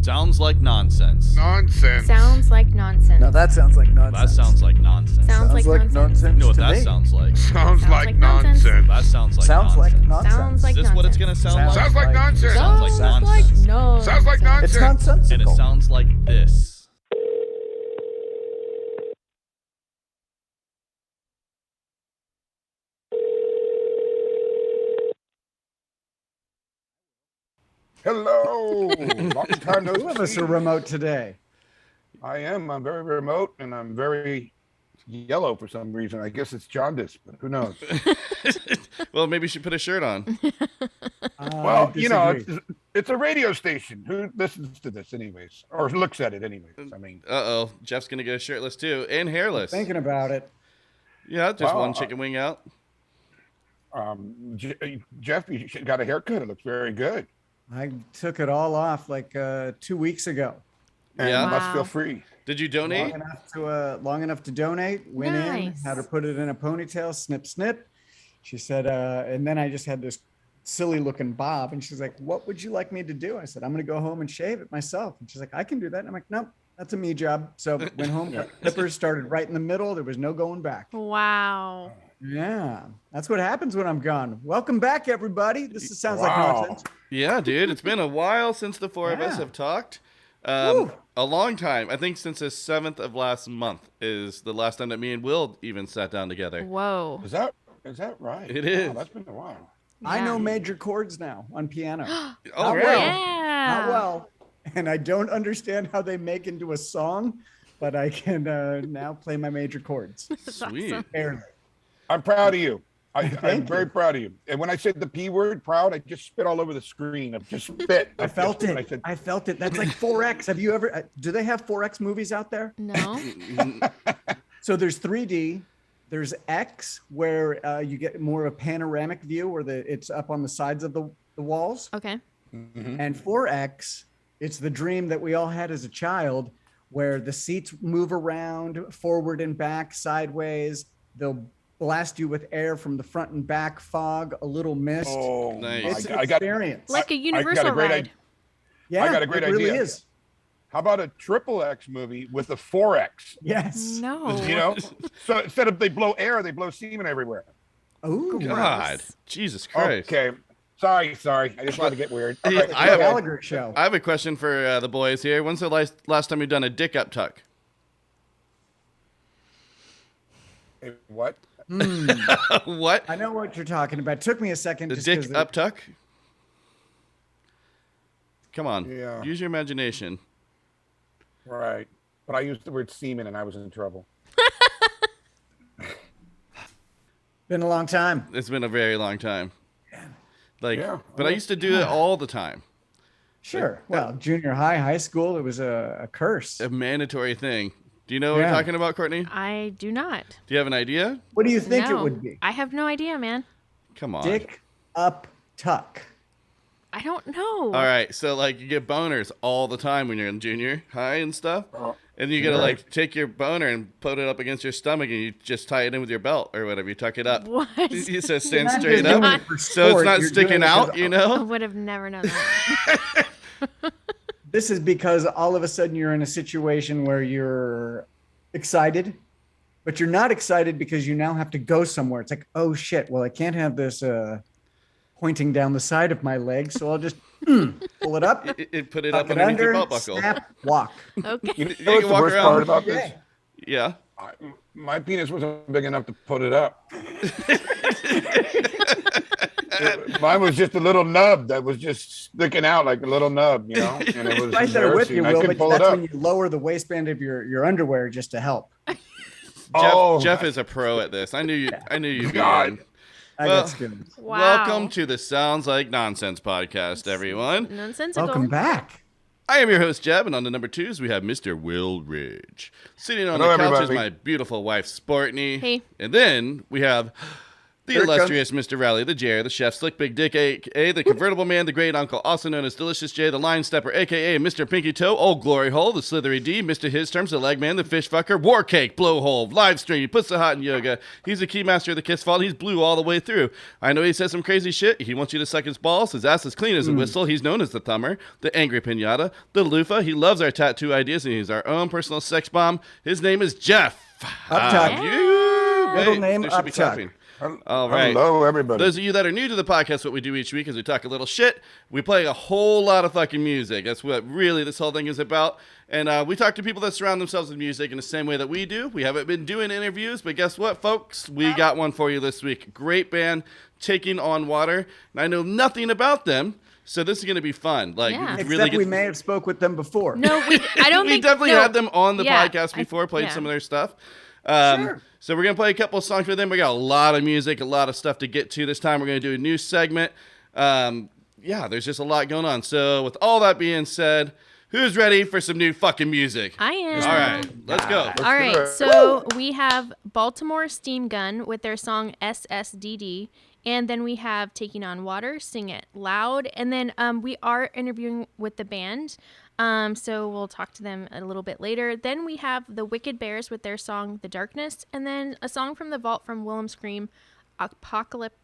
Sounds like nonsense. Nonsense. Sounds like nonsense. Now that sounds like nonsense. That sounds like nonsense. Sounds like nonsense. You know what to that me. sounds like? Sounds like like nonsense. nonsense. That sounds like Sounds nonsense. like nonsense. Sounds like Is this what it's gonna sound like? Sounds like nonsense. Sounds like Sounds nonsense. no. Sounds like nonsense. It's nonsensical. And it sounds like this. Hello. Long time no Two of us see. are remote today. I am. I'm very remote, and I'm very yellow for some reason. I guess it's jaundice, but who knows? Well, maybe you should put a shirt on. Well, I you know, disagree. it's a radio station. Who listens to this anyways? Or looks at it anyways? I mean, Uh-oh. Jeff's going to go shirtless, too. And hairless. Thinking about it. Yeah, just Wow. one chicken wing out. Jeff, you got a haircut. It looks very good. I took it all off like 2 weeks ago. And Yeah? you must Wow. feel free. Did you donate? Long enough to donate. Went in, Nice. had her put it in a ponytail, snip, snip. She said, and then I just had this silly looking bob. And she's like, what would you like me to do? I said, I'm going to go home and shave it myself. And she's like, I can do that. And I'm like, nope, that's a me job. So went home, got the clippers, started right in the middle. There was no going back. Wow. Yeah, that's what happens when I'm gone. Welcome back, everybody. This sounds like Wow. nonsense. Yeah, dude. It's been a while since the four of us Yeah. have talked. Woo. A long time. I think since the 7th of last month is the last time that me and Will even sat down together. Whoa. Is that right? It is. Wow, that's been a while. I Yeah. know major chords now on piano. Oh, Not really? well. Yeah. Not well. And I don't understand how they make into a song, but I can now play my major chords. Sweet. awesome. Barely. I'm proud of you. I'm Thank very you. proud of you. And when I said the P word, proud, I just spit all over the screen. I just spit. I felt just- it. I said, I felt it. That's like 4X. Have you ever, do they have 4X movies out there? No. So there's 3D. There's X, where you get more of a panoramic view where it's up on the sides of the walls. Okay. And 4X, it's the dream that we all had as a child where the seats move around forward and back, sideways. They'll blast you with air from the front and back, fog, a little mist. oh, Nice. It's an I got. experience. Like a I got a universal great ride. idea. yeah, I got a great it really idea. is. How about a triple X movie with a 4X? Yes. No. You know, so instead of they blow air, they blow semen everywhere. Oh, God. Jesus Christ. Okay. Sorry. I just wanted to get weird. All Yeah, right, I go have- ahead. Gallagher show. I have a question for the boys here. When's the last time you've done a dick uptuck? Hey, what? What? I know what you're talking about. It took me a second. The just dick 'cause uptuck? Come on. Yeah. Use your imagination. Right. But I used the word semen and I was in trouble. Been a long time. It's been a very long time. Like, Yeah. but I used to do it all the time. Sure. Well, junior high, high school, it was a curse. A mandatory thing. Do you know what Yeah. we're talking about, Courtney? I do not. Do you have an idea? What do you think no. it would be? I have no idea, man. Come on. Dick up tuck. I don't know. All right, so like you get boners all the time when you're in junior high and stuff, Oh, and you gotta sure. like take your boner and put it up against your stomach, and you just tie it in with your belt or whatever. You tuck it up. What? You said stand You're not straight just doing up, it for so it's sport, not you're sticking doing it out. 'cause You I know? would have never known that. This is because all of a sudden you're in a situation where you're excited, but you're not excited because you now have to go somewhere. It's like, oh shit, well, I can't have this pointing down the side of my leg, so I'll just pull it up, Put it tuck up it underneath your under, belt buckle. snap, walk. Okay. You know You what's can the walk worst around. part about this? Yeah. My penis wasn't big enough to put it up. Mine was just a little nub that was just sticking out like a little nub, you know. And it was Right there with you, embarrassing. I Will, couldn't but pull it that's up. when you lower the waistband of your underwear just to help. Jeff is a pro at this. I knew you. I knew you'd be God. in. I Well, got skills. Wow. Welcome to the Sounds Like Nonsense podcast, everyone. Nonsensical. Welcome back. I am your host, Jeb, and on the number 2s, we have Mr. Will Ridge. Sitting on Hello, the couch is everybody. my beautiful wife, Sportney. Hey. And then we have The Here it illustrious Mr. Rowley, the Jerry, the chef, Slick Big Dick, a.k.a. the convertible man, the great uncle, also known as Delicious J, the line stepper, a.k.a. Mr. Pinky Toe, Old Glory Hole, the slithery D, Mr. His Terms, the leg man, the fish fucker, war cake, blowhole, live stream, he puts the hot in yoga. He's the key master of the kiss fault. He's blue all the way through. I know he says some crazy shit. He wants you to suck his balls. His ass is clean as a whistle. He's known as the thumber, the angry pinata, the loofah. He loves our tattoo ideas, and he's our own personal sex bomb. His name is Jeff. Uptuck. Middle name there should be Uptuck. clapping. All right. Hello, everybody. Those of you that are new to the podcast, what we do each week is we talk a little shit. We play a whole lot of fucking music. That's what really this whole thing is about. And we talk to people that surround themselves with music in the same way that we do. We haven't been doing interviews, but guess what, folks? We got one for you this week. Great band, Taking on Water. And I know nothing about them, so this is going to be fun. Like, Yeah. you Except we may have spoke with them before. No, I don't we think definitely no. had them on the Yeah, podcast before, played yeah. some of their stuff. Sure. So we're going to play a couple of songs with them. We got a lot of music, a lot of stuff to get to this time. We're going to do a new segment. Yeah, there's just a lot going on. So with all that being said, who's ready for some new fucking music? I am. All right, let's go. All do right, it. so we have Baltimore Steam Gun with their song SSDD, and then we have Taking on Water, Sing It Loud, and then we are interviewing with the band, so we'll talk to them a little bit later. Then we have the Wicked Bears with their song The Darkness, and then a song from the vault from Wilhelm Scream, Apocalypse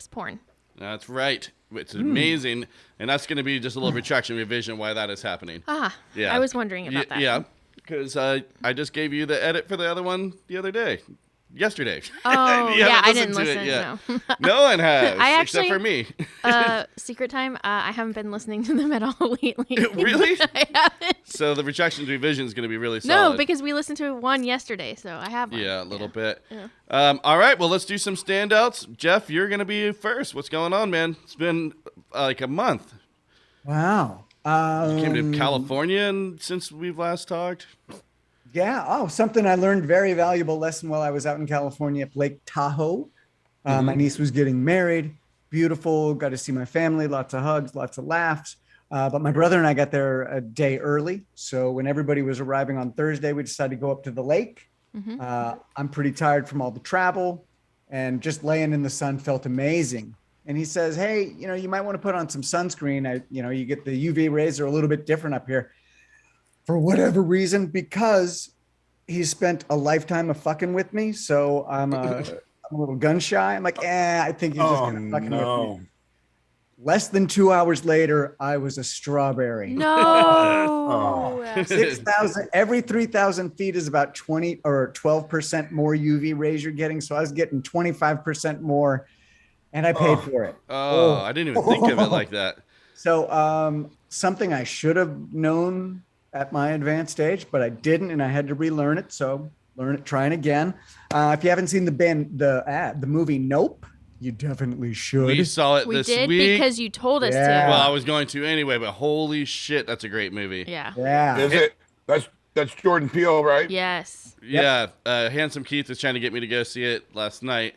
Porn. That's right. It's amazing, and that's going to be just a little retraction revision why that is happening. Yeah. I was wondering about that. Yeah, because I just gave you the edit for the other one the other day. Yesterday. Oh, You yeah, haven't I didn't listened to listen. it yet. No. No one has, I except actually- for me. Secret time, I haven't been listening to them at all lately. Really? I haven't. So the retraction revision is going to be really solid. No, because we listened to one yesterday, so I have one. Yeah, a little bit. Yeah. All right, well, let's do some standouts. Jeff, you're going to be first. What's going on, man? It's been like a month. Wow. You came to California since we've last talked. Yeah. Oh, something I learned, very valuable lesson while I was out in California at Lake Tahoe. My niece was getting married. Beautiful. Got to see my family. Lots of hugs, lots of laughs. But my brother and I got there a day early. So when everybody was arriving on Thursday, we decided to go up to the lake. I'm pretty tired from all the travel, and just laying in the sun felt amazing. And he says, "Hey, you might want to put on some sunscreen. You get the UV rays are a little bit different up here." For whatever reason, because he spent a lifetime of fucking with me, so I'm a little gun shy. I'm like, I think he's just gonna fucking with me. Less than 2 hours later, I was a strawberry. No. 6,000 every 3,000 feet is about 20 or 12% more UV rays you're getting. So I was getting 25% more, and I paid for it. Oh, I didn't even think of it like that. So something I should have known at my advanced age, but I didn't, and I had to relearn it. So trying again. If you haven't seen the movie Nope, you definitely should. We saw it We this did week. because you told us Yeah. to. Well, I was going to anyway, but holy shit, that's a great movie. Yeah. Yeah. Is it? That's Jordan Peele, right? Yes. Yeah, Handsome Keith was trying to get me to go see it last night,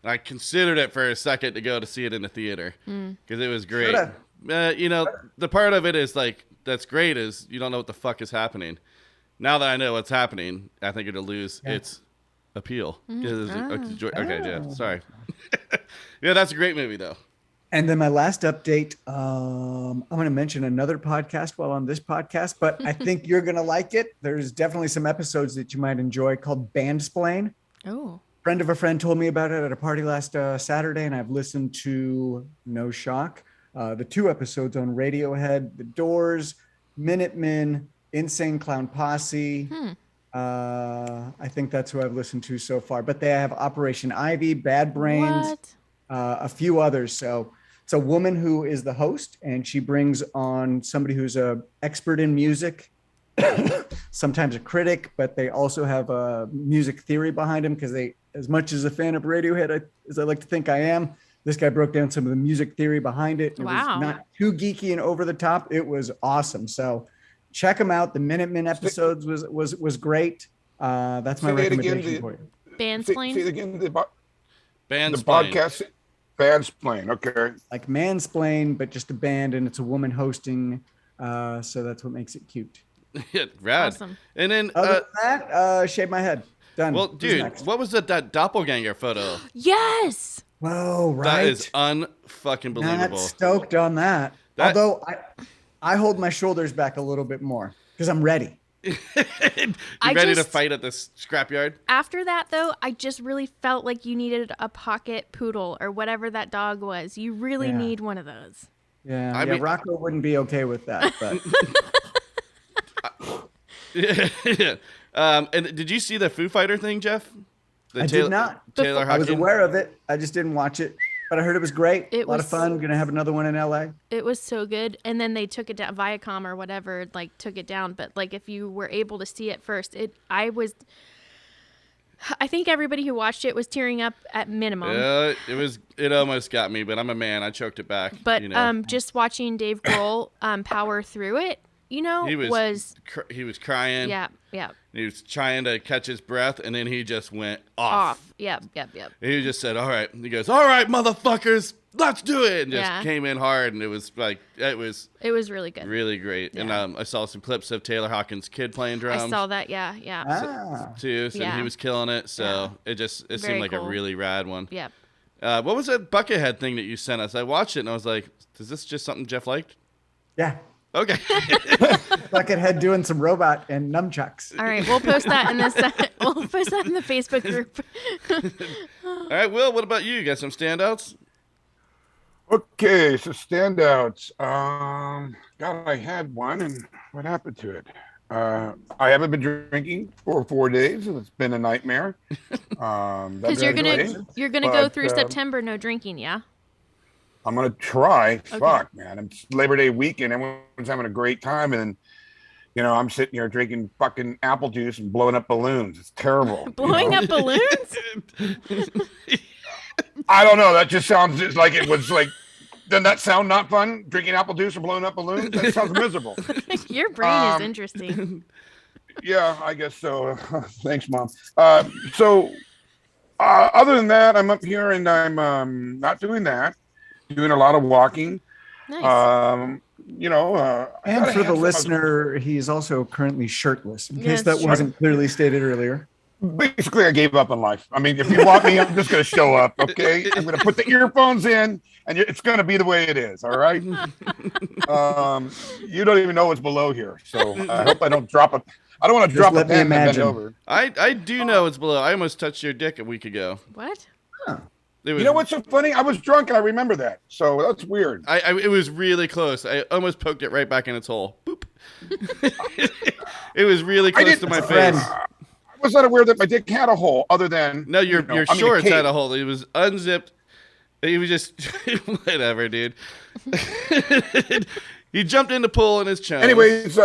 and I considered it for a second to go to see it in the theater because it was great. The part of it is like that's great is you don't know what the fuck is happening. Now that I know what's happening, I think it'll lose its appeal. Okay, yeah, sorry. Yeah, that's a great movie though. And then my last update, I'm going to mention another podcast while on this podcast, but I think you're going to like it. There's definitely some episodes that you might enjoy called Bandsplain. Oh. Friend of a friend told me about it at a party last Saturday, and I've listened to, no shock, the 2 episodes on Radiohead, The Doors, Minutemen, Insane Clown Posse. I think that's who I've listened to so far. But they have Operation Ivy, Bad Brains, What? a few others. So it's a woman who is the host, and she brings on somebody who's a expert in music, sometimes a critic, but they also have a music theory behind them because they, as much as a fan of Radiohead as I like to think I am, this guy broke down some of the music theory behind it. It Wow. was not too geeky and over the top. It was awesome. So check them out. The Minutemen episodes was great. That's my Say it again, recommendation for you. Bandsplain? Say it again. The Bandsplain. podcast. Bandsplain. Okay. Like Mansplain, but just a band, and it's a woman hosting. So that's what makes it cute. Yeah, rad. Awesome. And then Other than that, shave my head. Done. Well, Who's dude, next? what was that doppelganger photo? Yes. Whoa, right. That is unfucking Not believable. stoked on that. That- Although I hold my shoulders back a little bit more because I'm ready. You I ready to just- fight at this scrapyard? After that, though, I just really felt like you needed a pocket poodle or wwhatever that dog was. You really Yeah. need one of those. Yeah, I mean- Rocco wouldn't be okay with that, but Yeah. And did you see the Foo Fighter thing, Jeff? The I did not. Taylor I was Hawkins? aware of it. I just didn't watch it, but I heard it was great. It a lot was- of fun. Gonna have another one in LA. It was so good. And then they took it down, Viacom or whatever, like took it down. But like if you were able to see it first, I think everybody who watched it was tearing up at minimum. It almost got me, but I'm a man. I choked it back. But you know? just watching Dave Grohl power through it, he was crying. yeah. He was trying to catch his breath, and then he just went off. Off. Yep. He just said, "All right." He goes, "All right, motherfuckers, let's do it," and just Yeah. came in hard, and it was It was really good. really great. Yeah. And I saw some clips of Taylor Hawkins' kid playing drums. I saw that. Yeah. Ah, too, so Yeah. he was killing it. So it Very seemed like cool. a really rad one. Yeah. What was that Buckethead thing that you sent us? I watched it and I was like, "Is this just something Jeff liked?" yeah. Okay. Buckethead doing some robot and nunchucks. All right, we'll post that in this. We'll post that in the Facebook group. All right, Will. What about you? You got some standouts? Okay, so standouts. God, I had one, and what happened to it? I haven't been drinking for 4 days, and it's been a nightmare. Because you're gonna go through September no drinking, yeah. I'm gonna try. Fuck, man. It's Labor Day weekend. Everyone's having a great time, and I'm sitting here drinking fucking apple juice and blowing up balloons. It's terrible. Blowing up balloons? I don't know. That just sounds just like it was like. Doesn't that sound not fun? Drinking apple juice and blowing up balloons? That sounds miserable. Your brain is interesting. Yeah, I guess so. Thanks, Mom. Other than that, I'm up here and I'm not doing that. Doing a lot of walking. Nice. And for the listener, he's also currently shirtless, in case that wasn't clearly stated earlier. Basically, I gave up on life. I mean, if you want me, I'm just going to show up, okay? I'm going to put the earphones in, and it's going to be the way it is, all right? You don't even know what's below here, so I hope I don't drop a... I don't want to drop a pen and bend over. I do know it's below. I almost touched your dick a week ago. What? Huh. You know what's so funny? I was drunk and I remember that. So that's weird. It was really close. I almost poked it right back in its hole. Boop. It was really close to my face. I was not aware that my dick had a hole other than... No, your shorts had a hole. It was unzipped. He was just... whatever, dude. He jumped in the pool in his chest. Anyways...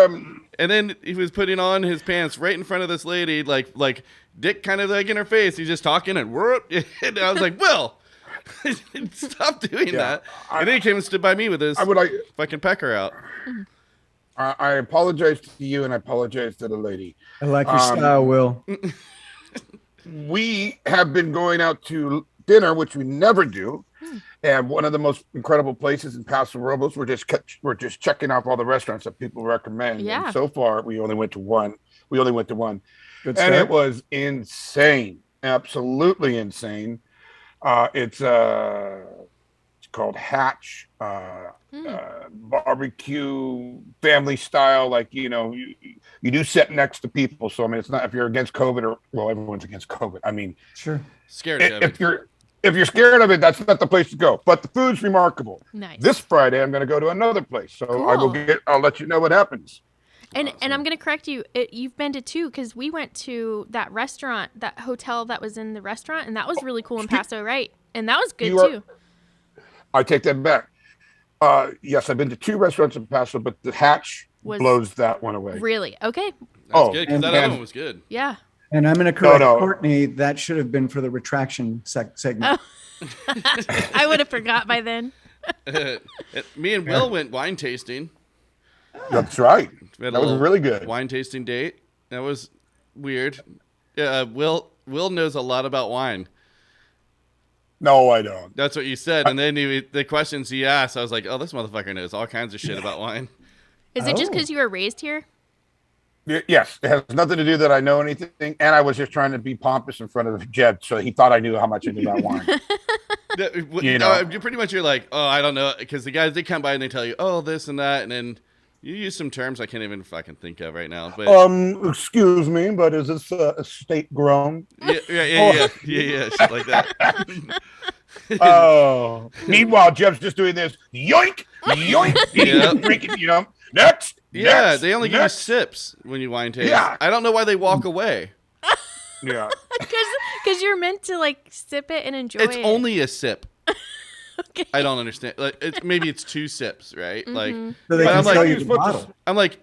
And then he was putting on his pants right in front of this lady, like dick kind of like in her face. He's just talking and whoop. And I was like, Will, stop doing that. And then he came and stood by me with his fucking pecker out. I apologize to you and I apologize to the lady. I like your style, Will. We have been going out to dinner, which we never do. And one of the most incredible places in Paso Robles, we're just checking off all the restaurants that people recommend. Yeah. And so far, we only went to one. Good Good and start. it was insane, absolutely insane. It's called Hatch, barbecue, family style. Like you do sit next to people. So I mean, it's not if you're against COVID everyone's against COVID. I mean, Sure. Scared of it. If you're scared of it, that's not the place to go. But the food's remarkable. Nice. This Friday, I'm going to go to another place. So Cool. I'll let you know what happens. And I'm going to correct you. You've been to two because we went to that restaurant, that hotel that was in the restaurant, and that was really cool in Paso, right? And that was good too. I take that back. Yes, I've been to 2 restaurants in Paso, but the Hatch blows that one away. Really? Okay. That's good because that other one was good. Yeah. And I'm going to correct Courtney. That should have been for the retraction segment. Oh. I would have forgot by then. Me and Will went wine tasting. That's right. That was really good. Wine tasting date. That was weird. Yeah, Will knows a lot about wine. No, I don't. That's what you said. And then the questions he asked, I was like, oh, this motherfucker knows all kinds of shit about wine. Is it just because you were raised here? Yes, it has nothing to do that I know anything, and I was just trying to be pompous in front of Jed, so he thought I knew how much I knew about wine. You know. You're pretty much, you're like, oh, I don't know, because the guys, they come by and they tell you, oh, this and that, and then you use some terms I can't even fucking think of right now. But Excuse me, but is this a state grown? yeah, shit like that. Oh, meanwhile, Jeb's just doing this. Yoink, yoink, Yep. drinking. You know, next. Yeah, next, they only give you next. sips when you wine taste. Yeah. I don't know why they walk away. Yeah. Because you're meant to like sip it and enjoy It's it. only a sip. Okay. I don't understand. Like, maybe it's 2 sips, right? Like, So they But can I'm like, sell you you're the supposed to- bottle. I'm like,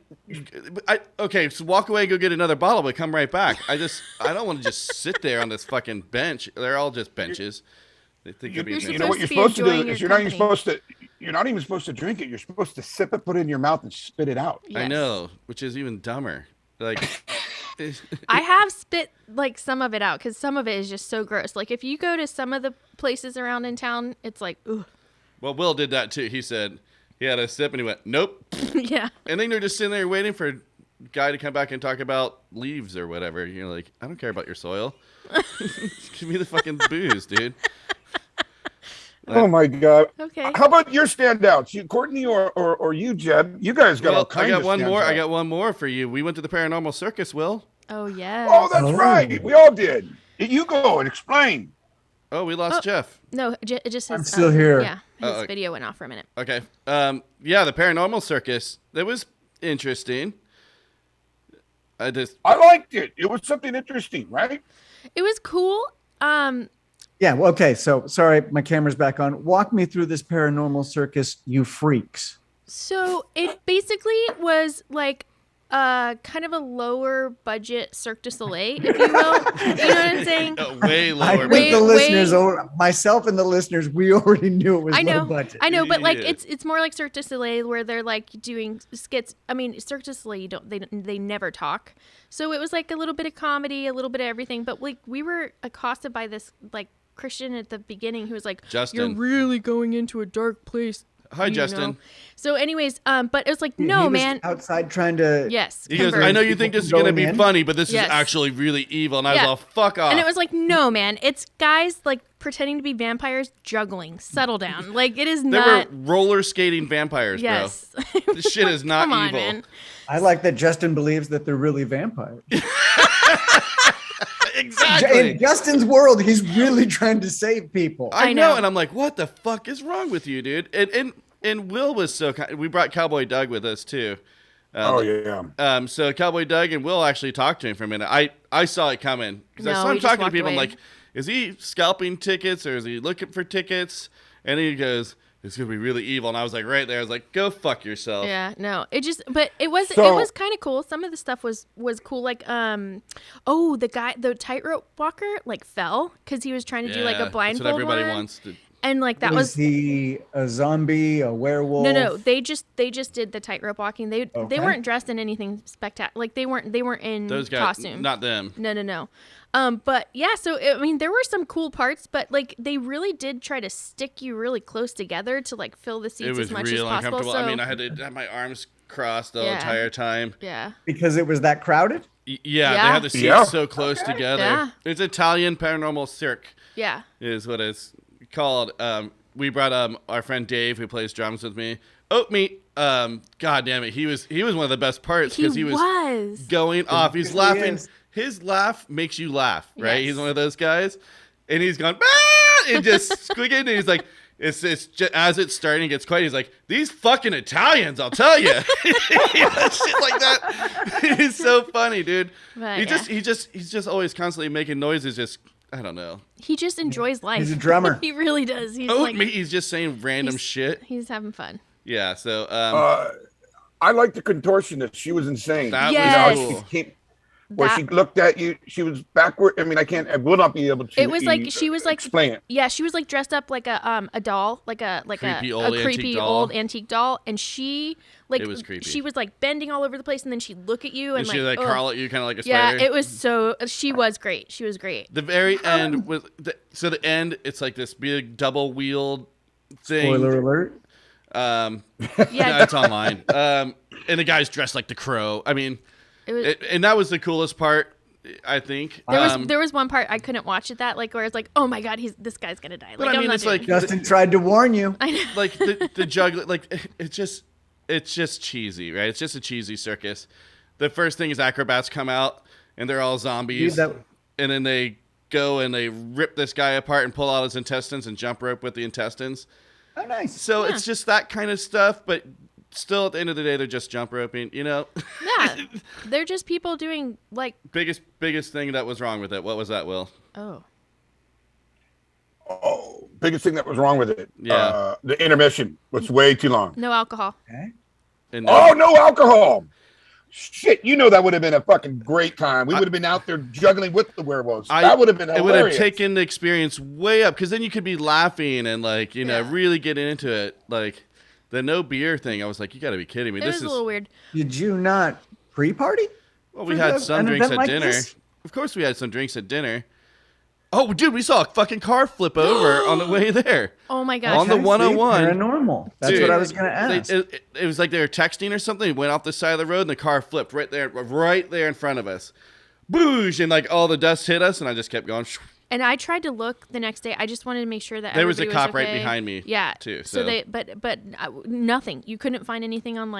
okay, so walk away and go get another bottle, but come right back. I don't want to just sit there on this fucking bench. They're all just benches. They think it'd be You're amazing. You know what you're supposed supposed to to be do enjoying is your you're not even supposed to drink it. You're supposed to sip it, put it in your mouth, and spit it out. I Yes. know, which is even dumber. Like, I have spit like some of it out because some of it is just so gross. Like if you go to some of the places around in town, it's like, ugh. well, Will did that too. He said he had a sip and he went, nope. Yeah. And then you're just sitting there waiting for a guy to come back and talk about leaves or whatever. You're like, I don't care about your soil. Give me the fucking booze, dude. Oh my god. Okay. How about your standouts? You, Courtney, or you, Jeb? You guys got all Well, kinds I got of one more. I standouts. got one more for you. We went to the Paranormal Circus, Will. Oh yeah. Oh, that's Oh. right. We all did. You go and explain. Oh, we lost Jeff. No, it just says I'm still here. Yeah, his Oh, video went off for a minute. Okay. Yeah, the Paranormal Circus. That was interesting. I liked it. It was something interesting, right? It was cool. Yeah. Well, okay. So sorry, my camera's back on. Walk me through this paranormal circus, you freaks. So it basically was like kind of a lower budget Cirque du Soleil, if you will. You know what I'm saying? Way I lower. think Way- the budget. listeners, myself and the listeners, we already knew it was I low know, budget. I know, but like Yeah. it's more like Cirque du Soleil where they're like doing skits. I mean, Cirque du Soleil, they never talk. So it was like a little bit of comedy, a little bit of everything. But like we were accosted by this like Christian at the beginning who was like, Justin. "You're really going into a dark place." Hi, you Justin. know? So, anyways, but it was like, He no, was man. outside trying to. Yes. He goes, convert. I know you think this is going to be Going in? funny, but this Yes. is actually really evil. And I Yeah. was all, fuck off. And it was like, no, man. It's guys like pretending to be vampires juggling. Settle down. Like it is they not. were roller skating vampires, Yes. bro. This shit is not Come on, evil. man. I like that Justin believes that they're really vampires. Exactly. In Justin's world, he's really trying to save people. I I know, know. and I'm like, what the fuck is wrong with you, dude? And Will was so kind. We brought Cowboy Doug with us too. Oh yeah. So Cowboy Doug and Will actually talked to him for a minute. I saw it coming because I No, saw him he just talking to walked people. I'm away. like, is he scalping tickets or is he looking for tickets? And he goes, it's gonna be really evil. And I was like, right there. I was like, go fuck yourself. Yeah, no. It just but it was So- kind of cool. Some of the stuff was cool like oh, the tightrope walker like fell cuz he was trying to do like a That's blindfold what everybody one. wants to. And like that was he a zombie, a werewolf? No, they just did the tightrope walking. They Okay. weren't dressed in anything spectacular. Like they weren't in Those guys, costume. not them. No. But yeah, so I mean, there were some cool parts, but like they really did try to stick you really close together to like fill the It seats was as much as real possible. uncomfortable. So I mean, I had to have my arms crossed the Yeah. entire time. yeah, Because it was that crowded. Yeah, Yeah. they had the seats Yeah. so close together. Yeah. It's Italian Paranormal Cirque yeah, is what it's called. We brought our friend Dave who plays drums with me. Oat meat. God damn it, he was one of the best parts because he was going off. He's He laughing. is. His laugh makes you laugh, right? Yes. He's one of those guys, and he's going ah! and just squeaking. And he's like, it's just, as it's starting, it gets quiet. He's like, these fucking Italians, I'll tell you, shit like that. He's so funny, dude. But, He's just always constantly making noises. Just I don't know. he just enjoys life. He's a drummer. He really does. He's Oat like meat. He's just saying random he's- shit. he's having fun. Yeah. So I like the contortionist. She was insane. that Yes. was She cool. came, where That- she looked at you. She was backward. I mean, I will not be able to. It was like she was like explain it. Yeah, she was like dressed up like a doll, like Creepy a old creepy antique doll. old antique doll, and she like It was creepy. she was like bending all over the place, and then she'd look at you and And she like ugh. crawl at you, kind of like a Yeah, spider. it was so. She was great. She was great. The very end was the end. It's like this big double wheeled thing. Spoiler alert. Yeah, Yeah, it's online. And the guy's dressed like the Crow. I mean, And that was the coolest part, I think. There was one part I couldn't watch it where it's like, oh my god, this guy's gonna die. But I mean, it's like Dustin tried to warn you. I know. like the juggler, like it's just cheesy, right? It's just a cheesy circus. The first thing is acrobats come out and they're all zombies, and then they go and they rip this guy apart and pull out his intestines and jump rope with the intestines. Oh, nice. So it's just that kind of stuff, but still, at the end of the day, they're just jump roping, Yeah, they're just people doing like biggest thing that was wrong with it. What was that, Will? Oh, biggest thing that was wrong with it. Yeah. The intermission was way too long. no alcohol. Okay. And No alcohol. Shit, that would have been a fucking great time. We would have been out there juggling with the werewolves. That would have been hilarious. It would have taken the experience way up, because then you could be laughing and really getting into it. Like the no beer thing, I was like, you got to be kidding me. This is a little weird. Did you not pre-party? Well, we had some drinks at dinner. Of course, we had some drinks at dinner. Oh, dude, we saw a fucking car flip over on the way there. Oh my gosh. On the 101. Paranormal. That's Dude, what I was going to ask. It was like they were texting or something. It went off the side of the road and the car flipped right there in front of us. Boosh! And all the dust hit us, and I just kept going. And I tried to look the next day. I just wanted to make sure that there was a everybody cop okay. right behind me. Yeah. Too. So but nothing. You couldn't find anything on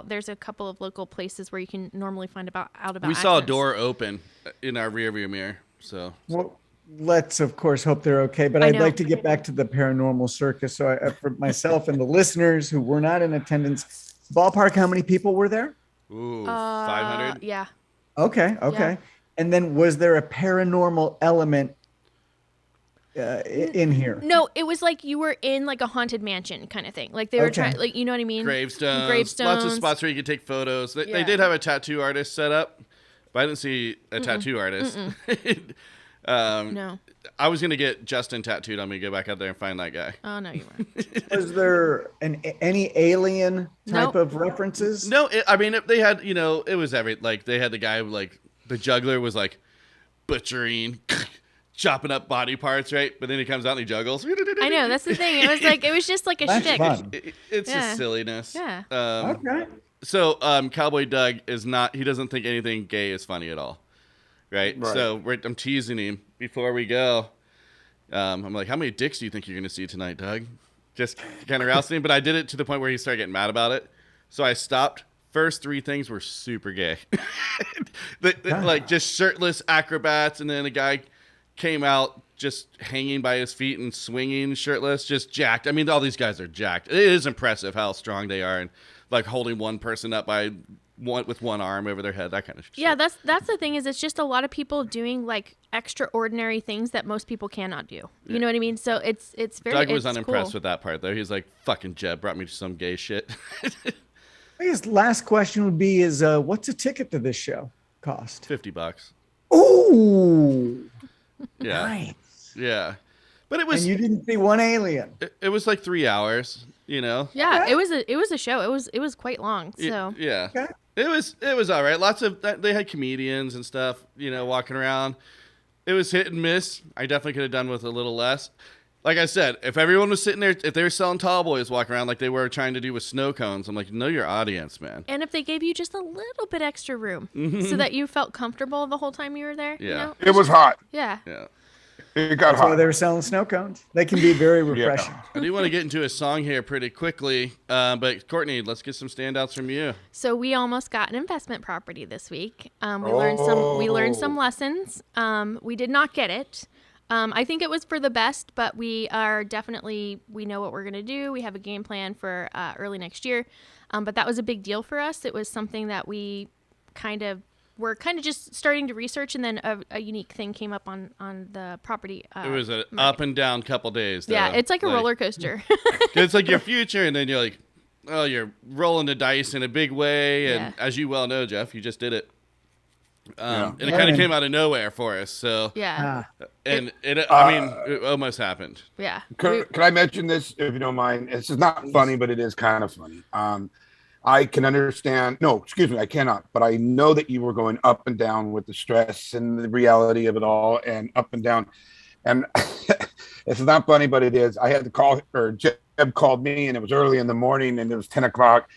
there's a couple of local places where you can normally find out about. We saw a accidents. door open in our rearview mirror. So. Well, let's of course hope they're okay. But I'd like to get back to the paranormal circus. So for myself and the listeners who were not in attendance, ballpark, how many people were there? Ooh, 500. Yeah. Okay. Yeah. And then was there a paranormal element in here? No, it was like you were in like a haunted mansion kind of thing. Like they were trying, like, you know what I mean? Gravestones. Lots of spots where you could take photos. They did have a tattoo artist set up, but I didn't see a tattoo artist. No. I was gonna get Justin tattooed on me. Go back out there and find that guy. Oh no, you weren't. Was there any alien type of references? No, they had, it was they had the guy the juggler was butchering, chopping up body parts, right? But then he comes out and he juggles. I know, that's the thing. It was just like a That's shtick. fun. It's just silliness. Yeah. Okay. So Cowboy Doug he doesn't think anything gay is funny at all. Right? So I'm teasing him before we go. I'm like, how many dicks do you think you're going to see tonight, Doug? Just kind of rousing him. But I did it to the point where he started getting mad about it. So I stopped. First 3 things were super gay. Just shirtless acrobats. And then a guy came out just hanging by his feet and swinging shirtless, just jacked. I mean, all these guys are jacked. It is impressive how strong they are, and holding one person up with one arm over their head, that kind of shit. Yeah, that's the thing, is it's just a lot of people doing extraordinary things that most people cannot do. You know what I mean? So it's very. Doug was it's unimpressed cool. with that part though. He's like, "Fucking Jeb brought me some gay shit." I guess last question would be what's a ticket to this show cost? $50. Ooh. Yeah. Nice. Yeah. But it was. And you didn't see one alien. It was 3 hours. Yeah, Okay. it was a show. It was quite long. So Yeah. Okay. It was all right. They had comedians and stuff, walking around. It was hit and miss. I definitely could have done with a little less. Like I said, if everyone was sitting there, if they were selling tall boys walking around like they were trying to do with snow cones, I'm like, know your audience, man. and if they gave you just a little bit extra room so that you felt comfortable the whole time you were there, Yeah. It was hot. Yeah. Yeah. It got That's why hot. they were selling snow cones. They can be very refreshing. I do want to get into a song here pretty quickly, but Courtney, let's get some standouts from you. So we almost got an investment property this week. We learned some lessons. We did not get it. I think it was for the best, but we know what we're going to do. We have a game plan for early next year. But that was a big deal for us. It was something that we we're kind of just starting to research, and then a unique thing came up on the property. It was an up and down couple days. Yeah, it's like a roller coaster. It's like your future, and then you're like, oh, you're rolling the dice in a big way. And Yeah. as you well know, Jeff, you just did it. And it kind of came out of nowhere for us. So, Yeah. and it almost happened. Yeah. Can I mention this, if you don't mind? This is not funny, but it is kind of funny. I can understand. No, excuse me, I cannot. But I know that you were going up and down with the stress and the reality of it all, and up and down. And it's not funny, but it is. I had to call, or Jeb called me, and it was early in the morning, and it was 10 o'clock.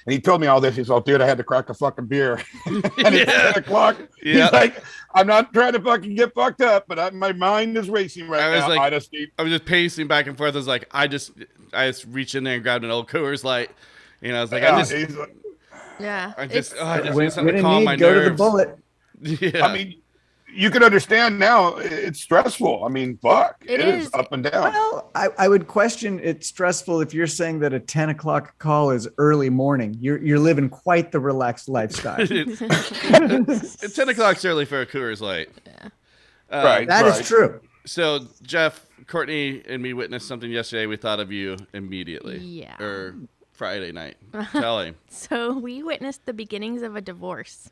And he told me all this. He's like, dude, I had to crack a fucking beer. And it's 10 o'clock. Yeah. He's like, I'm not trying to fucking get fucked up, but my mind is racing right I was now. like, I was just pacing back and forth. I was like, I just reached in there and grabbed an old Coors Light. You know, I was like, yeah, I just need When something to in calm need, my go nerves. to the bullet. Yeah. I mean, you can understand now. It's stressful. I mean, fuck, It it is is. up and down. Well, I would question it's stressful if you're saying that a 10 o'clock call is early morning. You're living quite the relaxed lifestyle. It's 10 o'clock early for a Coors Light. Yeah. Right. That is true. So, Jeff, Courtney, and me witnessed something yesterday. We thought of you immediately. Yeah. Or Friday night. Tell him. So we witnessed the beginnings of a divorce.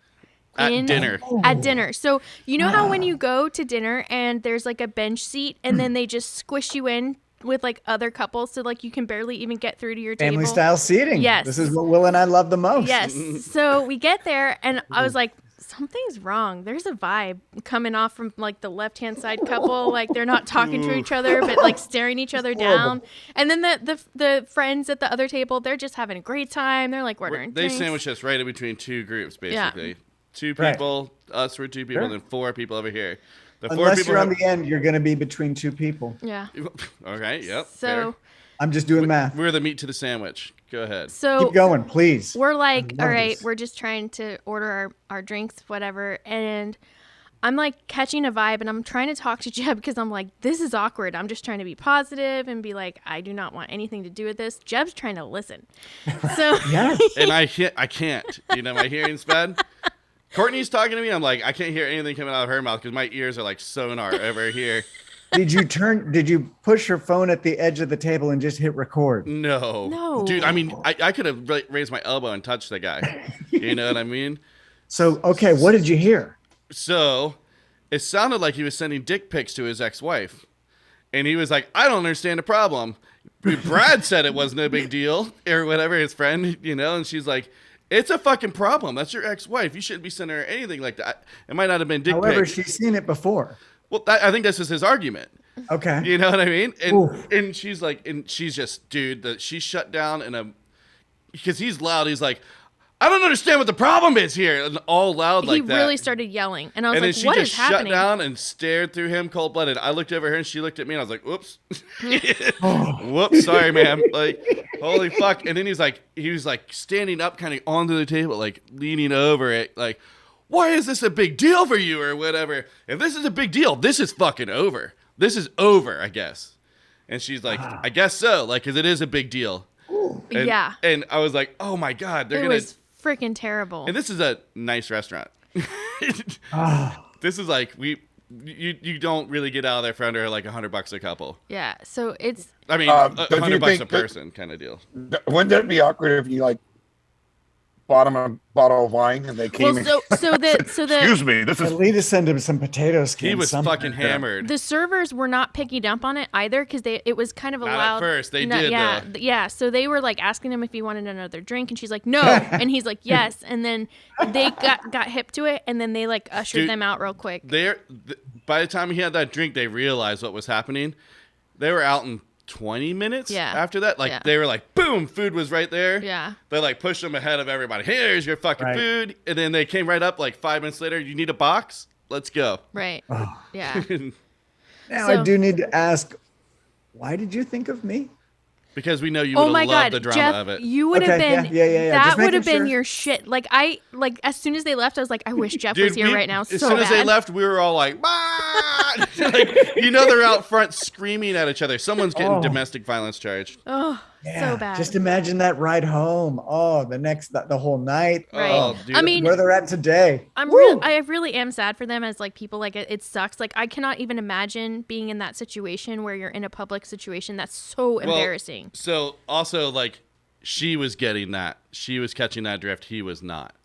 At dinner. At dinner. So you know how when you go to dinner and there's like a bench seat and then they just squish you in with like other couples so like you can barely even get through to your table? Family style seating. Yes. This is what Will and I love the most. Yes. So we get there and I was like, something's wrong. There's a vibe coming off from like the left-hand side couple. Like they're not talking to each other, but like staring each other down. And then the friends at the other table, they're just having a great time. They're like ordering They drinks. sandwiched us right in between two groups, basically. Yeah. Two Right. people, us were two people, Sure. and then four people over here. The four Unless people you're on the end, you're going to be between two people. Yeah. Okay, yep. So I'm just doing math. We're the meat to the sandwich. Go ahead. so Keep going, please. we're like, I all love right, this. we're just trying to order our drinks, whatever. And I'm like catching a vibe and I'm trying to talk to Jeb because I'm like, this is awkward. I'm just trying to be positive and be like, I do not want anything to do with this. Jeb's trying to listen. So Yes. And I can't. You know, my hearing's bad. Courtney's talking to me. I'm like, I can't hear anything coming out of her mouth because my ears are like sonar over here. Did you push your phone at the edge of the table and just hit record? No. Dude, I mean, I could have raised my elbow and touched the guy. You know what I mean? So, okay, what did you hear? So it sounded like he was sending dick pics to his ex-wife. And he was like, I don't understand the problem. Brad said it was no big deal or whatever, his friend, you know, and she's like, it's a fucking problem. That's your ex-wife. You shouldn't be sending her anything like that. It might not have been dick However, pics. she's seen it before. Well, I think this is his argument. Okay. You know what I mean? Oof. And she's like, and she's just, dude, she shut down because he's loud. He's like, I don't understand what the problem is here. And all loud like he that. really started yelling. And I was And then like, she what just is happening? shut down and stared through him cold-blooded. I looked over her and she looked at me and I was like, whoops. Whoops, sorry, ma'am. Like, holy fuck. And then he was like standing up kind of onto the table, like leaning over it, like, why is this a big deal for you or whatever? If this is a big deal, this is fucking over. This is over, I guess. And she's like, I guess so, like, because it is a big deal. And, Yeah. And I was like, oh my God, they're It going to. was freaking terrible. And this is a nice restaurant. This is like you don't really get out of there for under like $100 a couple. Yeah. So it's I mean, don't you $100 think a that- person kind of deal. Wouldn't that be awkward if you like bought them a bottle of wine and they came well. in? So the Excuse me, this At is least send him some potato skins. He was something. fucking hammered. the servers were not picking up on it either because it was kind of a Not at loud. first. They No, did, Yeah. though. Yeah. So they were like asking him if he wanted another drink, and she's like, no, and he's like, yes, and then they got hip to it, and then they like ushered Dude, them out real quick. By the time he had that drink, they realized what was happening. They were out in 20 minutes Yeah. after that. Like Yeah. they were like, boom, food was right there. Yeah. They like pushed them ahead of everybody. Here's your fucking Right. food. And then they came right up like 5 minutes later. You need a box? Let's go. Right. Yeah. Now So- I do need to ask, why did you think of me? Because we know you Oh would my have loved God, the drama Jeff, of it. you would have Okay, been. yeah. That Just would have making been sure. your shit. Like as soon as they left, I was like, I wish Jeff Dude, was here right now. as So soon as they bad. left, we were all like, "Ah!" Like, you know, they're out front screaming at each other. Someone's getting Oh. domestic violence charged. Oh, so bad. Just imagine that ride home. Oh, the whole night. Right. Oh, dude. I mean, Where they're at today. I really am sad for them as like people. Like it sucks. Like I cannot even imagine being in that situation where you're in a public situation. That's so embarrassing. So also, like, she was getting that. She was catching that drift. He was not.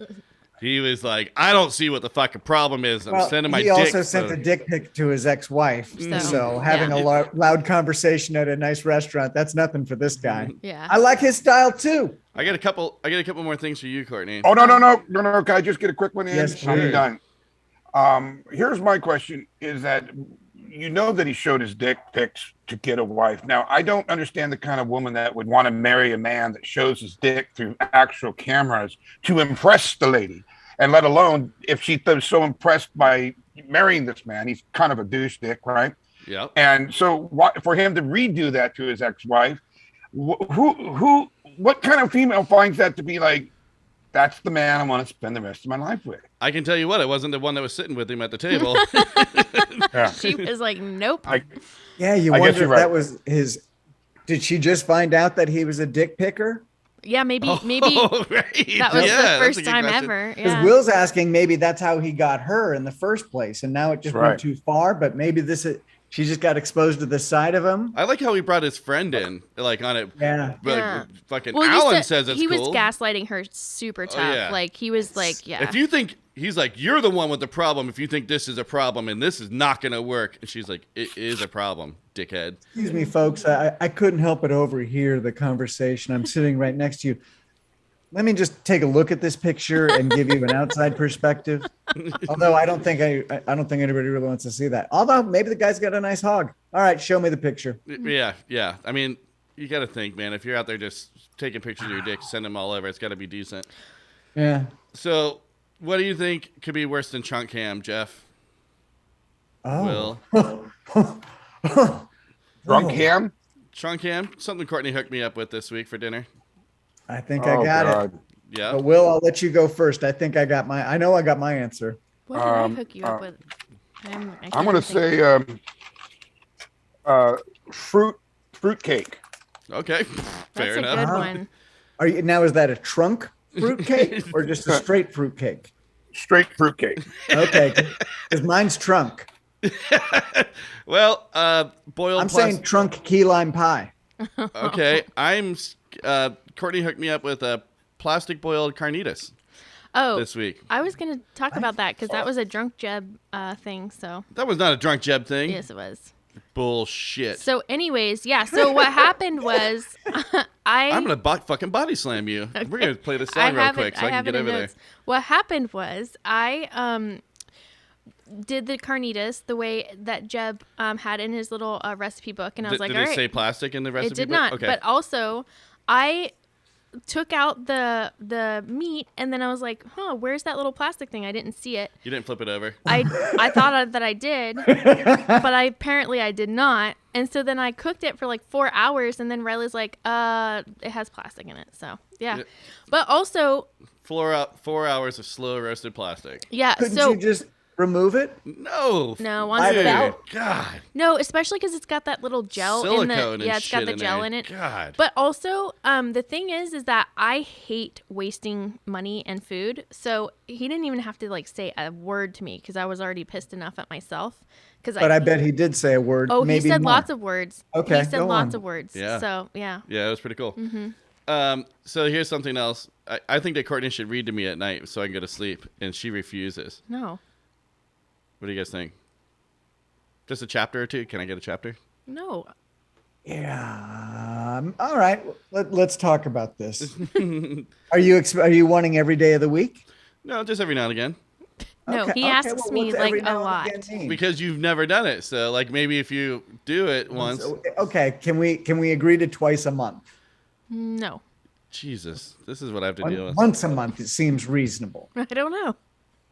He was like, I don't see what the fucking problem is. I'm sending my he dick. also sent so- a dick pic to his ex-wife. So, So having yeah. a loud conversation at a nice restaurant, that's nothing for this guy. Yeah. I like his style too. I got a couple more things for you, Courtney. Oh no! Can I just get a quick one in? Yes, I'm please. done. Here's my question: is that you know that he showed his dick pics to get a wife. Now, I don't understand the kind of woman that would want to marry a man that shows his dick through actual cameras to impress the lady. And let alone if she was so impressed by marrying this man, he's kind of a douche dick, right? Yep. And so for him to redo that to his ex-wife, what kind of female finds that to be like, that's the man I want to spend the rest of my life with? I can tell you what, it wasn't the one that was sitting with him at the table. Yeah. She was like, nope. You I wonder guess you're if right. that was his. Did she just find out that he was a dick picker? Yeah, maybe Right. that was Yeah, the that's a first good time question. ever. Because Yeah. Will's asking, maybe that's how he got her in the first place, and now it just Right. went too far. But maybe she just got exposed to the side of him. I like how he brought his friend in, like on it. Yeah. Like, Yeah. fucking Well, Alan says it's he cool. was gaslighting her super tough. yeah. Like he was like, yeah. If you think he's like, you're the one with the problem. If you think this is a problem and this is not gonna work, and she's like, it is a problem, dickhead. Excuse me, folks. I couldn't help but overhear the conversation. I'm sitting right next to you. Let me just take a look at this picture and give you an outside perspective. Although I don't think anybody really wants to see that. Although maybe the guy's got a nice hog. All right, show me the picture. Yeah. I mean, you got to think, man. If you're out there just taking pictures of your dick, send them all over. It's got to be decent. Yeah. So, what do you think could be worse than trunk cam, Jeff? Oh. Will? Drunk ham? Trunk cam? Something Courtney hooked me up with this week for dinner. I think I got it. Yeah. But Will, I'll let you go first. I know I got my answer. What did I hook you up with? I'm going to say fruit cake. Okay. That's Fair a enough. good one. Is that a trunk fruit cake or just a straight fruit cake? Straight fruit cake. Okay, because mine's trunk. Well, boiled. I'm saying trunk key lime pie. Okay, Courtney hooked me up with a plastic boiled carnitas Oh, this week. I was going to talk about that because that was a drunk Jeb thing. So That was not a drunk Jeb thing. yes, it was. Bullshit. So, anyways, yeah. So what happened was, I'm gonna fucking body slam you. We're gonna play this song real quick so I can get over there. What happened was I did the carnitas the way that Jeb had in his little recipe book, and I was like, did all it right. say plastic in the recipe It did book? not. Okay. But also, I took out the meat, and then I was like, where's that little plastic thing? I didn't see it. You didn't flip it over. I thought that I did, but apparently I did not. And so then I cooked it for like 4 hours, and then Riley's like, it has plastic in it. So yeah. But also 4 hours of slow roasted plastic. yeah. Couldn't so you just remove it? No. once Dude, the out. God. no, especially because it's got that little gel in the Silicone and it's got shit the in gel there. in it. God. But also, the thing is that I hate wasting money and food. So he didn't even have to like say a word to me because I was already pissed enough at myself. But I bet he did say a word. Oh, maybe he said more. lots of words. Okay, he said go lots on. of words. Yeah. So yeah. Yeah, it was pretty cool. So here's something else. I think that Courtney should read to me at night so I can go to sleep, and she refuses. No. What do you guys think? Just a chapter or two? Can I get a chapter? No. Yeah. All right. Let's talk about this. Are you wanting every day of the week? No, just every now and again. No. He asks me what's like every a now and lot. again mean? Because you've never done it. So like maybe if you do it once. Okay. Can we agree to twice a month? No. Jesus, this is what I have to deal with. Once a month, it seems reasonable. I don't know.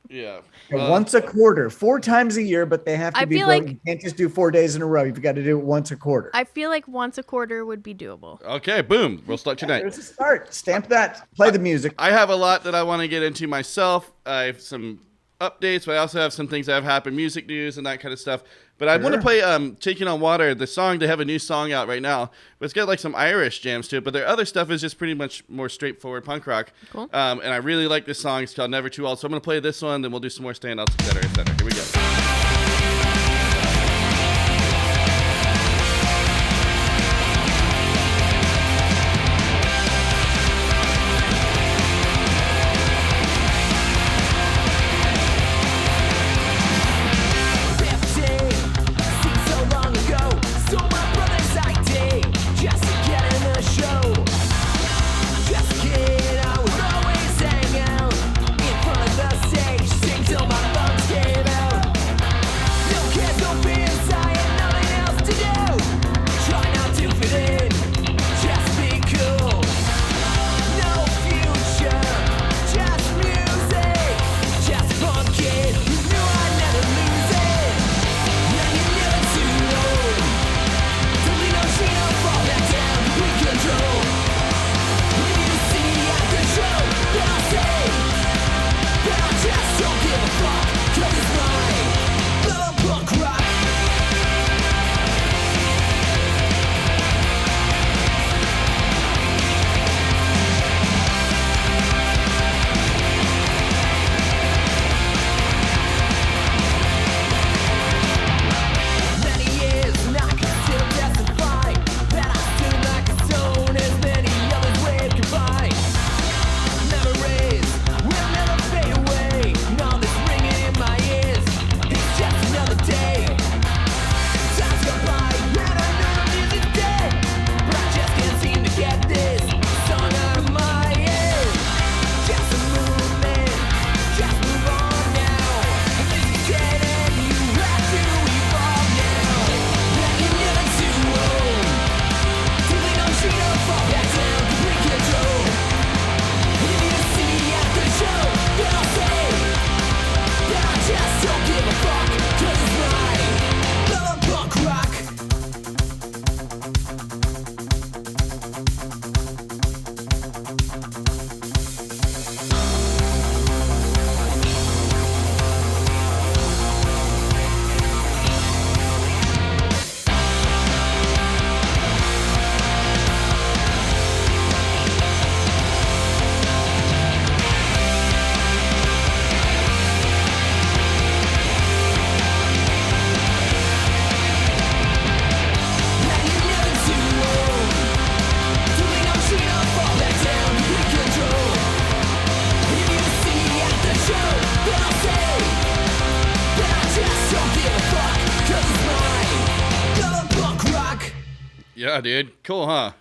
Yeah. Once a quarter, 4 times a year, but they have to I be. feel like- you can't just do 4 days in a row. You've got to do it once a quarter. I feel like once a quarter would be doable. Okay, boom. We'll start tonight. There's a start. Stamp that. Play the music. I have a lot that I want to get into myself. I have some updates, but I also have some things that have happened, music news and that kind of stuff. But I want to play Taking on Water, the song. They have a new song out right now, but it's got like some Irish jams to it. But their other stuff is just pretty much more straightforward punk rock. Cool. And I really like this song. It's called Never Too Old. So I'm going to play this one, then we'll do some more standouts, et cetera, et cetera. Here we go. Yeah, dude. Cool, huh?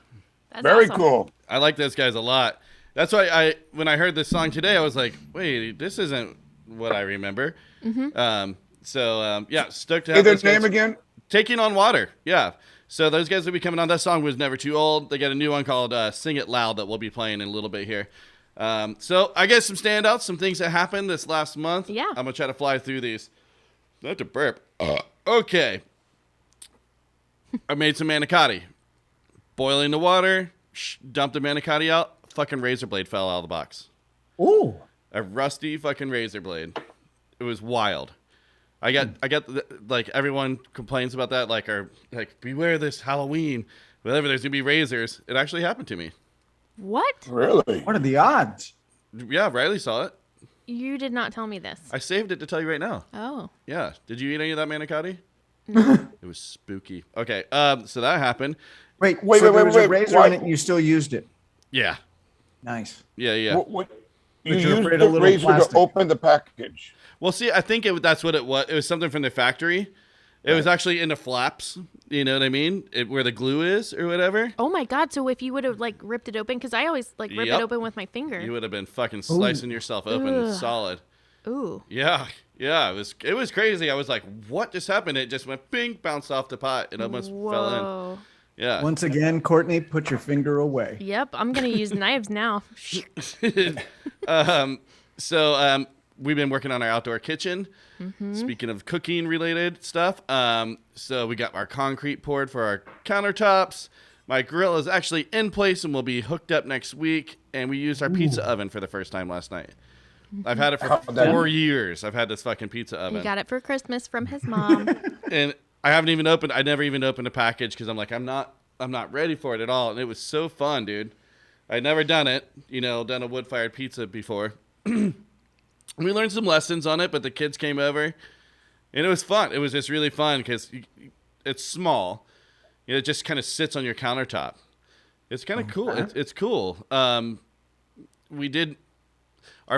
That's Very awesome. cool. I like those guys a lot. That's why when I heard this song today, I was like, wait, this isn't what I remember. Yeah, stoked to Say have their those guys. name again. Taking on Water. Yeah. So those guys will be coming on. That song was never too old. They got a new one called Sing It Loud that we'll be playing in a little bit here. So I guess some standouts, some things that happened this last month. Yeah. I'm going to try to fly through these. Not to burp. Okay. I made some manicotti. Boiling the water, dumped the manicotti out. Fucking razor blade fell out of the box. Ooh. A rusty fucking razor blade. It was wild. I got like everyone complains about that, like beware this Halloween. Whenever there's gonna be razors, it actually happened to me. What? Really? What are the odds? Yeah, Riley saw it. You did not tell me this. I saved it to tell you right now. Oh. Yeah. Did you eat any of that manicotti? It was spooky. Okay. So that happened. Wait, Wait, so wait, there wait, was wait. a razor Why- in it and you still used it. Yeah. Nice. Yeah. What, you But you're used afraid the of little razor plastic. to open the package. Well, see, I think that's what it was. It was something from the factory. It was actually in the flaps. You know what I mean? Where the glue is or whatever. Oh my God. So if you would have like ripped it open, because I always like rip Yep. it open with my finger. You would have been fucking slicing yourself open Ugh. solid. Ooh. Yeah. It was crazy. I was like, what just happened? It just went bing, bounced off the pot. It almost fell Whoa. in. Yeah. Once again, Courtney, put your finger away. Yep. I'm going to use knives now. So we've been working on our outdoor kitchen. Speaking of cooking related stuff, so we got our concrete poured for our countertops. My grill is actually in place and will be hooked up next week. And we used our pizza oven for the first time last night. I've had it for 4 years. I've had this fucking pizza oven. He got it for Christmas from his mom. And I haven't even opened. I never even opened a package because I'm like, I'm not ready for it at all. And it was so fun, dude. I'd never done it. Done a wood fired pizza before. We learned some lessons on it, but the kids came over, and it was fun. It was just really fun because it's small. It just kind of sits on your countertop. It's kind of cool. It's cool. Our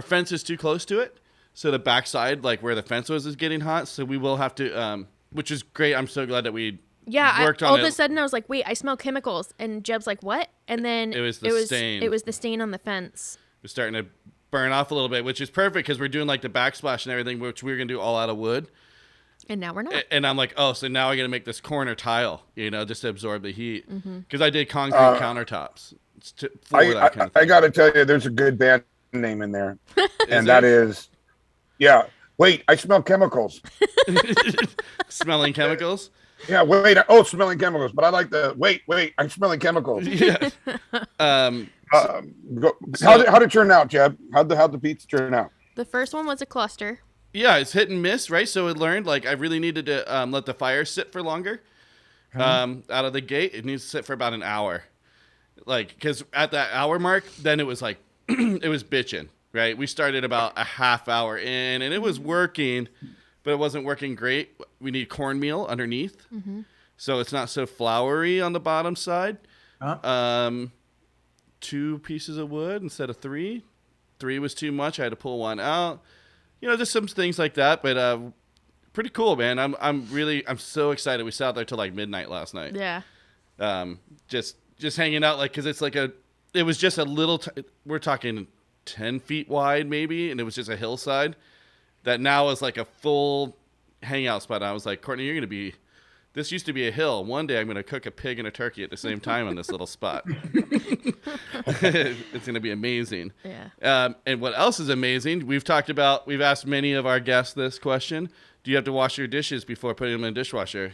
fence is too close to it, so the backside, like where the fence was, is getting hot. So we will have to, which is great. I'm so glad that we worked on all it. of a sudden I was like, wait, I smell chemicals. And Jeb's like, what? And then It was the stain. It was the stain on the fence. It's starting to burn off a little bit, which is perfect because we're doing like the backsplash and everything, which we were gonna do all out of wood. And now we're not. And I'm like, oh, so now I got to make this corner tile, just to absorb the heat. Because I did concrete countertops. I got to tell you, there's a good band name in there, and that is, yeah. Wait, I smell chemicals. Smelling chemicals. Yeah, wait. Oh, smelling chemicals. But I like the wait. I'm smelling chemicals. Yeah. How did it turn out, Jeb? How'd the pizza turn out? The first one was a cluster. Yeah, it's hit and miss, right? So it learned like I really needed to let the fire sit for longer. Out of the gate, it needs to sit for about an hour. Like, because at that hour mark, then it was like it was bitching, right? We started about a half hour in, and it was working, but it wasn't working great. We need cornmeal underneath, so it's not so floury on the bottom side. 2 pieces of wood instead of 3. 3 was too much. I had to pull one out. Just some things like that, but pretty cool, man. I'm so excited. We sat out there till like midnight last night. Yeah. Just hanging out, like, because it's like it was just a little, we're talking 10 feet wide maybe, and it was just a hillside that now is like a full hangout spot. And I was like, Courtney, this used to be a hill. One day I'm going to cook a pig and a turkey at the same time on this little spot. It's going to be amazing. Yeah. And what else is amazing, we've asked many of our guests this question. Do you have to wash your dishes before putting them in the dishwasher?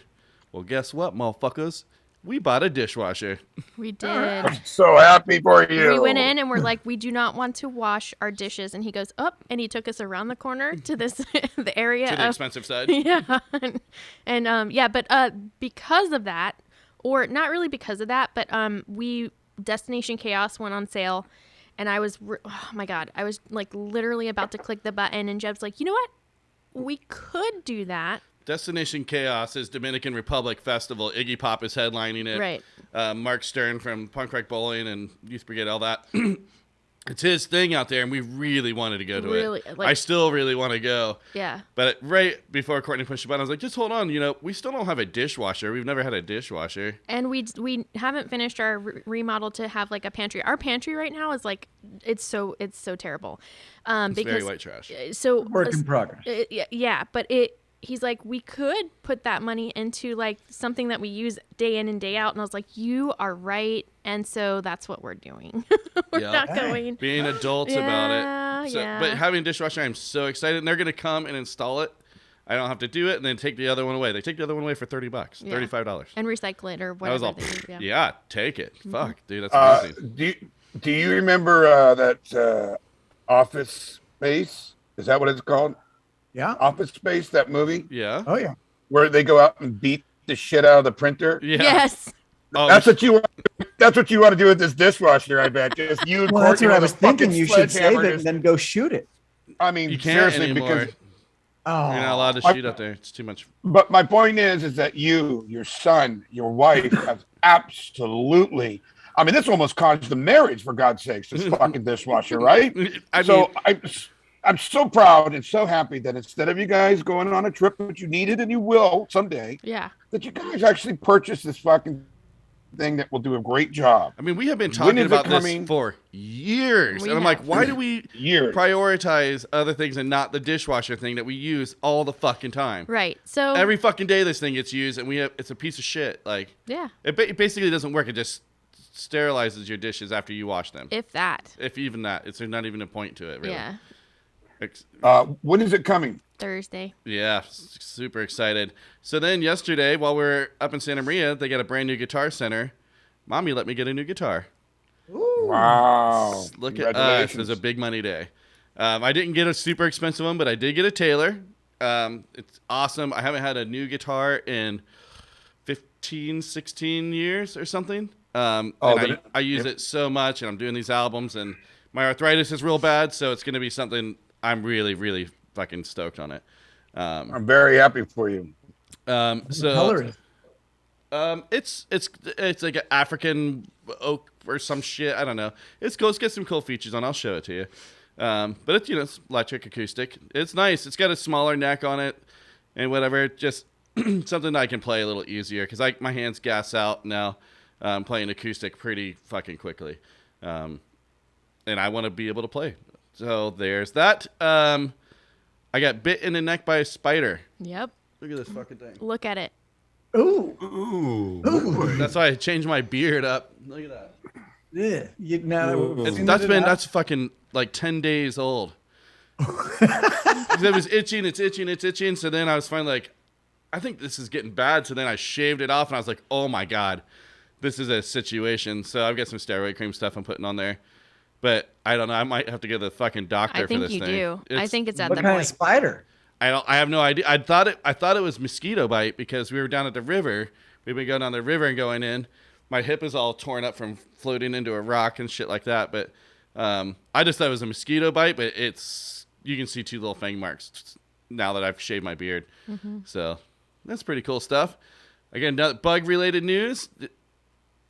Well, guess what, motherfuckers? We bought a dishwasher. We did. I'm so happy for you. We went in and we're like, we do not want to wash our dishes. And he goes up and he took us around the corner to the area To the of expensive side. Yeah. But because of that, or not really because of that, but Destination Chaos went on sale, and I was oh my God, I was like literally about to click the button, and Jeb's like, you know what? We could do that. Destination Chaos is Dominican Republic Festival. Iggy Pop is headlining it. Right. Mark Stern from Punk Rock Bowling and Youth Brigade, all that. It's his thing out there, and we really wanted to go to Really, it. like- I still really want to go. Yeah. But right before Courtney pushed the button, I was like, just hold on. We still don't have a dishwasher. We've never had a dishwasher. And we haven't finished our remodel to have like a pantry. Our pantry right now is like it's so terrible. It's Because very white trash. so Work in progress. yeah, but he's like, we could put that money into like something that we use day in and day out. And I was like, you are right. And so that's what we're doing. We're Yep. not going. Being adults about it. Yeah. But having a dishwasher, I'm so excited. And they're going to come and install it. I don't have to do it and then take the other one away. They take the other one away for $30, Yeah. $35. And recycle it or I was whatever. all, they do, yeah, take it. Fuck, dude, that's amazing. Do you remember that Office Space? Is that what it's called? Yeah. Office Space, that movie Yeah. Oh yeah. where they go out and beat the shit out of the printer. Yeah. Yes. Oh, That's what you want. That's what you want to do with this dishwasher. I bet. Just you. And Well, that's Courtney what I with was a fucking thinking. You should save sledgehammer it and then go shoot it. I mean, you can't seriously, anymore. because. Oh. You're not allowed to shoot up there. It's too much. But my point is that you, your son, your wife have absolutely. I mean, this almost caused the marriage, for God's sakes. This fucking dishwasher, right? I'm so proud and so happy that instead of you guys going on a trip, which you needed and you will someday, Yeah. that you guys actually purchased this fucking thing that will do a great job. I mean, we have been When talking is it about this coming? for years. We And I'm like, have. why do we Years. prioritize other things and not the dishwasher thing that we use all the fucking time? Right. So Every fucking day this thing gets used, and it's a piece of shit. Like, yeah, it basically doesn't work. It just sterilizes your dishes after you wash them. if that. If even that. It's not even a point to it, really. Yeah. When is it coming? Thursday. Yeah, super excited. So then yesterday, while we are up in Santa Maria, they got a brand new guitar center. Mommy let me get a new guitar. Wow. Look at us. It was a big money day. I didn't get a super expensive one, but I did get a Taylor. It's awesome. I haven't had a new guitar in 15, 16 years or something. And I use it so much, and I'm doing these albums, and my arthritis is real bad, so it's going to be something I'm really, really fucking stoked on it. I'm very happy for you. So Color is. It's like an African oak or some shit. I don't know. It's cool. It's got some cool features on. I'll show it to you. But it's it's electric acoustic. It's nice. It's got a smaller neck on it and whatever. Just something that I can play a little easier because my hands gas out now. Playing acoustic pretty fucking quickly, and I want to be able to play. So there's that. I got bit in the neck by a spider. Yep. Look at this fucking thing. Look at it. Ooh. Ooh. That's why I changed my beard up. Look at that. Yeah. That's fucking like 10 days old. 'Cause it was itching, it's itching. So then I was finally like, I think this is getting bad. So then I shaved it off and I was like, oh my God, this is a situation. So I've got some steroid cream stuff I'm putting on there. But I don't know. I might have to go to the fucking doctor I for think this you thing. do. I think it's at What the kind point. of spider? I have no idea. I thought it was mosquito bite because we were down at the river. We've been going down the river and going in. My hip is all torn up from floating into a rock and shit like that. But I just thought it was a mosquito bite. But you can see 2 little fang marks now that I've shaved my beard. Mm-hmm. So that's pretty cool stuff. Again, bug related news.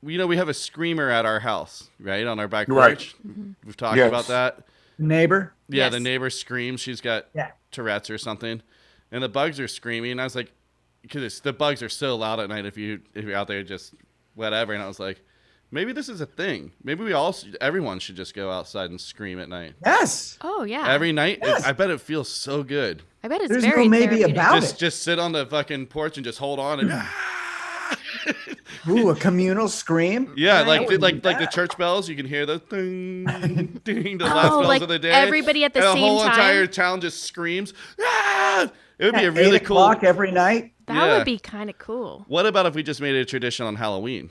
We have a screamer at our house, right, on our back porch. Right. We've talked Yes. about that. Neighbor? Yeah, Yes. the neighbor screams. She's got Yeah. Tourette's or something, and the bugs are screaming. And I was like, because the bugs are so loud at night if you're out there just whatever. And I was like, maybe this is a thing. Maybe everyone should just go outside and scream at night. Yes. Oh yeah. Every night. Yes. I bet it feels so good. I bet it's There's very no maybe therapeutic. about it. Just sit on the fucking porch and just hold on and. Ooh, a communal scream? Yeah, Right. like the church bells, you can hear the ding, ding, the last bells like of the day. everybody at the and same the whole time? entire town just screams. Ah! It would be a At really 8 cool. o'clock every night? That Yeah. would be kind of cool. What about if we just made it a tradition on Halloween?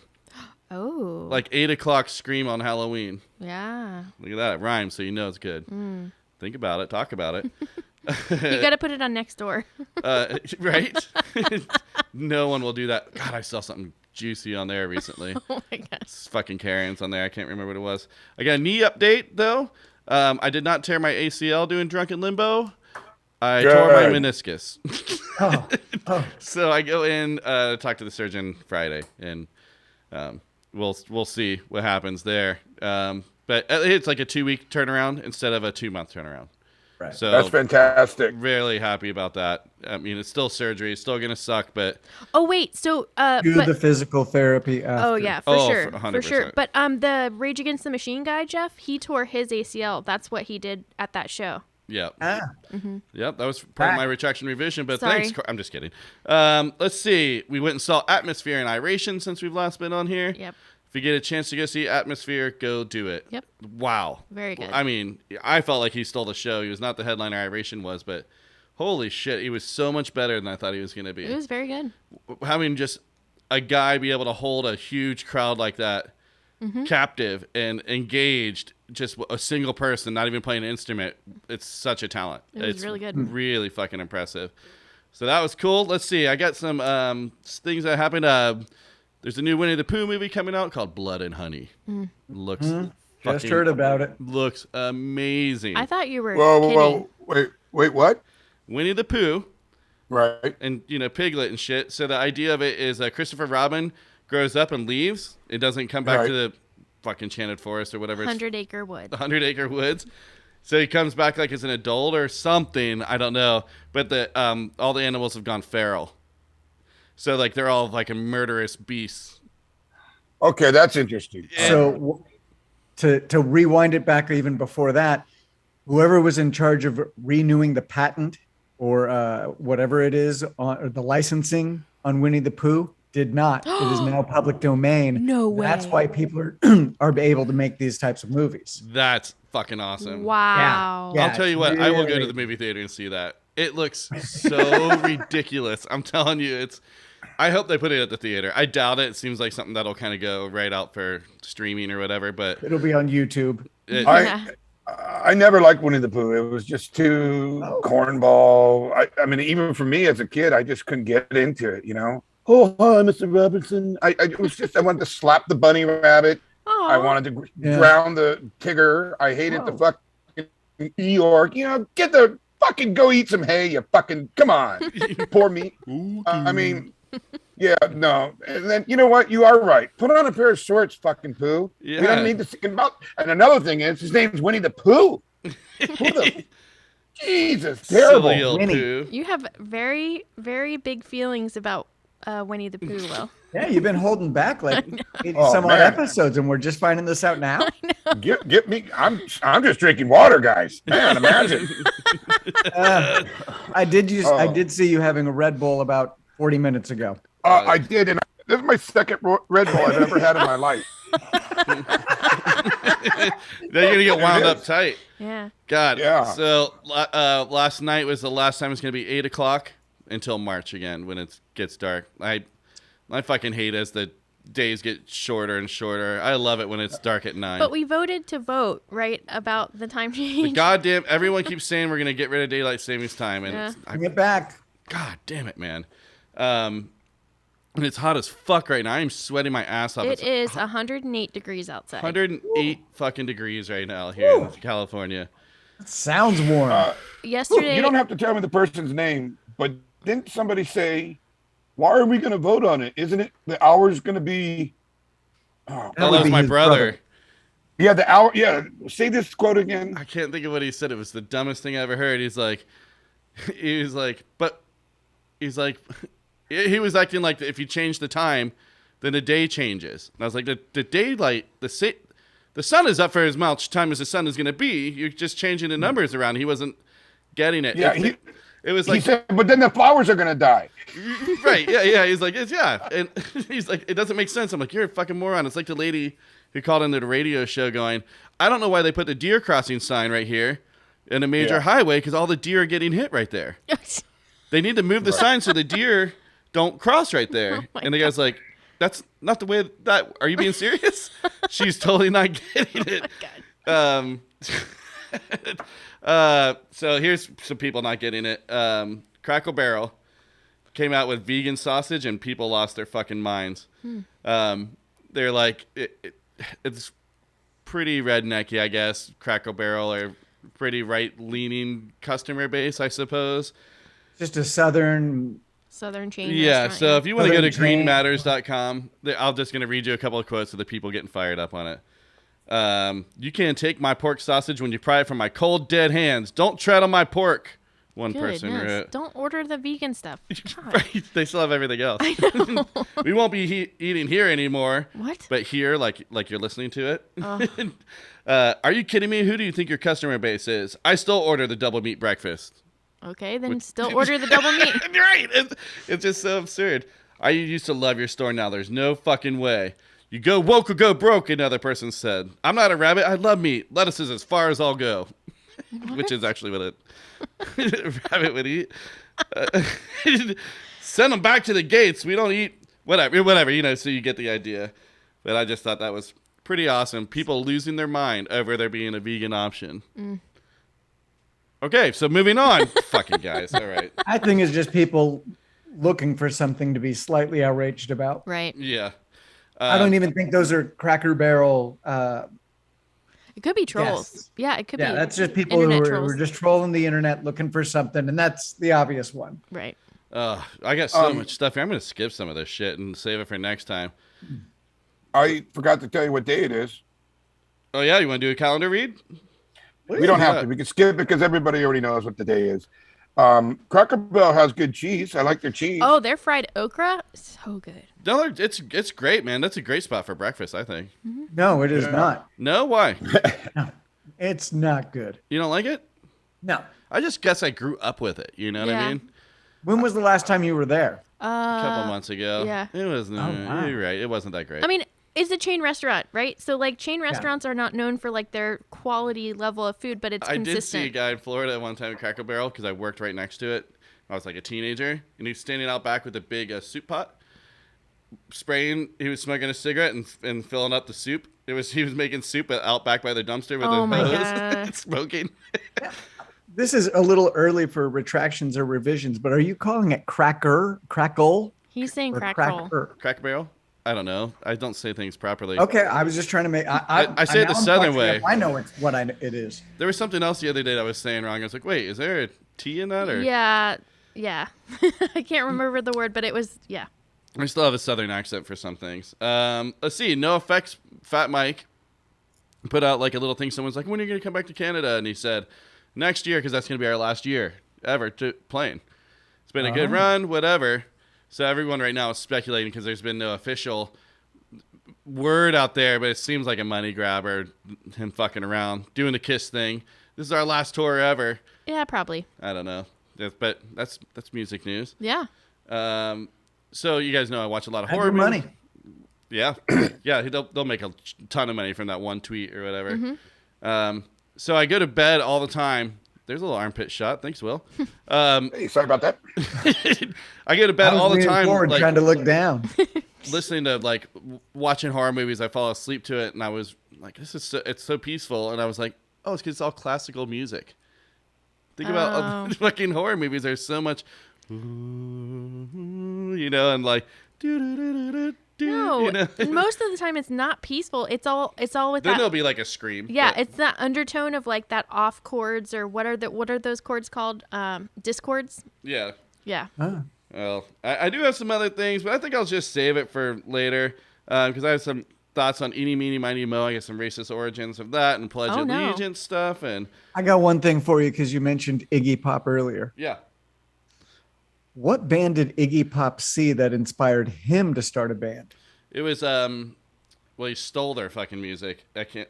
Oh. Like 8 o'clock scream on Halloween. Yeah. Look at that. It rhymes, so you know it's good. Think about it. Talk about it. You got to put it on next door. Right? No one will do that. God, I saw something juicy on there recently. Oh my gosh. It's fucking Karen's on there. I can't remember what it was. I got a knee update, though. I did not tear my ACL doing Drunken Limbo. I tore my Good. meniscus. Oh. So I go in, talk to the surgeon Friday, and we'll see what happens there. But it's like a 2-week turnaround instead of a 2-month turnaround. Right. So That's fantastic. really happy about that. I mean, it's still surgery. It's still going to suck, but Oh wait, so Do but the physical therapy after. oh yeah, for Oh, sure, for for sure. 100%. But the Rage Against the Machine guy, Jeff, he tore his ACL. That's what he did at that show. yeah. Yep, that was part of my retraction revision, but Sorry. thanks. I'm just kidding. Let's see. We went and saw Atmosphere and Iration since we've last been on here. Yep. If you get a chance to go see Atmosphere, go do it. Yep. Wow. Very good. I mean, I felt like he stole the show. He was not the headliner Iration was, but holy shit, he was so much better than I thought he was going to be. It was very good. Having just a guy be able to hold a huge crowd like that captive and engaged, just a single person, not even playing an instrument, it's such a talent. It was It's really good. really fucking impressive. So that was cool. Let's see. I got some things that happened. There's a new Winnie the Pooh movie coming out called Blood and Honey. Looks Just fucking- heard about it. Looks amazing. I thought you were Whoa, kidding. wait, what? Winnie the Pooh Right. and Piglet and shit. So the idea of it is Christopher Robin grows up and leaves. It doesn't come back Right. to the fucking Enchanted Forest or whatever. 100-acre wood. The 100-acre woods. So he comes back like as an adult or something. I don't know. But all the animals have gone feral. So like they're all like a murderous beasts. Okay, that's interesting. So to rewind it back even before that, whoever was in charge of renewing the patent or whatever it is or the licensing on Winnie the Pooh did not. It is now public domain. No way. That's why people are able to make these types of movies. That's fucking awesome. Wow. Yeah. I'll tell you what, I will go to really- the movie theater and see that. It looks so ridiculous. I'm telling you, I hope they put it at the theater. I doubt it. It seems like something that'll kind of go right out for streaming or whatever, but It'll be on YouTube. I never liked Winnie the Pooh. It was just too cornball. I mean, even for me as a kid, I just couldn't get into it, you know? Oh, hi, Mr. Robinson. I wanted to slap the bunny rabbit. Aw. I wanted to drown the tigger. I hated the fucking Eeyore. You know, go eat some hay, you fucking, come on. Poor me. I mean, yeah, no. And then, you know what? You are right. Put on a pair of shorts, fucking Pooh. Yeah. We don't need to think about. And another thing is, his name's Winnie the Pooh. Jesus, terrible. silly old Winnie. Pooh. You have very, very big feelings about Winnie the Pooh, Will. Yeah, you've been holding back like Oh, some odd man. episodes, and we're just finding this out now. Get me. I'm just drinking water, guys. Man, imagine. I did see you having a Red Bull about 40 minutes ago. I did, and this is my second Red Bull I've ever had in my life. They're gonna get wound up tight. Yeah. God. Yeah. So last night was the last time it's gonna be 8:00 until March again when it gets dark. I fucking hate as the days get shorter and shorter. I love it when it's dark at 9. But we voted to vote, right, about the time change. Goddamn! Everyone keeps saying we're gonna get rid of daylight savings time, and Yeah. I, Bring it back. God damn it, man. And it's hot as fuck right now. I'm sweating my ass off. It It's is 108 degrees outside. 108 fucking degrees right now here in California. Sounds warm. Yesterday, You don't have to tell me the person's name, but didn't somebody say, "Why are we going to vote on it? Isn't it the hour's going to be?" Oh, That would was be my his brother. yeah, the hour. Yeah, say this quote again. I can't think of what he said. It was the dumbest thing I ever heard. He was like, he was acting like if you change the time, then the day changes. And I was like, the daylight, the sun is up for as much time as the sun is going to be. You're just changing the numbers around. He wasn't getting it. Yeah, it was he like, said, but then the flowers are going to die. right. Yeah. He's like, and he's like, it doesn't make sense. I'm like, you're a fucking moron. It's like the lady who called into the radio show going, I don't know why they put the deer crossing sign right here in a major highway because all the deer are getting hit right there. They need to move the sign so the deer don't cross right there. my And the guy's like, that's not the way that, are you being serious? She's totally not getting it. So here's some people not getting it. Crackle Barrel came out with vegan sausage and people lost their fucking minds. They're like, it's pretty rednecky, I guess. Crackle Barrel are pretty right-leaning customer base, I suppose. Just a southern. Southern chain. Yeah, restaurant, so if you want to go to Southern chain. greenmatters.com, I'm just going to read you a couple of quotes of the people getting fired up on it. You can't take my pork sausage when you pry it from my cold, dead hands. Don't tread on my pork. One person wrote. Don't order the vegan stuff. Right? They still have everything else. I know. We won't be eating here anymore. What? But here, like you're listening to it. Are you kidding me? Who do you think your customer base is? I still order the double meat breakfast. Okay, then still order the double meat. Right. It's just so absurd. I used to love your store. Now there's no fucking way. You go woke or go broke, another person said. I'm not a rabbit. I love meat. Lettuce is as far as I'll go. Which is actually what a rabbit would eat. Send them back to the gates. We don't eat whatever, so you get the idea. But I just thought that was pretty awesome. People losing their mind over there being a vegan option. Okay, so moving on. Fucking guys. All right. I think it's just people looking for something to be slightly outraged about. Right. Yeah. I don't even think those are Cracker Barrel. It could be trolls. Yes. Yeah, it could be. Yeah, that's just people who trolls. are just trolling the internet looking for something, and that's the obvious one. Right. I got so much stuff here. I'm going to skip some of this shit and save it for next time. I forgot to tell you what day it is. Oh, yeah? You want to do a calendar read? We don't have to. We can skip it because everybody already knows what the day is. Cracker Barrel has good cheese. I like their cheese. Oh, their fried okra? So good. No, it's great, man. That's a great spot for breakfast, I think. No, it is not. No? Why? No, it's not good. You don't like it? No. I just guess I grew up with it. You know what I mean? When was the last time you were there? A couple months ago. Yeah. It was, wow. You're right. It wasn't that great. I mean, it's a chain restaurant, right? So, like, chain restaurants are not known for, like, their quality level of food, but it's consistent. I did see a guy in Florida one time at Cracker Barrel because I worked right next to it. I was like a teenager, and he was standing out back with a big soup pot, spraying. He was smoking a cigarette and filling up the soup. He was making soup out back by the dumpster with a hose, smoking. This is a little early for retractions or revisions, but are you calling it crackle? He's saying crackle. Cracker Barrel? I don't know. I don't say things properly. Okay, I was just trying to make. I say it the Southern way. I know it's what it is. There was something else the other day that I was saying wrong. I was like, wait, is there a T in that? Or? Yeah. I can't remember the word, but it was, yeah. I still have a Southern accent for some things. Let's see. No Effects Fat Mike put out like a little thing. Someone's like, when are you going to come back to Canada? And he said, next year, because that's going to be our last year ever playing. It's been a good run, whatever. So everyone right now is speculating because there's been no official word out there, but it seems like a money grabber, him fucking around, doing the Kiss thing. This is our last tour ever. Yeah, probably. I don't know. But that's music news. Yeah. So you guys know I watch a lot of horror Your movies. money. Yeah. Yeah, they'll make a ton of money from that one tweet or whatever. So I go to bed all the time. There's a little armpit shot. Thanks, Will. Hey, sorry about that. I go to bed all the time, like, trying to look down. listening to like watching horror movies. I fall asleep to it, and I was like, it's so peaceful. And I was like, oh, it's because it's all classical music. Think about fucking horror movies. There's so much, and like, No, and most of the time it's not peaceful. It's all with then that. there'll be like a scream. Yeah, but- it's that undertone of like that off chords or what are those chords called? Discords. Yeah. Yeah. Well, I do have some other things, but I think I'll just save it for later because I have some thoughts on Eeny, Meeny, Miny, Mo. I got some racist origins of that and Pledge of Allegiance stuff. And I got one thing for you because you mentioned Iggy Pop earlier. yeah. What band did Iggy Pop see that inspired him to start a band? It was, he stole their fucking music. I can't,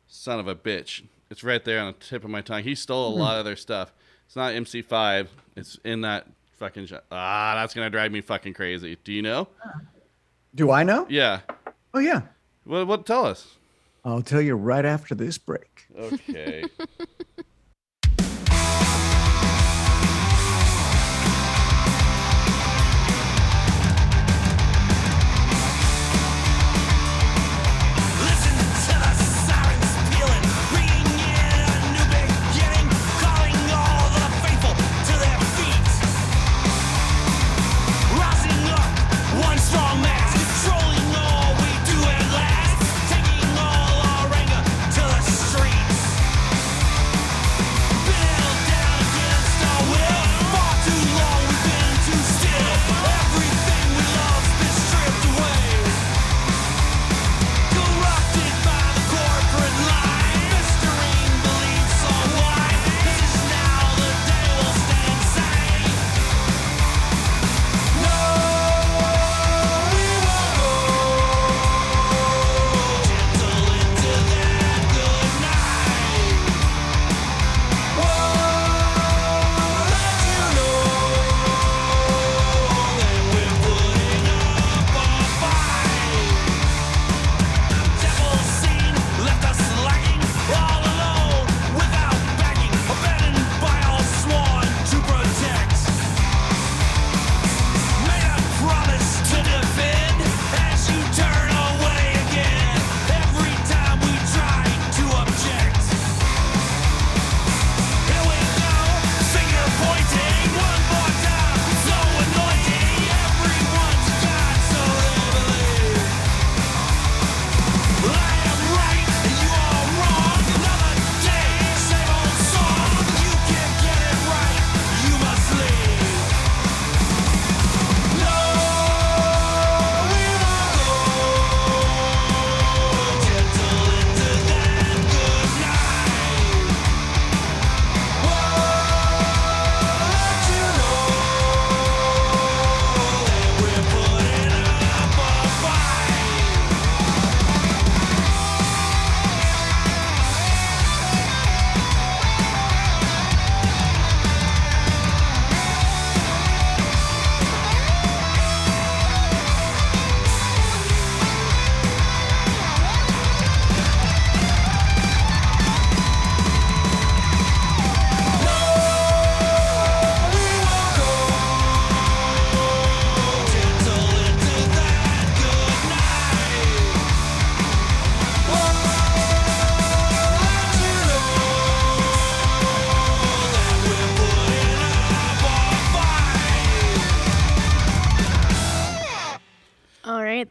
son of a bitch. It's right there on the tip of my tongue. He stole a lot of their stuff. It's not MC5. It's in that fucking that's going to drive me fucking crazy. Do you know? Do I know? Yeah. Oh, yeah. What? Tell us. I'll tell you right after this break. Okay.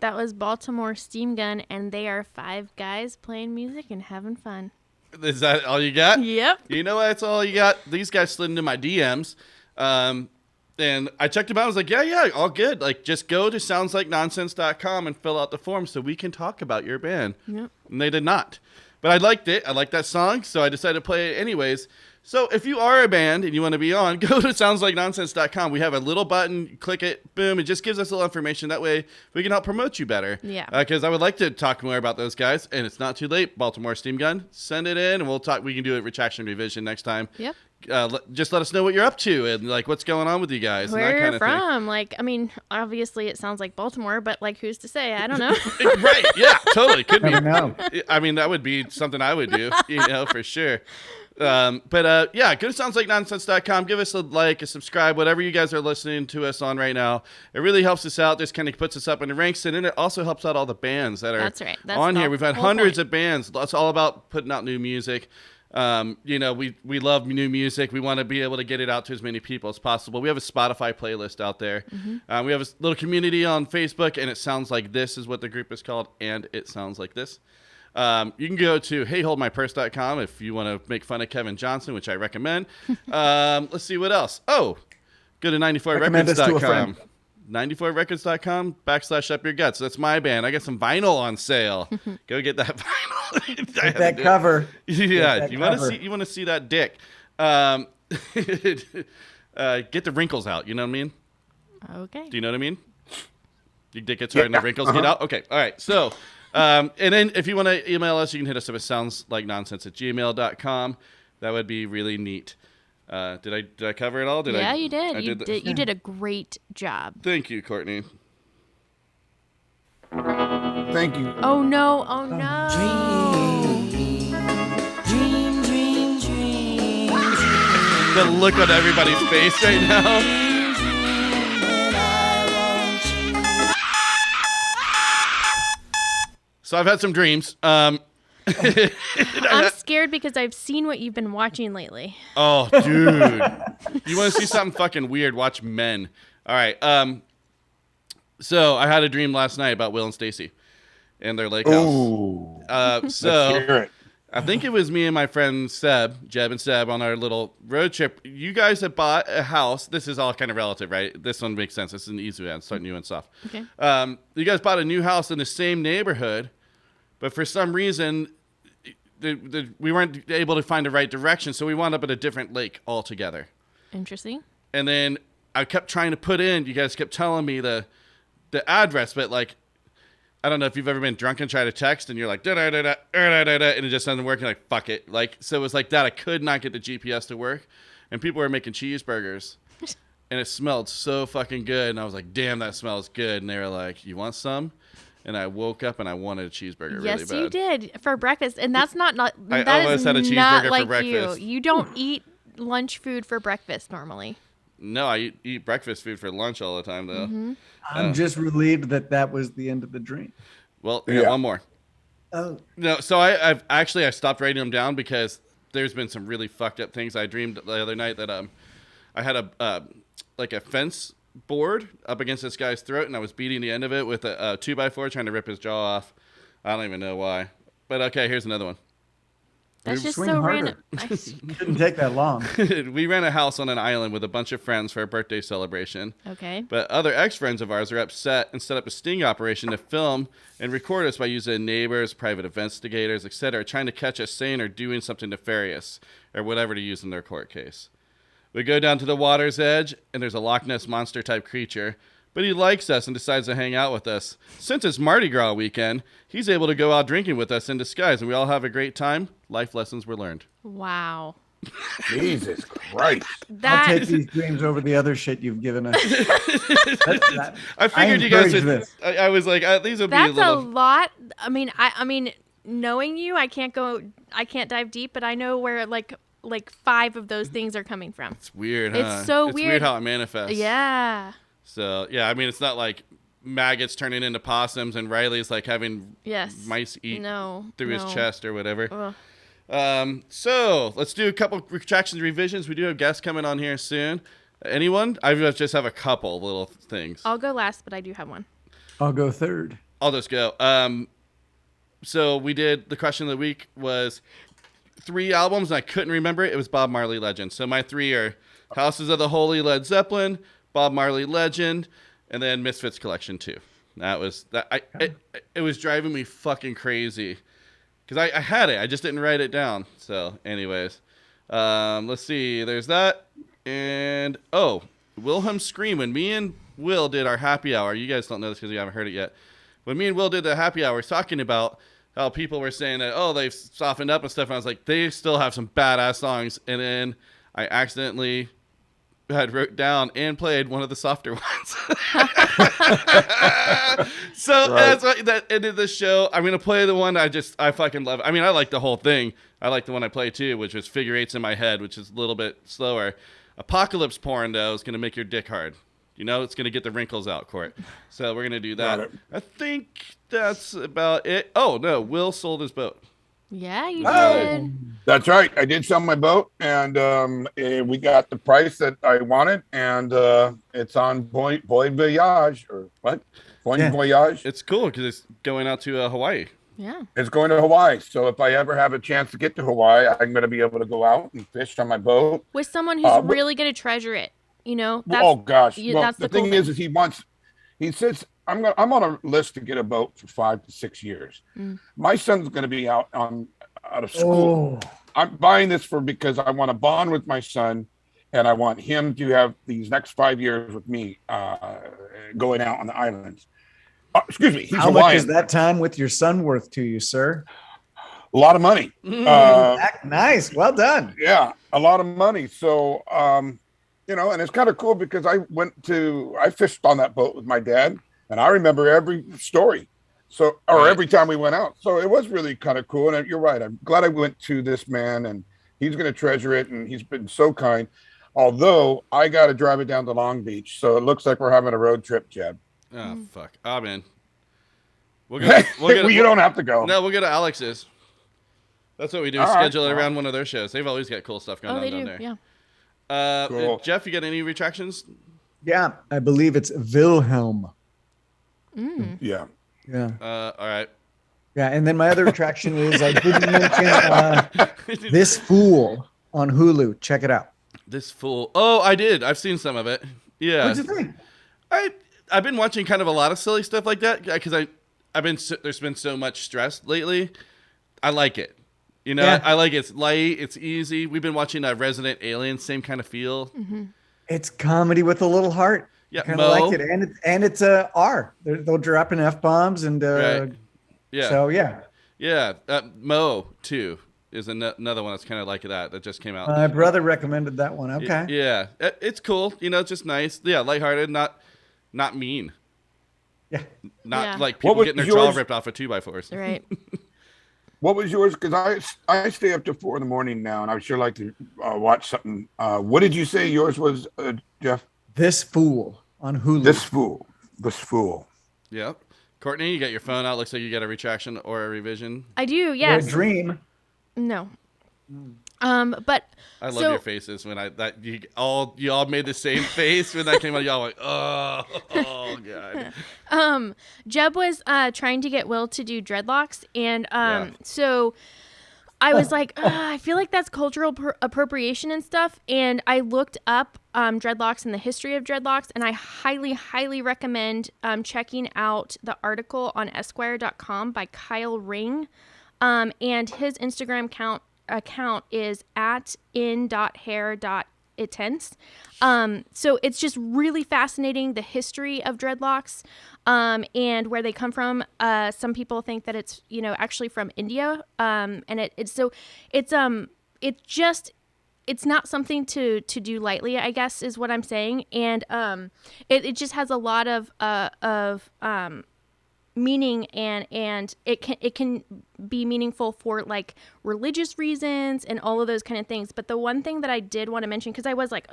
right. That was Baltimore Steam Gun, and they are 5 guys playing music and having fun. Is that all you got? Yep. You know what? That's all you got. These guys slid into my DMs. And I checked them out. I was like, yeah, all good. Like, just go to soundslikenonsense.com and fill out the form so we can talk about your band. Yep. And they did not. But I liked it. I liked that song, so I decided to play it anyways. So if you are a band and you want to be on, go to soundslikenonsense.com. We have a little button. You click it. Boom. It just gives us a little information. That way we can help promote you better. Yeah. Because I would like to talk more about those guys. And it's not too late. Baltimore Steam Gun. Send it in, and we'll talk. We can do a retraction revision next time. Yep. Just let us know what you're up to and like what's going on with you guys. Where and that you're kind of from. Like, I mean, obviously it sounds like Baltimore, but like, who's to say? I don't know. Thing. Right. Yeah, totally. Could be. Never know. I mean, that would be something I would do, for sure. Yeah, go to soundslikenonsense.com. Give us a like, a subscribe, whatever you guys are listening to us on right now. It really helps us out. This kind of puts us up in the ranks, and then it also helps out all the bands that are That's right. That's on the here. We've had whole hundreds point. of bands. It's all about putting out new music. We love new music. We want to be able to get it out to as many people as possible. We have a Spotify playlist out there. Mm-hmm. We have a little community on Facebook, and It Sounds Like This is what the group is called, and It Sounds Like This. You can go to heyholdmypurse.com if you want to make fun of Kevin Johnson, which I recommend. Let's see what else. Oh, go to Recommend us to a 94records.com. friend. 94records.com/upyourguts. That's my band. I got some vinyl on sale. Go get that vinyl. Get that cover. Yeah, that you want to cover. see that dick. Get the wrinkles out. You know what I mean? Okay. Do you know what I mean? Your dick gets hard and the wrinkles get out. Okay. All right. So, and then if you want to email us, you can hit us up at soundslikenonsense@gmail.com. That would be really neat. Did I cover it all? Yeah, you did. I You did a great job. Thank you, Courtney. Thank you. Oh no! Oh no! The look on everybody's face right now. So I've had some dreams. I'm scared because I've seen what you've been watching lately. Oh, dude. You want to see something fucking weird? Watch Men. All right. So I had a dream last night about Will and Stacy and their lake house. Ooh. So Let's hear it. I think it was me and my friend Jeb and Seb, on our little road trip. You guys had bought a house. This is all kind of relative, right? This one makes sense. This is an easy one. Starting new and stuff. Okay. You guys bought a new house in the same neighborhood, but for some reason, we weren't able to find the right direction, so we wound up at a different lake altogether. Interesting. And then I kept trying to put in. You guys kept telling me the address, but like, I don't know if you've ever been drunk and tried to text and you're like, da-da-da-da, da-da-da-da, and it just doesn't work. You're like, fuck it. Like, so it was like that. I could not get the GPS to work. And people were making cheeseburgers. And it smelled so fucking good. And I was like, damn, that smells good. And they were like, you want some? And I woke up and I wanted a cheeseburger really Yes, bad. you did for breakfast, and that's not I that almost is had a not cheeseburger for like breakfast. you. You don't eat lunch food for breakfast normally. No, I eat breakfast food for lunch all the time, though. Mm-hmm. I'm just relieved that was the end of the dream. Well, I got one more. Oh, No, so I stopped writing them down because there's been some really fucked up things. I dreamed the other night that I had a fence board up against this guy's throat, and I was beating the end of it with a 2x4 trying to rip his jaw off. I don't even know why. But okay, here's another one. That's just swing so harder. random. Didn't take that long. We ran a house on an island with a bunch of friends for a birthday celebration. Okay. But other ex-friends of ours are upset and set up a sting operation to film and record us by using neighbors, private investigators, etc., trying to catch us saying or doing something nefarious or whatever to use in their court case. We go down to the water's edge, and there's a Loch Ness monster-type creature, but he likes us and decides to hang out with us. Since it's Mardi Gras weekend, he's able to go out drinking with us in disguise, and we all have a great time. Life lessons were learned. Wow. Jesus Christ. I'll take That these dreams over the other shit you've given us. I figured you guys would. encourage this. I was like, these would be a that's a little. lot. I mean, knowing you, I can't dive deep, but I know where like 5 of those things are coming from. It's weird, It's huh? so It's weird. weird how it manifests. Yeah. So yeah, I mean, it's not like maggots turning into possums and Riley's like having Yes. mice eat No. through his chest or whatever. Ugh. So let's do a couple retractions revisions. We do have guests coming on here soon. Anyone? I just have a couple little things. I'll go last, but I do have one. I'll go third. I'll just go. So we did the question of the week was 3 albums, and I couldn't remember it. It was Bob Marley Legend. So my 3 are Houses of the Holy, Led Zeppelin, Bob Marley Legend, and then Misfits Collection 2. That was that. It was driving me fucking crazy because I had it. I just didn't write it down. So, anyways, let's see. There's that, and Wilhelm Scream. When me and Will did our happy hour, you guys don't know this because you haven't heard it yet. When me and Will did the happy hour, talking about how people were saying that, they've softened up and stuff. And I was like, they still have some badass songs. And then I accidentally had wrote down and played one of the softer ones. So that's why that ended the show. I'm going to play the one I fucking love. I mean, I like the whole thing. I like the one I played too, which was Figure Eights in My Head, which is a little bit slower. Apocalypse Porn, though, is going to make your dick hard. It's going to get the wrinkles out, Court. So we're going to do that. I think that's about it. Oh, no. Will sold his boat. Yeah, you did. That's right. I did sell my boat, and we got the price that I wanted, and it's on Point Voyage, or what? Point Voyage. It's cool because it's going out to Hawaii. Yeah. It's going to Hawaii. So if I ever have a chance to get to Hawaii, I'm going to be able to go out and fish on my boat. With someone who's really going to treasure it. That's, oh gosh! That's the cool thing is he says I'm on a list to get a boat for 5 to 6 years. My son's going to be out of school. I'm buying this because I want to bond with my son, and I want him to have these next 5 years with me, going out on the islands. Excuse me. How much is that time with your son worth to you, sir? A lot of money. Nice. Well done. Yeah, a lot of money. So. And it's kind of cool because I fished on that boat with my dad, and I remember every story. So, every time we went out. So it was really kind of cool. And you're right. I'm glad I went to this man, and he's going to treasure it. And he's been so kind, although I got to drive it down to Long Beach. So it looks like we're having a road trip, Jeb. Oh, fuck. Oh, man. You don't have to go. No, we'll go to Alex's. That's what we do. Schedule it around one of their shows. They've always got cool stuff going on down there. Yeah. Cool. Jeff, you got any retractions? Yeah, I believe it's Wilhelm. Yeah. All right. Yeah, and then my other retraction is I didn't mention This Fool on Hulu. Check it out. This Fool. Oh, I did. I've seen some of it. Yeah. What'd you think? I've been watching kind of a lot of silly stuff like that because there's been so much stress lately. I like it. I like it. It's light. It's easy. We've been watching Resident Alien, same kind of feel. Mm-hmm. It's comedy with a little heart. Yeah, kind of like it, and it's R. They'll drop in F-bombs and right. Yeah. So yeah. Yeah, Mo too is another one that's kind of like that just came out. My brother recommended that one. Okay. Yeah, it's cool. It's just nice. Yeah, lighthearted, not mean. Yeah. Not like people getting their jaw ripped off with 2x4s. Right. What was yours? Because I stay up to 4 a.m. now, and I would sure like to watch something. What did you say yours was, Jeff? This Fool on Hulu. This Fool. Yep. Courtney, you got your phone out. Looks like you got a retraction or a revision. I do. Yes. Your dream. No. But I love your faces when you all made the same face when that came out. Y'all were like, oh god. Jeb was trying to get Will to do dreadlocks, and so I was like, I feel like that's cultural appropriation and stuff. And I looked up dreadlocks and the history of dreadlocks, and I highly, highly recommend checking out the article on Esquire.com by Kyle Ring, and his Instagram account is @in.hair.intense. So it's just really fascinating, the history of dreadlocks, and where they come from. Some people think that it's, actually from India. And it's not something to do lightly, I guess is what I'm saying. And, it just has a lot of meaning, and it can be meaningful for like religious reasons and all of those kind of things. But the one thing that I did want to mention, because I was like,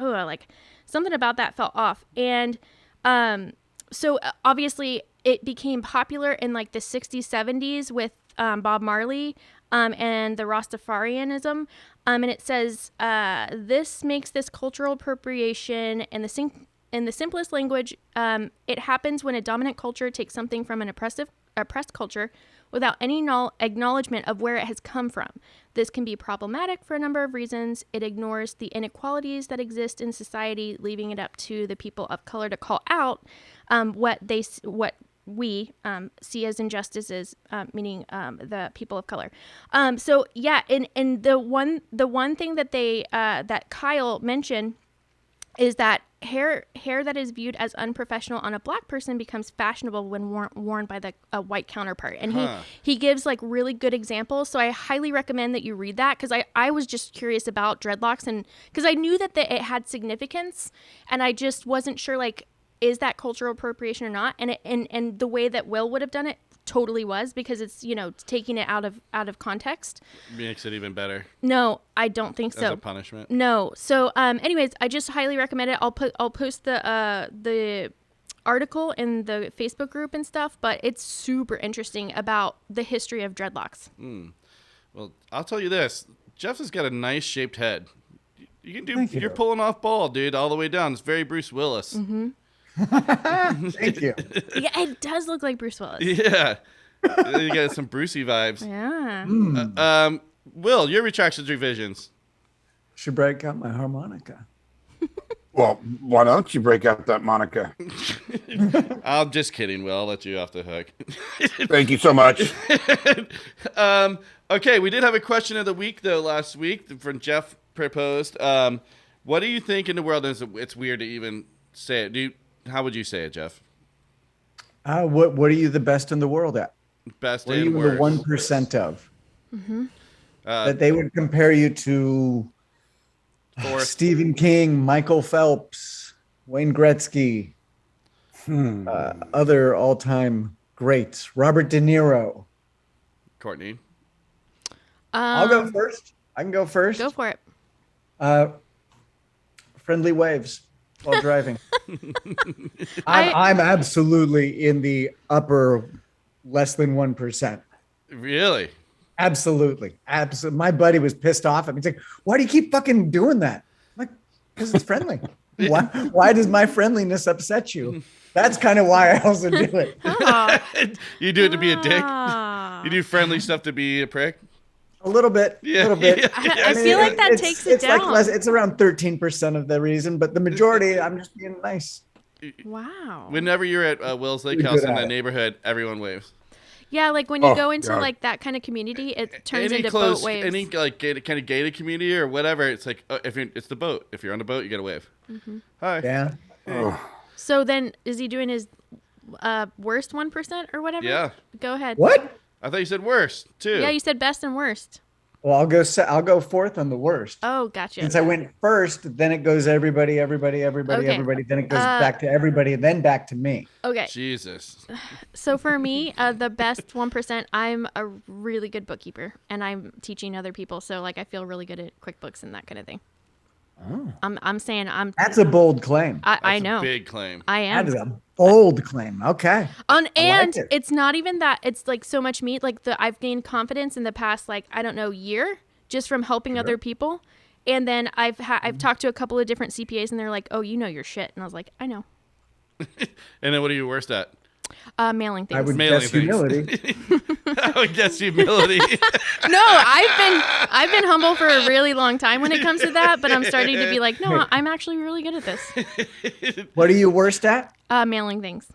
something about that felt off. And so obviously it became popular in like the 60s, 70s with Bob Marley and the Rastafarianism. And it says, this makes this cultural appropriation in the simplest language. It happens when a dominant culture takes something from an oppressive press culture without any acknowledgement of where it has come from. This can be problematic for a number of reasons. It ignores the inequalities that exist in society, leaving it up to the people of color to call out what we see as injustices, meaning the people of color. So yeah, and the one thing that that Kyle mentioned is that hair that is viewed as unprofessional on a black person becomes fashionable when worn by a white counterpart. And he gives like really good examples. So I highly recommend that you read that, because I was just curious about dreadlocks, and because I knew that it had significance, and I just wasn't sure, like, is that cultural appropriation or not? And the way that Will would have done it totally was, because it's, taking it out of context. Makes it even better. No, I don't think so. As a punishment. No. So anyways, I just highly recommend it. I'll post the article in the Facebook group and stuff, but it's super interesting about the history of dreadlocks. Well, I'll tell you this. Jeff has got a nice shaped head. You can do. Thank you. You're pulling off bald, dude, all the way down. It's very Bruce Willis. Mm-hmm. Thank you. Yeah, it does look like Bruce Willis. Yeah. You got some Brucey vibes. Yeah. Will, your retractions, revisions. Should break out my harmonica. Well, why don't you break out that Monica? I'm just kidding, Will. I'll let you off the hook. Thank you so much. Okay, we did have a question of the week, though, last week from Jeff proposed. What do you think in the world is it's weird to even say it? How would you say it, Jeff? What are you the best in the world at? Best What are and you worst. the 1% of? Mm-hmm. That they would compare you to Stephen King, Michael Phelps, Wayne Gretzky, other all-time greats, Robert De Niro. Courtney. I'll go first. I can go first. Go for it. Friendly waves while driving. I'm absolutely in the upper less than 1%. Really? Absolutely. My buddy was pissed off at me. He's like, why do you keep fucking doing that? I'm like, because it's friendly. Why does my friendliness upset you? That's kind of why I also do it. You do it to be a dick? You do friendly stuff to be a prick? A little bit. Yeah. A little bit. Yeah. I feel like that takes it down. It's around 13% of the reason, but the majority, I'm just being nice. Wow. Whenever you're at Will's Lake Pretty House good in at the it. neighborhood, everyone waves. Yeah, like when you go into God. like that kind of community, it turns Any into close, boat waves. any like kind of gated community or whatever, it's like it's the boat. If you're on the boat, you get a wave. Mm-hmm. Hi. Yeah. So then, is he doing his worst 1% or whatever? Yeah. Go ahead. What? I thought you said worst too. Yeah, you said best and worst. Well, I'll go fourth on the worst. Oh, gotcha. Since I went first, then it goes everybody. Okay. Then it goes back to everybody, and then back to me. Okay. Jesus. So for me, the best 1%, I'm a really good bookkeeper, and I'm teaching other people. So like, I feel really good at QuickBooks and that kind of thing. Oh. I'm saying I'm. That's a bold claim. I That's know. a big claim. I am. That is a bold claim. Okay. And it. it's not even that. It's like so much me. Like I've gained confidence in the past, like, I don't know, year, just from helping other people. And then I've talked to a couple of different CPAs, and they're like, "Oh, you know your shit." And I was like, "I know." And then what are you worst at? Mailing things. I would Mailing guess things. humility. I would guess humility. No, I've been humble for a really long time when it comes to that, but I'm starting to be like, no, I'm actually really good at this. What are you worst at? Mailing things.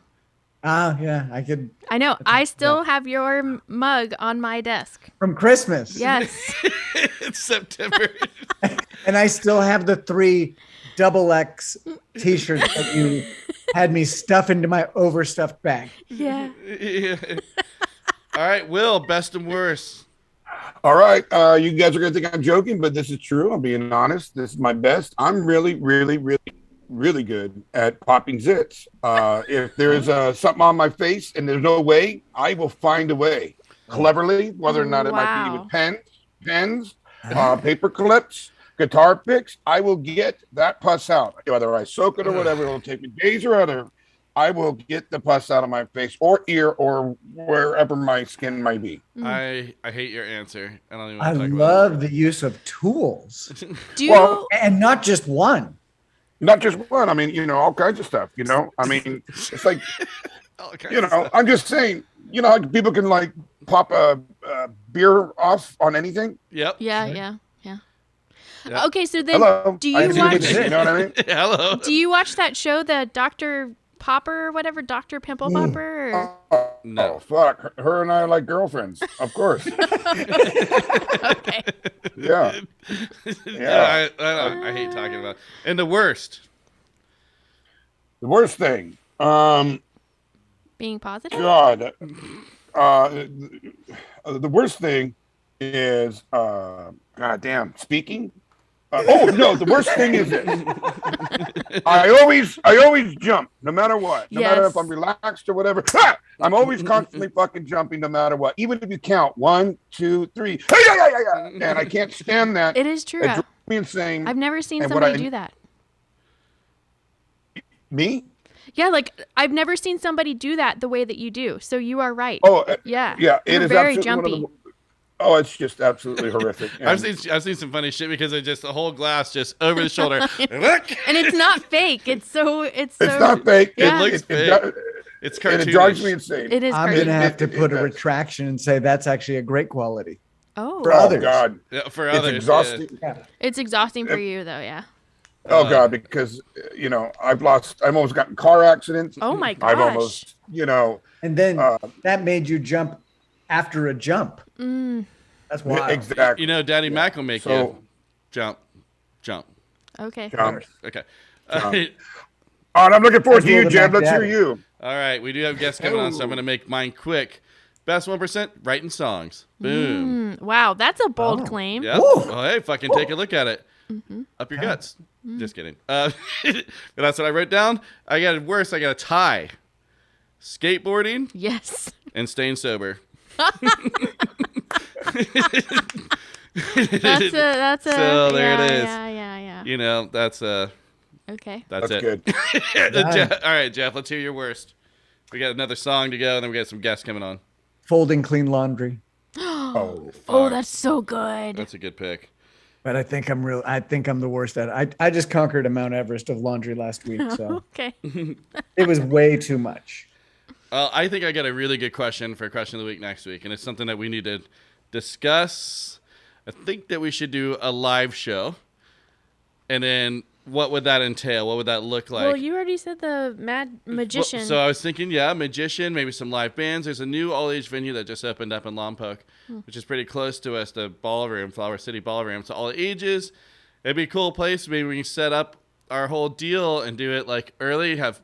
Yeah, I could. I know. I still have your mug on my desk. From Christmas. Yes. It's September. And I still have the 3 XXX t-shirts that you had me stuff into my overstuffed bag. Yeah. Yeah. All right, Will, best and worst. All right. You guys are going to think I'm joking, but this is true. I'm being honest. This is my best. I'm really, really, really, really good at popping zits. If there's something on my face and there's no way, I will find a way cleverly, whether or not it might be Wow. with pens, paper clips, guitar picks. I will get that pus out. Whether I soak it or whatever, it'll take me days or other. I will get the pus out of my face or ear or wherever my skin might be. I hate your answer. I don't even I want to talk love the use of tools, Do you? Well, and not just one. Not just one. I mean, all kinds of stuff. I mean, it's like All kinds You of know, stuff. I'm just saying. You know how people can like pop a beer off on anything. Yep. Yeah. Yeah. Okay, so then Hello. do I you see what watch? you mean, you know what I mean? Hello. Do you watch that show, the Dr. Popper or whatever, Dr. Pimple Popper? Or... No. Oh fuck! Her and I are like girlfriends, of course. Okay. Yeah. Yeah. I hate talking about it. And the worst. The worst thing. Being positive? God. The worst thing is goddamn speaking. No, the worst thing is this. I always jump no matter what. No matter if I'm relaxed or whatever. I'm always constantly fucking jumping no matter what. Even if you count 1, 2, 3. And I can't stand that. It is true. It drives me insane. I've never seen And somebody do that. Me? Yeah, like I've never seen somebody do that the way that you do. So you are right. Oh, yeah. Yeah, You're it is very absolutely jumpy. Oh, it's just absolutely horrific. I've seen some funny shit because it's just the whole glass just over the shoulder. And it's not fake. It's not fake. It looks fake. It's cartoonish. And it drives me insane. It is. I'm gonna have to It put a does. retraction and say that's actually a great quality. Oh. For Oh others. God, Yeah, for it's others. exhausting. It's exhausting for you though, yeah. Oh God, because I've almost gotten car accidents. Oh my gosh. I've almost, And then that made you jump after a jump. That's wild. exactly. Daddy Mac will make you jump. Okay. Jump. Okay. All right, I'm looking forward Let's to roll you, the Jeb. Mac Let's hear Daddy. you. All right, we do have guests coming on, so I'm going to make mine quick. Best 1%, writing songs. Boom. Wow, that's a bold claim. Yep. Woo. Well, hey, fucking take a look at it. Up your guts. Just kidding. But that's what I wrote down. I got it worse. I got a tie. Skateboarding Yes. and staying sober. That's a So there it is. Yeah. That's Okay. that's it. Good. All right, Jeff, let's hear your worst. We got another song to go, and then we got some guests coming on. Folding clean laundry. Oh, Oh, that's so good. That's a good pick. But I think I'm the worst at it. I just conquered a Mount Everest of laundry last week, so Okay. it was way too much. I think I got a really good question for Question of the Week next week, and it's something that we need to discuss. I think that we should do a live show, and then what would that entail? What would that look like? Well, you already said the mad magician. So I was thinking, magician, maybe some live bands. There's a new all-age venue that just opened up in Lompoc, which is pretty close to us, the Ballroom, Flower City Ballroom. So all ages. It'd be a cool place. Maybe we can set up our whole deal and do it like early, have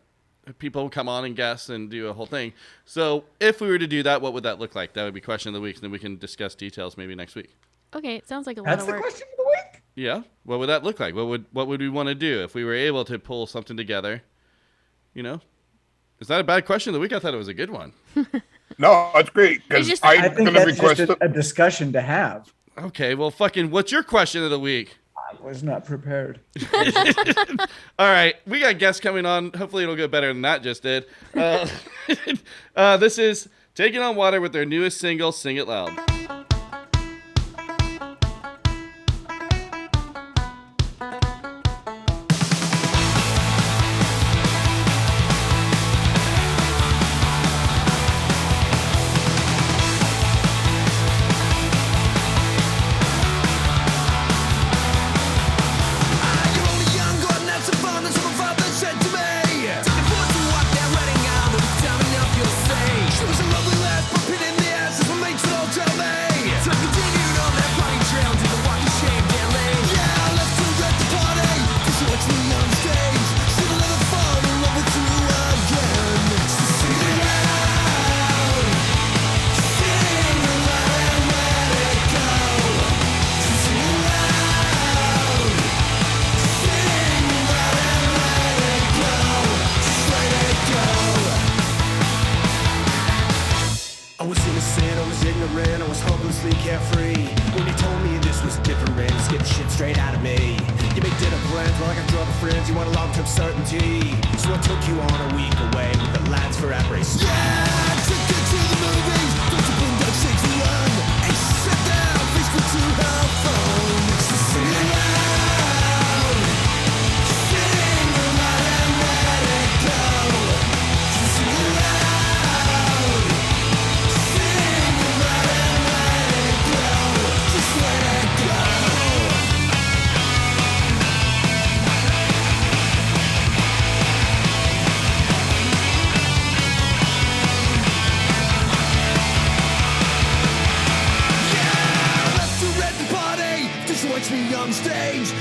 people come on and guest and do a whole thing. So if we were to do that, what would that look like? That would be Question of the Week, and then we can discuss details maybe next week. Okay, it sounds like a lot That's of the work. question of the week. Yeah. What would that look like? What would we want to do if we were able to pull something together? Is that a bad question of the week? I thought it was a good one. no, that's great because It's just- I I'm think gonna that's request. just a discussion to have. Okay, well, fucking, what's your question of the week? I was not prepared. All right, we got guests coming on. Hopefully it'll go better than that just did. This is Taking on Water with their newest single, Sing It Loud.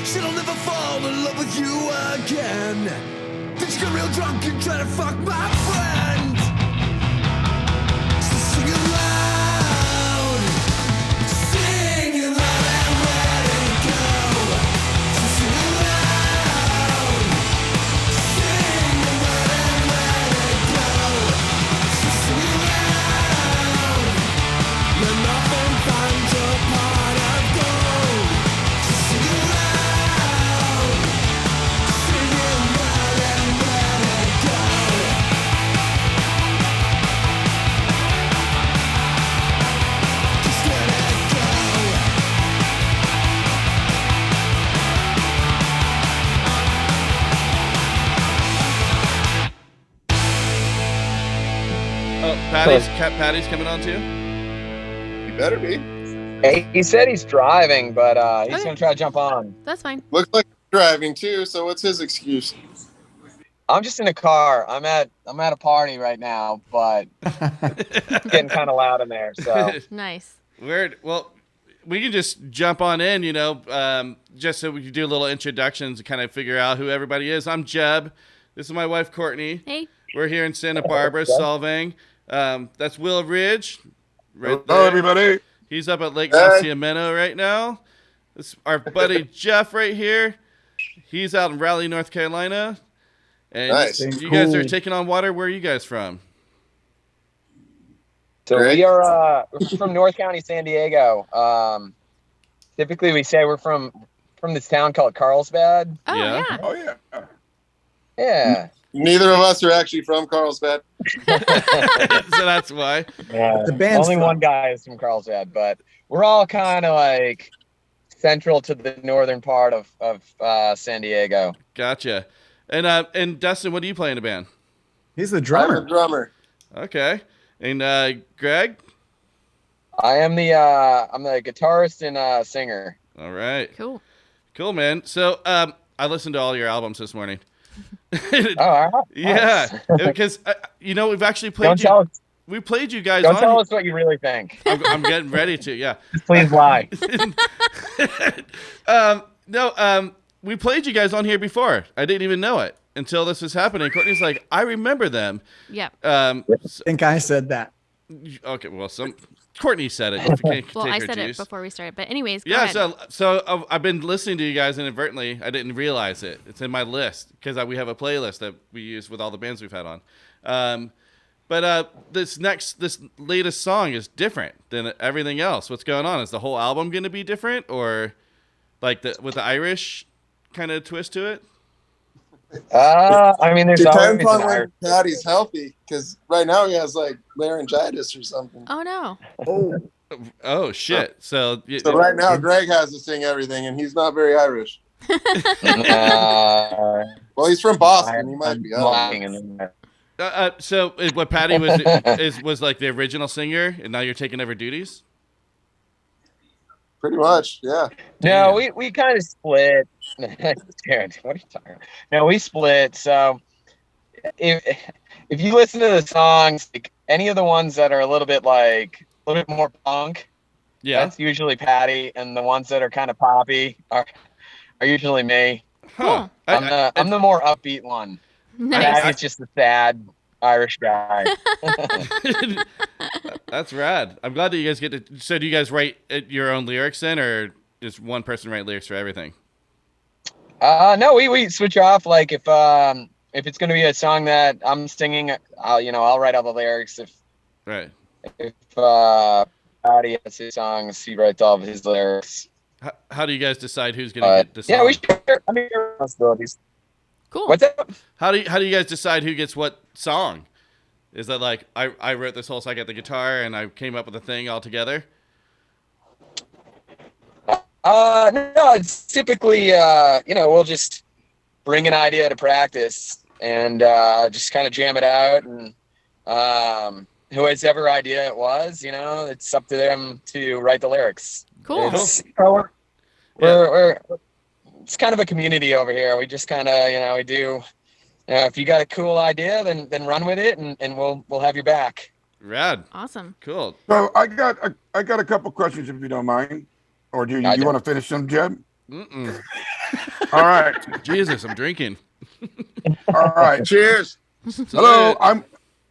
Said I'll never fall in love with you again. Then she got real drunk and tried to fuck my friend. So sing it loud. Sing it loud and let it go. So sing it loud. Sing it loud and let it go. So sing it loud. Let nothing find your pot of gold. So sing it loud. Sing it loud and let it go. Just let it go. Oh, Patty's coming on too. You better be. Hey, he said he's driving, but he's Okay. gonna try to jump on. That's fine. Looks like you're driving too. So what's his excuse? I'm just in a car. I'm at a party right now, but it's getting kind of loud in there. So Nice. Weird. Well, we can just jump on in, just so we can do a little introductions and kind of figure out who everybody is. I'm Jeb. This is my wife, Courtney. Hey. We're here in Santa Barbara, Solvang. That's Will Ridge. Right Hello, there. everybody. He's up at Lake Hey. Nacimiento right now. This is our buddy Jeff right here. He's out in Raleigh, North Carolina. And Nice. you guys are Cool. taking on water. Where are you guys from? Great. we are we're from North County, San Diego. Typically, we say we're from this town called Carlsbad. Oh, Yeah. yeah. Oh, yeah. Yeah. Neither of us are actually from Carlsbad. So that's why. The band's Only from- one guy is from Carlsbad, but we're all kind of like central to the northern part of San Diego. Gotcha. And Dustin, what do you play in a band? He's the I'm drummer. a drummer. Okay. And Greg? I'm the guitarist and singer. All right. Cool. Cool, man. So I listened to all your albums this morning. Oh, all right. Yeah, Nice. because we've actually Don't played tell you. us. We played you guys Don't on. tell us what you really think. I'm getting ready to. Yeah. Please lie. We played you guys on here before. I didn't even know it until this was happening. Courtney's like, I remember them. Yep. I think I said that. Okay, well, Courtney said it. If you can't Well, take I her said it juice. before we started. But anyways, go Yeah, ahead. so I've been listening to you guys inadvertently. I didn't realize it. It's in my list because we have a playlist that we use with all the bands we've had on. But this latest song is different than everything else. What's going on? Is the whole album going to be different, or like with the Irish kind of twist to it? I mean, there's always Depends on an when Irish. Patty's healthy, because right now he has like laryngitis or something. Oh, no. Oh, Oh shit! So So right now Greg has to sing everything, and he's not very Irish. Well, he's from Boston. He might be. I don't know. lying in there. so what Patty was like the original singer, and now you're taking over duties. Pretty much, yeah. No, we kind of split. Jared, what are you talking about? No, we split. So if you listen to the songs, like any of the ones that are a little bit more punk, Yeah. that's usually Patty, and the ones that are kind of poppy are usually me. Huh. I'm the more upbeat one. Nice. Patty's just the sad Irish guy. That's rad. I'm glad that you guys get to. So do you guys write your own lyrics then, or does one person write lyrics for everything? No, we switch off. Like if it's gonna be a song that I'm singing, I'll write all the lyrics. Right. If Patty has his songs, he writes all of his lyrics. How do you guys decide who's gonna get the song? Yeah, we share. I mean, responsibilities. Cool. What's up? How do you guys decide who gets what song? Is that like I wrote this whole song, I got the guitar, and I came up with a thing all together? No, it's typically we'll just bring an idea to practice and just kind of jam it out, and whoever idea it was, it's up to them to write the lyrics. Cool. We're it's kind of a community over here. We just kind of we do. If you got a cool idea, then run with it, and we'll have your back. Rad. Awesome. Cool. So I got a couple questions if you don't mind, or do you I don't. want to finish them, Jeb? Mm-mm. All right. Jesus, I'm drinking. All right. Cheers. Hello.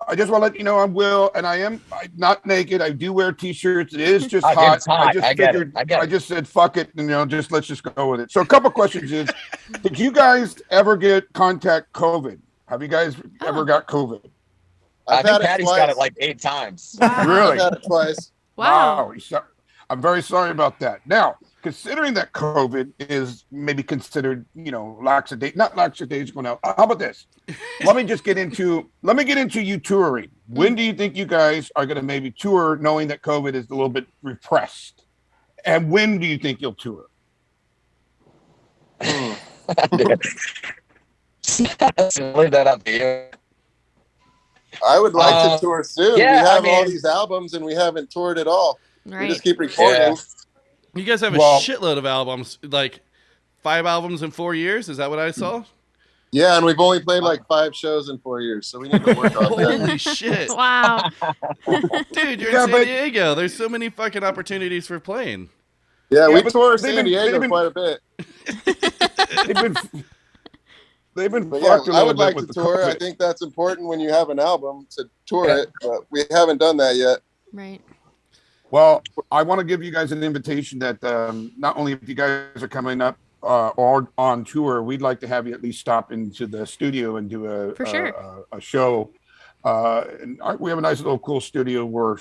I just want to let you know I'm Will, and I'm not naked. I do wear t-shirts. It is just Oh, dude, hot. it's hot. I just I get it. figured. I get it. I just said fuck it, and let's just go with it. So a couple questions is, did you guys ever get COVID? Have you guys ever got COVID? I I've think had it Patty's twice. got it like 8 times. Really? I've had it twice. Wow. I'm very sorry about that. Now, considering that COVID is maybe considered, not lackadaisical now. How about this? Let me get into you touring. When do you think you guys are going to maybe tour, knowing that COVID is a little bit repressed? And when do you think you'll tour? Leave that up to you. I would like to tour soon. yeah, we have I all mean- these albums and we haven't toured at all. We Right. just keep recording. Yeah. You guys have a Well- shitload of albums, like 5 albums in 4 years. Is that what I saw? Yeah, and we've only played like 5 shows in 4 years, so we need to work on that. Holy shit. Wow. Dude, you're Yeah, in San but- Diego. There's so many fucking opportunities for playing. Yeah, Yeah, we but tour they've San been- Diego they've been- quite a bit. They've been But yeah, fucked a I little would bit like to with the tour. I COVID. think that's important when you have an album to tour it, but we haven't done that yet. Right. Well, I want to give you guys an invitation that not only if you guys are coming up or on tour, we'd like to have you at least stop into the studio and do For sure. a show. We have a nice little cool studio where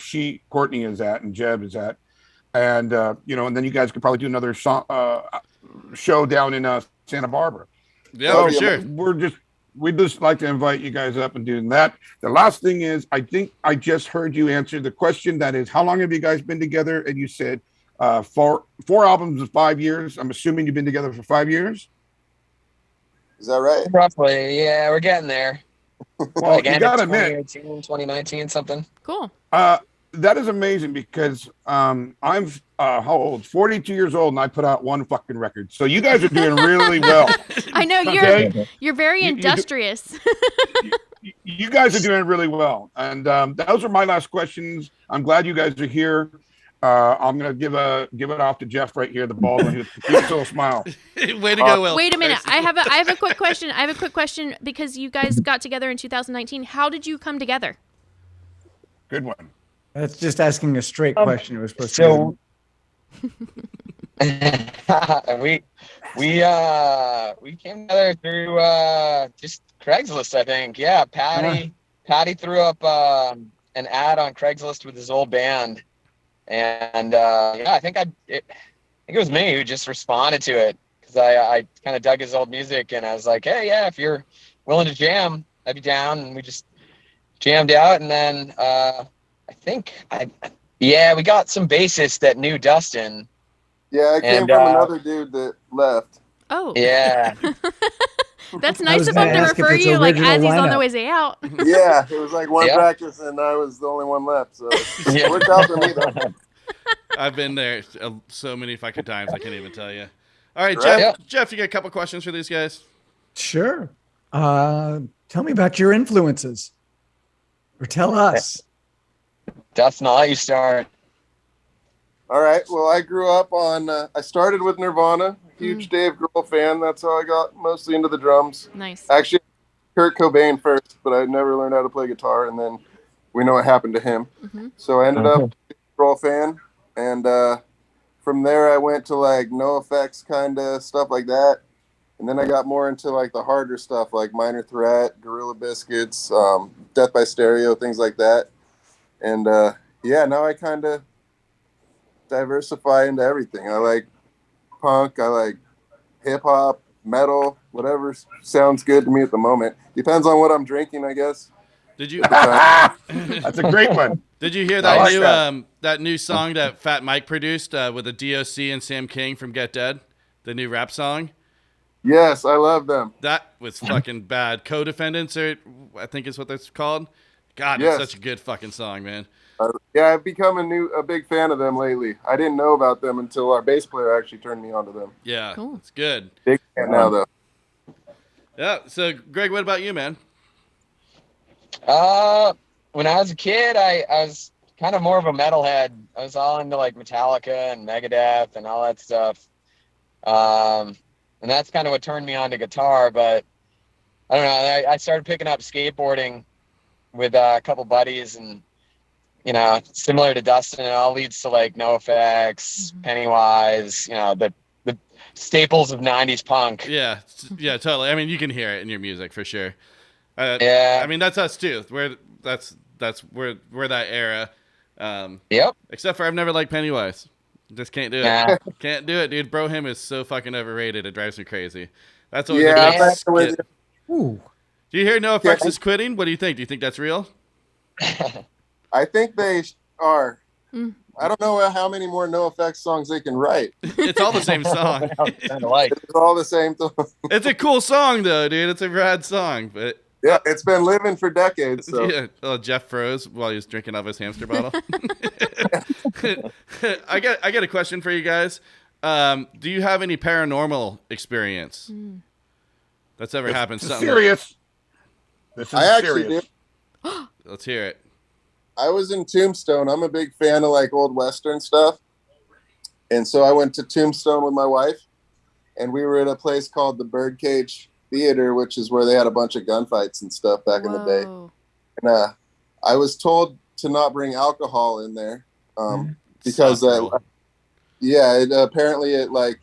Courtney is at and Jeb is at, and and then you guys could probably do another show down in Santa Barbara. Yeah, So for sure. We'd just like to invite you guys up and do that. The last thing is, I think I just heard you answer the question that is, how long have you guys been together? And you said 4 albums in 5 years. I'm assuming you've been together for 5 years. Is that right? Roughly, yeah, we're getting there. Well, Like you end gotta of admit, 2019, something. Cool. that is amazing because I'm how old? 42 years old, and I put out 1 fucking record. So you guys are doing really well. I know Okay. you're very You do- industrious. You guys are doing really well, and those are my last questions. I'm glad you guys are here. I'm gonna give it off to Jeff right here, the bald one. He's so smile. Way to go, Will. Wait a minute. I have a quick question. I have a quick question because you guys got together in 2019. How did you come together? Good one. That's just asking a straight question. It was supposed to we came together through just Craigslist, I think. Yeah, Patty threw up an ad on Craigslist with his old band, and I think it was me who just responded to it because I kind of dug his old music, and I was like, hey, yeah, if you're willing to jam, I'd be down, and we just jammed out, and then we got some bassists that knew Dustin. Yeah, I came And, from another dude that left. Oh, Yeah. that's I nice was of him gonna to ask if refer it's you like original as he's on the lineup. way out. Yeah, it was like one Yeah. practice, and I was the only one left. So Yeah. it worked out for me, though. I've been there so many fucking times, I can't even tell you. All right, Right. Jeff. Yeah. Jeff, you got a couple questions for these guys? Sure. Tell me about your influences, or tell us. Dustin, I'll let you start. All right. Well, I grew up on. I started with Nirvana, huge Dave Grohl fan. That's how I got mostly into the drums. Nice. Actually, Kurt Cobain first, but I never learned how to play guitar, and then we know what happened to him. Mhm. So I ended up a Grohl fan, and from there I went to like No Effects kind of stuff like that, and then I got more into like the harder stuff like Minor Threat, Gorilla Biscuits, Death by Stereo, things like that. And now I kind of diversify into everything. I like punk, I like hip hop, metal, whatever sounds good to me at the moment. Depends on what I'm drinking, I guess. Did you That's a great one. Did you hear I that like new that. that new song that Fat Mike produced with the DOC and Sam King from Get Dead? The new rap song? Yes, I love them. That was fucking bad. Co-Defendants, or I think is what that's called. God, Yes. it's such a good fucking song, man. Yeah, I've become a big fan of them lately. I didn't know about them until our bass player actually turned me onto them. Yeah, Cool. it's good. Big fan now, though. Yeah. So, Greg, what about you, man? When I was a kid, I was kind of more of a metalhead. I was all into like Metallica and Megadeth and all that stuff. And that's kind of what turned me on to guitar. But I don't know. I started picking up skateboarding with a couple buddies, and similar to Dustin, it all leads to like NoFX, Pennywise, the staples of '90s punk. Yeah, totally. I mean, you can hear it in your music for sure. Yeah. I mean, that's us too. We're that era. Yep. Except for I've never liked Pennywise. Just can't do it. Nah. Can't do it, dude. Bro, him is so fucking overrated. It drives me crazy. That's what Yeah, the I'm big back with skit. you. Ooh. Do you hear NoFX is quitting? What do you think? Do you think that's real? I think they are. Mm. I don't know how many more NoFX songs they can write. It's all the same song. Kind of like. It's all the same thing. It's a cool song though, dude. It's a rad song, but Yeah, it's been living for decades. So yeah. Oh, Jeff froze while he was drinking out of his hamster bottle. I got a question for you guys. Do you have any paranormal experience that's ever happened? This is Something. serious. This is I actually serious. did. Let's hear it. I was in Tombstone. I'm a big fan of like old Western stuff. And so I went to Tombstone with my wife, and we were at a place called the Birdcage Theater, which is where they had a bunch of gunfights and stuff back in the day. Whoa. And I was told to not bring alcohol in there because Soft apparently it like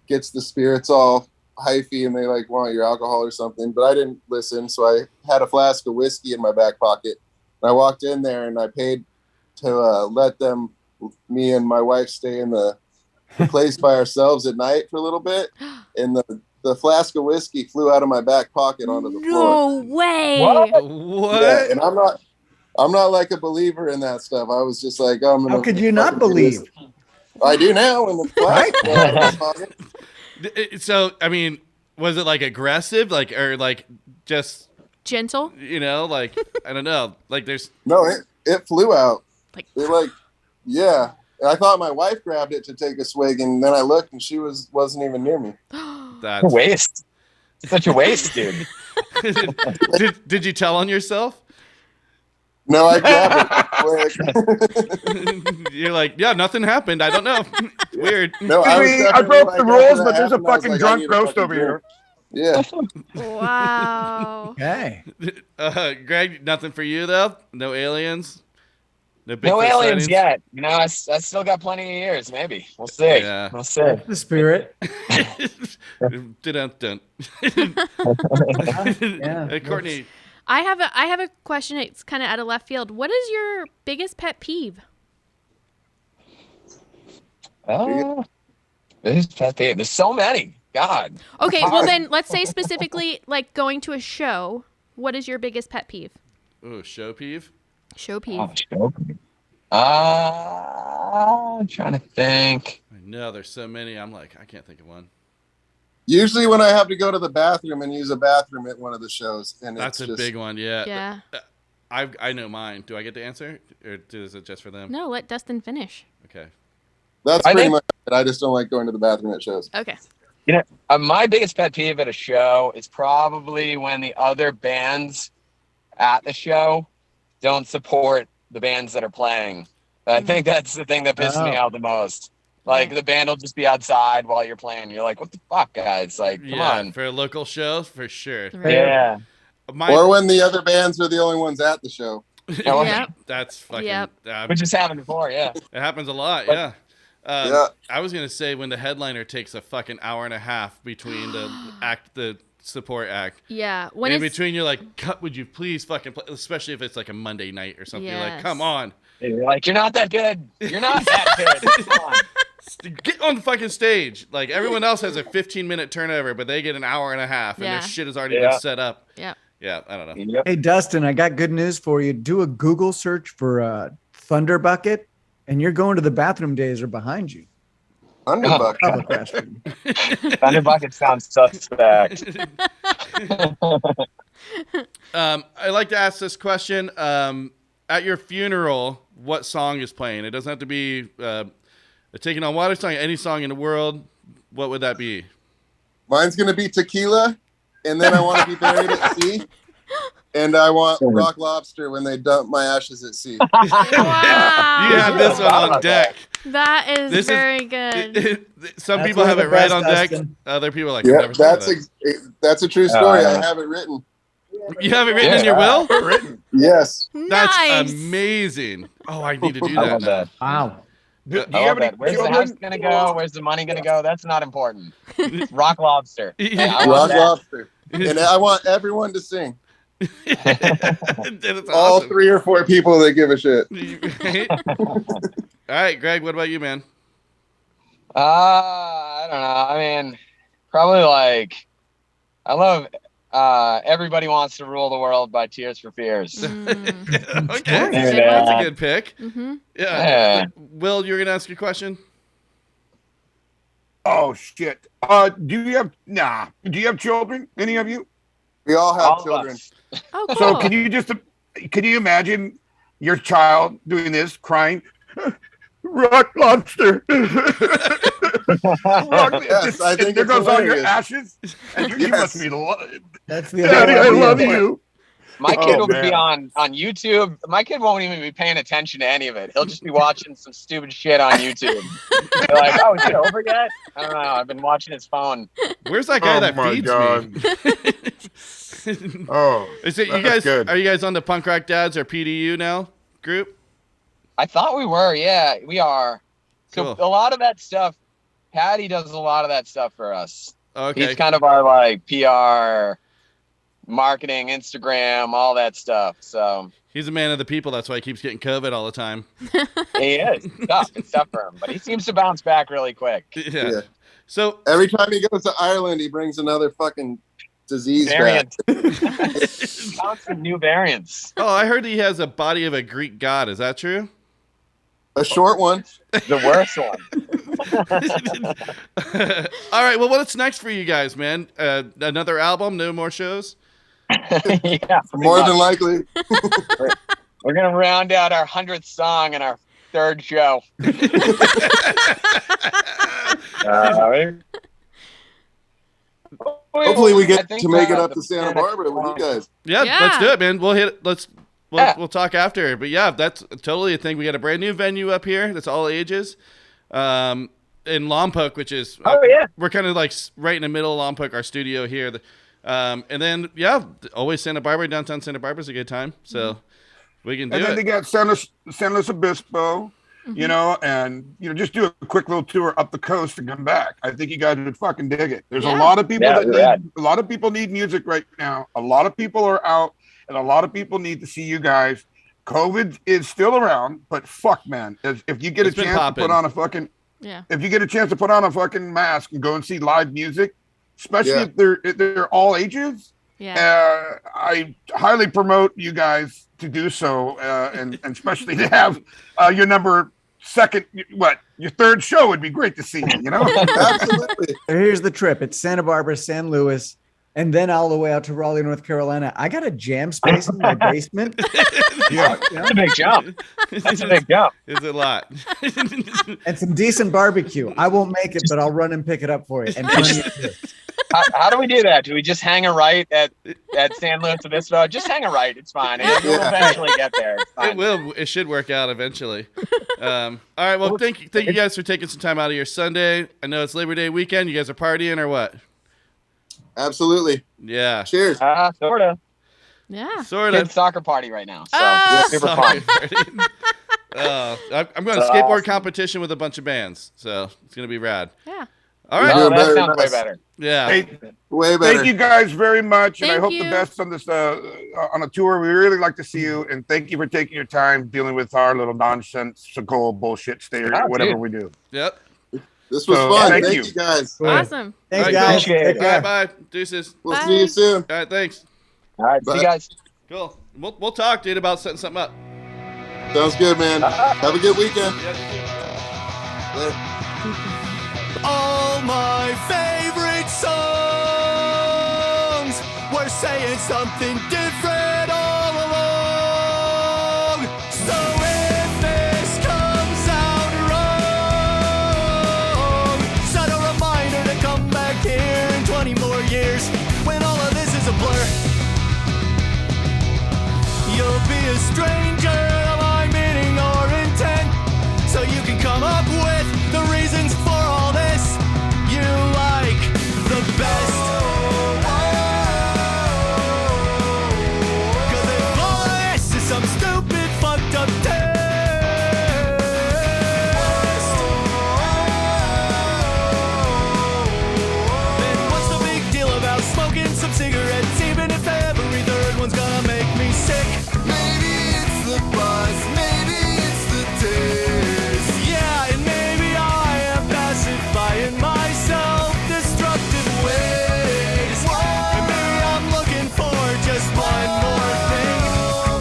gets the spirits all hyphy and they like want your alcohol or something. But I didn't listen, so I had a flask of whiskey in my back pocket. And I walked in there and I paid to let me and my wife stay in the place by ourselves at night for a little bit. And the flask of whiskey flew out of my back pocket onto the floor. No way. What? Yeah, and I'm not like a believer in that stuff. I was just like, I'm gonna. How could you not believe? I do now. In the flask fell out of my pocket. So, I mean, was it like aggressive, or just Gentle. like I don't know, like there's No, it flew out. Like It yeah. And I thought my wife grabbed it to take a swig, and then I looked, and she wasn't even near me. that. Waste. Such a waste, dude. Did you tell on yourself? No, I grabbed it. You're like, yeah, nothing happened. I don't know. Weird. No, I was definitely broke like, the after rules, that but there's a happened, I was fucking like, I drunk need a ghost fucking over here. drink. Yeah. wow. Okay. Greg, nothing for you though. No aliens. No No Bigfoot aliens sightings? yet. I still got plenty of years. Maybe we'll see. Yeah. We'll see. That's the spirit. Dun-dun-dun. Yeah. Courtney, I have a question. It's kind of out of left field. What is your biggest pet peeve? There's so many. God. Okay, well then let's say specifically like going to a show. What is your biggest pet peeve? ooh, show peeve. Show peeve. I'm trying to think. I know there's so many. I'm like, I can't think of one. Usually when I have to go to the bathroom and use a bathroom at one of the shows, and That's a big one. Yeah. Yeah. I know mine. Do I get to answer, or is it just for them? No, let Dustin finish. Okay. That's I pretty think- much it. I just don't like going to the bathroom at shows. Okay. My biggest pet peeve at a show is probably when the other bands at the show don't support the bands that are playing. I think that's the thing that pisses me out the most. Like the band will just be outside while you're playing. You're like, what the fuck, guys? Like, come on. For a local show, for sure. Right. Yeah. Or when the other bands are the only ones at the show. Yep. That's fucking. Yep. Which has happened before, yeah. It happens a lot, yeah. Yeah. I was gonna say when the headliner takes a fucking hour and a half between the support act. Yeah. When In it's between, you're like, "Cut! Would you please fucking play?" Especially if it's like a Monday night or something. You're like, Yes. "Come on, You're like, you're not that good. You're not that good. Come on. get on the fucking stage." Like everyone else has a 15-minute turnover, but they get an hour and a half, and Yeah. their shit has already been set up. Yep. Yeah, I don't know. Yep. Hey, Dustin, I got good news for you. Do a Google search for Thunder Bucket, and you're going to the bathroom days are behind you. $100. Public restroom. Thunder Bucket sounds suspect. I like to ask this question. At your funeral, what song is playing? It doesn't have to be a Taking on Water song, any song in the world. What would that be? Mine's going to be Tequila, and then I want to be buried at sea. And I want rock lobster when they dump my ashes at sea. Wow. You have this one on deck. That is This is- very good. Some That's people one have of it the right best, on deck. Dustin. Other people are like, Yeah, I've never heard of that's a true story. yeah. I have it written. that. You have it written in your will? Written. Yes. That's Nice. amazing. Oh, I need to do I that love now. that. Wow. Do I you I have love any that. Where's the house children? gonna go? Where's the money gonna go? That's not important. Rock lobster. Yeah. I want Rock that. lobster. And I want everyone to sing. That's All awesome. 3 or 4 people that give a shit. Right? All right, Greg, what about you, man? I don't know. I mean, probably like I love Everybody Wants to Rule the World by Tears for Fears. Mm. Okay, And, that's a good pick. Mm-hmm. Yeah. Yeah. Will, you're gonna ask a question? Oh shit. Do you have children? Any of you? We all have All of children. us. Oh, cool. So can you imagine your child doing this, crying, rock lobster? Yes, I think there it's goes all your hilarious. ashes, and you Yes. must be. That's the Daddy, I idea. love you. My Oh, kid will be man. on YouTube. My kid won't even be paying attention to any of it. He'll just be watching some stupid shit on YouTube. They're like, "Oh, is it over yet?" I don't know. I've been watching his phone. Where's that guy Oh that my feeds God. me? Oh, Is it you that's guys? good. Are you guys on the Punk Rock Dads or PDU now group? I thought we were. Yeah, we are. So Cool. a lot of that stuff, Patty does a lot of that stuff for us. Okay. He's kind of our like PR, marketing, Instagram, all that stuff. So He's a man of the people. That's why he keeps getting COVID all the time. he is. It's tough for him, but he seems to bounce back really quick. Yeah. Yeah. So Every time he goes to Ireland, he brings another fucking disease back. Variants. Constant new variants. oh, I heard he has a body of a Greek god. Is that true? A short one. The worst one. All right. Well, what's next for you guys, man? Another album? No more shows? Yeah. More than likely. We're gonna round out our 100th song in our 3rd show. Hopefully we I get think, to make it uh, up to Santa Barbara with you guys. Yeah, Yeah. let's do it, man. We'll Yeah. we'll talk after. But yeah, that's totally a thing. We got a brand new venue up here that's all ages. In Lompoc, which is yeah. we're kind of like right in the middle of Lompoc, our studio here. And then yeah, always Santa Barbara, downtown Santa Barbara's a good time. So we can do And then it. they got San Luis Obispo, you know, and just do a quick little tour up the coast and come back. I think you guys would fucking dig it. There's Yeah. a lot of people Yeah, that we're rad. need, a lot of people need music right now. A lot of people are out, and a lot of people need to see you guys. COVID is still around, but fuck, man, if you get It's a been chance popping. to put on a fucking, Yeah. if you get a chance to put on a fucking mask and go and see live music, especially Yeah. if they're all ages. Yeah. I highly promote you guys to do so, and especially to have your your 3rd show would be great to see. Absolutely. Here's the trip. It's Santa Barbara, San Luis, and then all the way out to Raleigh, North Carolina. I got a jam space in my basement. Yeah. That's a big jump. That's a big jump. It's a lot. And some decent barbecue. I won't make it, but I'll run and pick it up for you. And plenty of beer. How do we do that? Do we just hang a right at San Luis Obispo? Just hang a right. It's fine. We'll Yeah. eventually get there. It's It fine. will. It should work out eventually. All right. Well, thank you guys for taking some time out of your Sunday. I know it's Labor Day weekend. You guys are partying or what? Absolutely. Yeah. Cheers. Sort of. Yeah. Sort Kids of. soccer party right now. So Ah. super Sorry, fun. Freddie. I'm going to That's skateboard awesome. competition with a bunch of bands, so it's going to be rad. Yeah. All You're right. Oh, doing that better sounds than way us. better. Yeah. Hey, Way better. thank you guys very much, and I Thank hope you. the best on this on a tour. We really like to see you, and thank you for taking your time dealing with our little nonsensical bullshit state or Oh, whatever dude. we do. Yep. This was So, fun. thank Thank you. you guys. Awesome. Thanks, All right, guys. appreciate Take it. All care. right. Bye. Deuces. We'll Bye. see you soon. All right. Thanks. All right. See Bye. you guys. Cool. We'll talk, dude, about setting something up. Sounds good, man. Have a good weekend. Yeah. Later. All my favorite songs were saying something different all along. So if this comes out wrong, set a reminder to come back here in 20 more years when all of this is a blur. be a stranger of my meaning or intent. So you can come up with the reasons for all this you like the best. Cause if all this is some stupid fucked up test, then what's the big deal about smoking some cigarettes, even if every third one's gonna make me sick? Maybe it's the buzz, maybe it's the taste. Yeah, and maybe I am pacifying my self-destructive ways. And maybe I'm looking for just one more thing.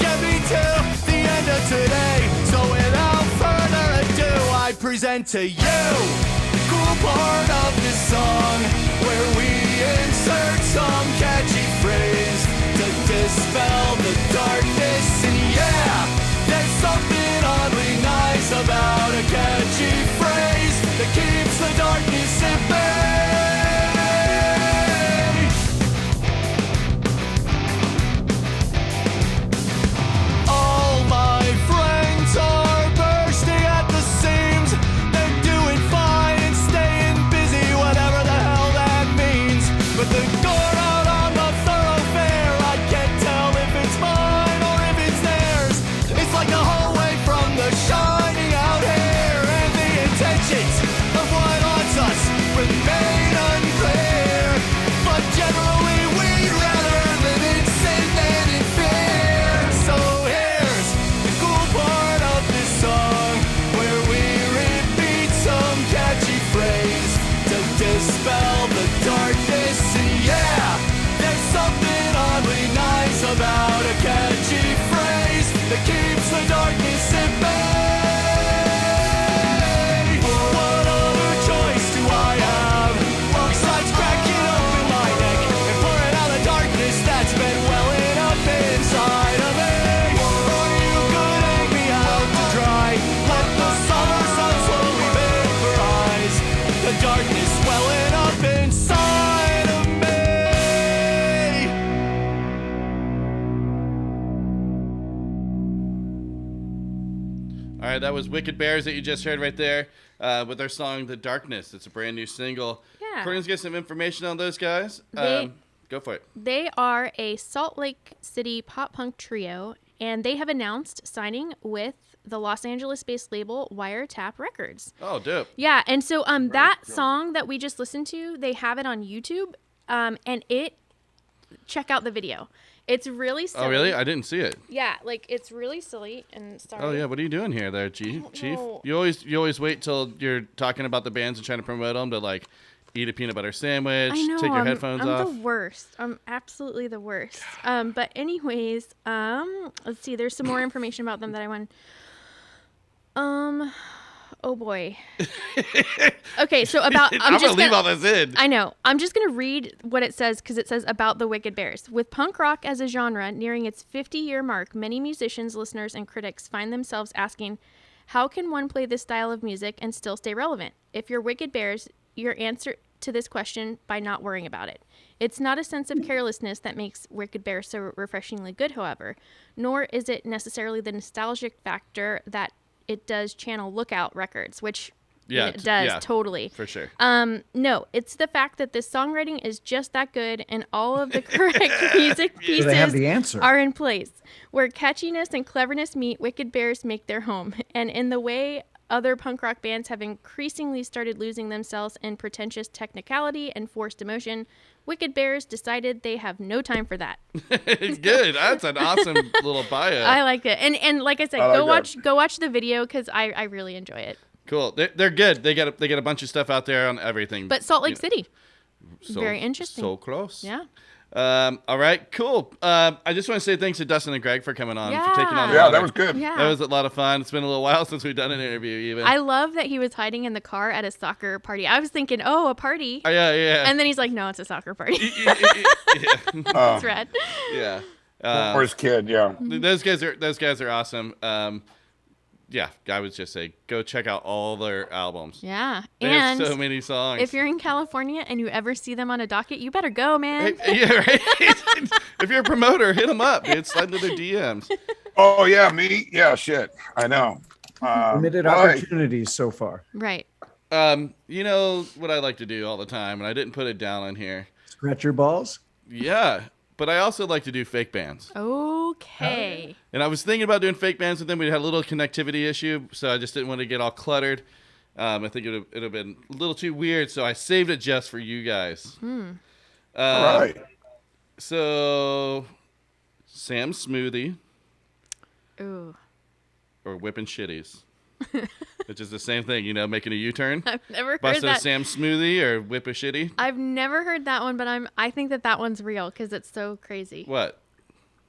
Get me to the end of today. So without further ado, I present to you the cool part of this song, where we insert some catchy phrase to dispel the darkness. And yeah, there's something oddly nice about a catchy phrase that keeps the darkness at bay. All my friends are bursting at the seams. They're doing fine and staying busy, whatever the hell that means. But the door out on the thoroughfare, I can't tell if it's mine or if it's theirs. It's like the hallway from The Shining out here, and the intentions of what haunts us remain unclear. But generally we'd rather live in sin than in fear. So here's the cool part of this song, where we repeat some catchy phrase to dispel the darkness. And yeah, there's something oddly nice about a catchy phrase that keeps the darkness at bay. What other choice do I have besides cracking open my neck and pouring out the darkness that's been welling up inside of me? Or you could hang me out to dry, let the summer sun slowly vaporize the darkness welling up inside of me. All right, that was Wicked Bears that you just heard right there with their song The Darkness. It's a brand new single. Yeah. Courtney's got some information on those guys. They- Go for it. They are a Salt Lake City pop punk trio, and they have announced signing with the Los Angeles-based label Wiretap Records. Oh, dope. Yeah, and so that song that we just listened to, they have it on YouTube, and check out the video. It's really silly. Oh, really? I didn't see it. Yeah, like it's really silly and sorry. Oh, yeah. What are you doing here there, Chief? know. You always wait till you're talking about the bands and trying to promote them to, like, eat a peanut butter sandwich, I know. take your headphones I'm off. the worst. I'm absolutely the worst. But anyways, let's see. There's some more information about them that I want. Oh boy. Okay, so about I'm gonna leave all this in. I know. I'm just gonna read what it says because it says about the Wicked Bears. With punk rock as a genre nearing its 50-year mark, many musicians, listeners, and critics find themselves asking, how can one play this style of music and still stay relevant? If you're Wicked Bears, your answer to this question by not worrying about it. It's not a sense of carelessness that makes Wicked Bears so refreshingly good, however, nor is it necessarily the nostalgic factor that it does channel Lookout Records, which it does totally. For sure. No, it's the fact that this songwriting is just that good and all of the correct music pieces they have the answer. are in place. Where catchiness and cleverness meet, Wicked Bears make their home. And in the way other punk rock bands have increasingly started losing themselves in pretentious technicality and forced emotion, Wicked Bears decided they have no time for that. Good. That's an awesome little bio. I like it. And like I said, go watch the video because I really enjoy it. Cool. They're good. They got a bunch of stuff out there on everything. But Salt Lake City. So, Very interesting. So close. Yeah. All right, cool. I just want to say thanks to Dustin and Greg for coming on, for taking on the Yeah, honor. that was good. Yeah. That was a lot of fun. It's been a little while since we've done an interview, even. I love that he was hiding in the car at a soccer party. I was thinking, oh, a party. Oh, yeah. And then he's like, no, it's a soccer party. yeah. That's rad. Yeah. Or his kid, yeah. Those guys are awesome. Yeah, I would just say go check out all their albums. Yeah. They and have so many songs. if you're in California and you ever see them on a docket, you better go, man. Yeah, right. If you're a promoter, hit them up, dude. Slide into their DMs. Oh yeah, me. Yeah, shit. I know. Limited Why? opportunities so far. Right. You know what I like to do all the time, and I didn't put it down on here. Scratch your balls. Yeah, but I also like to do fake bands. Okay. And I was thinking about doing fake bands, and then we had a little connectivity issue, so I just didn't want to get all cluttered. I think it would have been a little too weird, so I saved it just for you guys. All right. So, Sam Smoothie Ooh. or Whippin' Shitties, which is the same thing, you know, making a U-turn. I've never heard Bust a that. Sam Smoothie or Whip a Shitty. I've never heard that one, but I think that one's real because it's so crazy. What?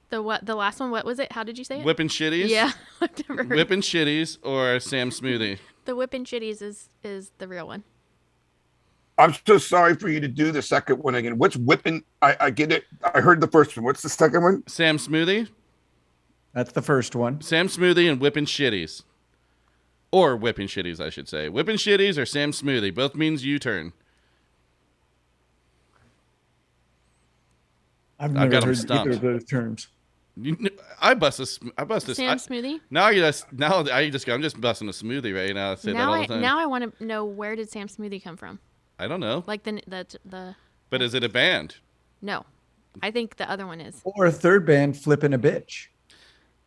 The last one? What was it? How did you say it? Whippin' Shitties? Yeah, I've never heard. Whippin' Shitties or Sam Smoothie? The Whippin' Shitties is the real one. I'm so sorry for you to do the second one again. What's whipping? I get it. I heard the first one. What's the second one? Sam Smoothie? That's the first one. Sam Smoothie and Whippin' Shitties. Or Whippin' Shitties, I should say. Whippin' Shitties or Sam Smoothie. Both means U-turn. I've got never 'em heard stumped. either of those terms. I bust a Sam Smoothie? I'm just busting a smoothie right now. I say that all the time. Now I want to know, where did Sam Smoothie come from? I don't know. Like the But is it a band? no. I think the other one is. Or a third band flipping a bitch.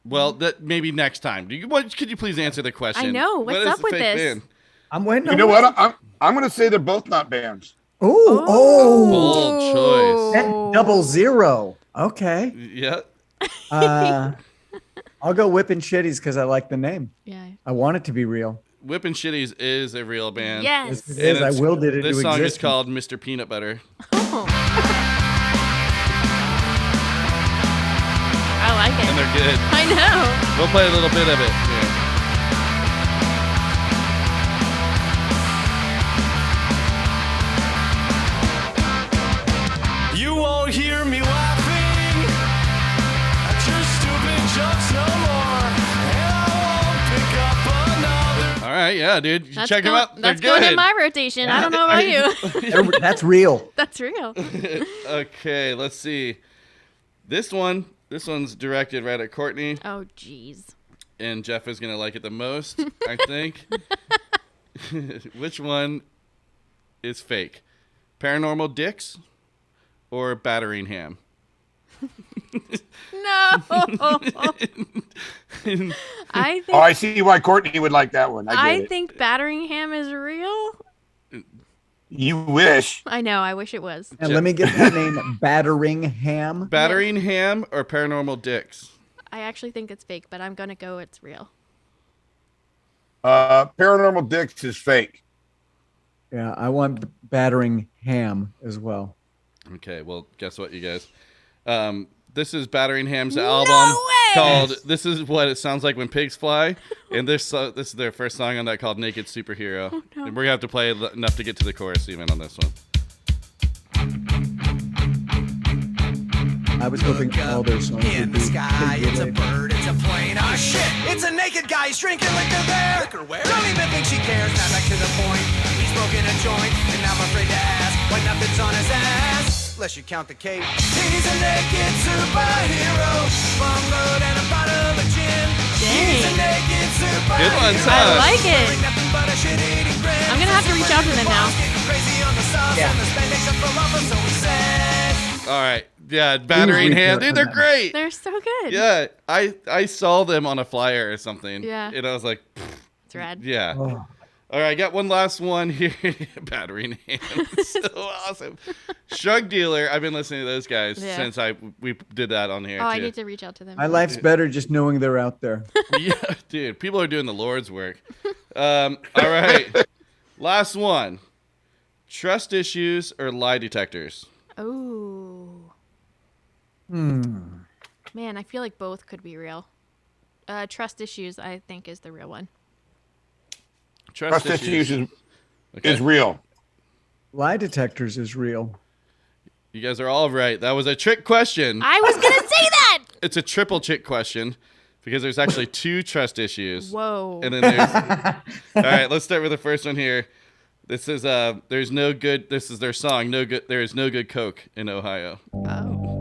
Well, that maybe next time. Could you please answer the question? I know. What What's is up the with fake this? band? I'm waiting. You know what? I'm going to say they're both not bands. Oh, Bold choice. that double zero. Okay. Yeah. I'll go Whippin' Shitties because I like the name. Yeah. I want it to be real. Whippin' Shitties is a real band. Yes. Yes, it is. I it's- willed it into This song is existence. called Mr. Peanut Butter. Oh. I like And it. they're good. I know. We'll play a little bit of it here. You won't hear me laughing at your stupid jokes no more, and I won't pick up another. All right, yeah, dude. You check them going- out. They're That's going in good. my rotation. I don't know about you. That's real. That's real. Okay, let's see. This one's directed right at Courtney, Oh, jeez. and Jeff is gonna like it the most, I think. Which one is fake? Paranormal Dicks or Battering Ham? No. I think Oh, I see why Courtney would like that one. I I get it. think Battering Ham is real. You wish. I know. I wish it was. And let me get that name, Battering Ham. Battering Ham or Paranormal Dicks? I actually think it's fake, but I'm gonna go. It's real. Paranormal Dicks is fake. Yeah, I want Battering Ham as well. Okay, well, guess what, you guys? This is Battering Ham's No album way! called "This Is What It Sounds Like When Pigs Fly," and this is their first song on that called "Naked Superhero." Oh, no. And we're gonna have to play enough to get to the chorus even on this one. I was hoping all their songs In would the be sky, it's a related. bird, it's a plane. Oh shit, it's a naked guy, he's drinking liquor there. Liquor where? Don't even think she cares, now back to the point. He's smoking a joint, and I'm afraid to ask why nothing's on his ass. Unless you count the cape. He's a naked superhero, bum load and a bottle of gin. He's a Dang. naked superhero. Good one, I Todd. like it. Wearing nothing but a shit-eating grin. I'm gonna have to reach out to them now. Getting crazy on the sauce, and the spandex up for lava, so he said. All right, yeah, Battering reach Ham, out dude, to they're them. great. They're so good. Yeah, I saw them on a flyer or something. Yeah. and I was like, It's rad. yeah. Oh, All right, I got one last one here. Battering Ham, so awesome. Shrug Dealer, I've been listening to those guys Yeah. since we did that on here Oh, I too. need to reach out to them. my life's better just knowing they're out there. Yeah, dude, people are doing the Lord's work. All right, last one. Trust issues or lie detectors? Oh. Hmm. Man, I feel like both could be real. Trust issues, I think, is the real one. Trust issues is Okay. real. Lie detectors is real. You guys are all right. That was a trick question. I was gonna say that. It's a triple trick question because there's actually two trust issues. Whoa. And then there's all right, let's start with the first one here. This is there's no good this is their song, no good there is no good Coke in Ohio. Oh.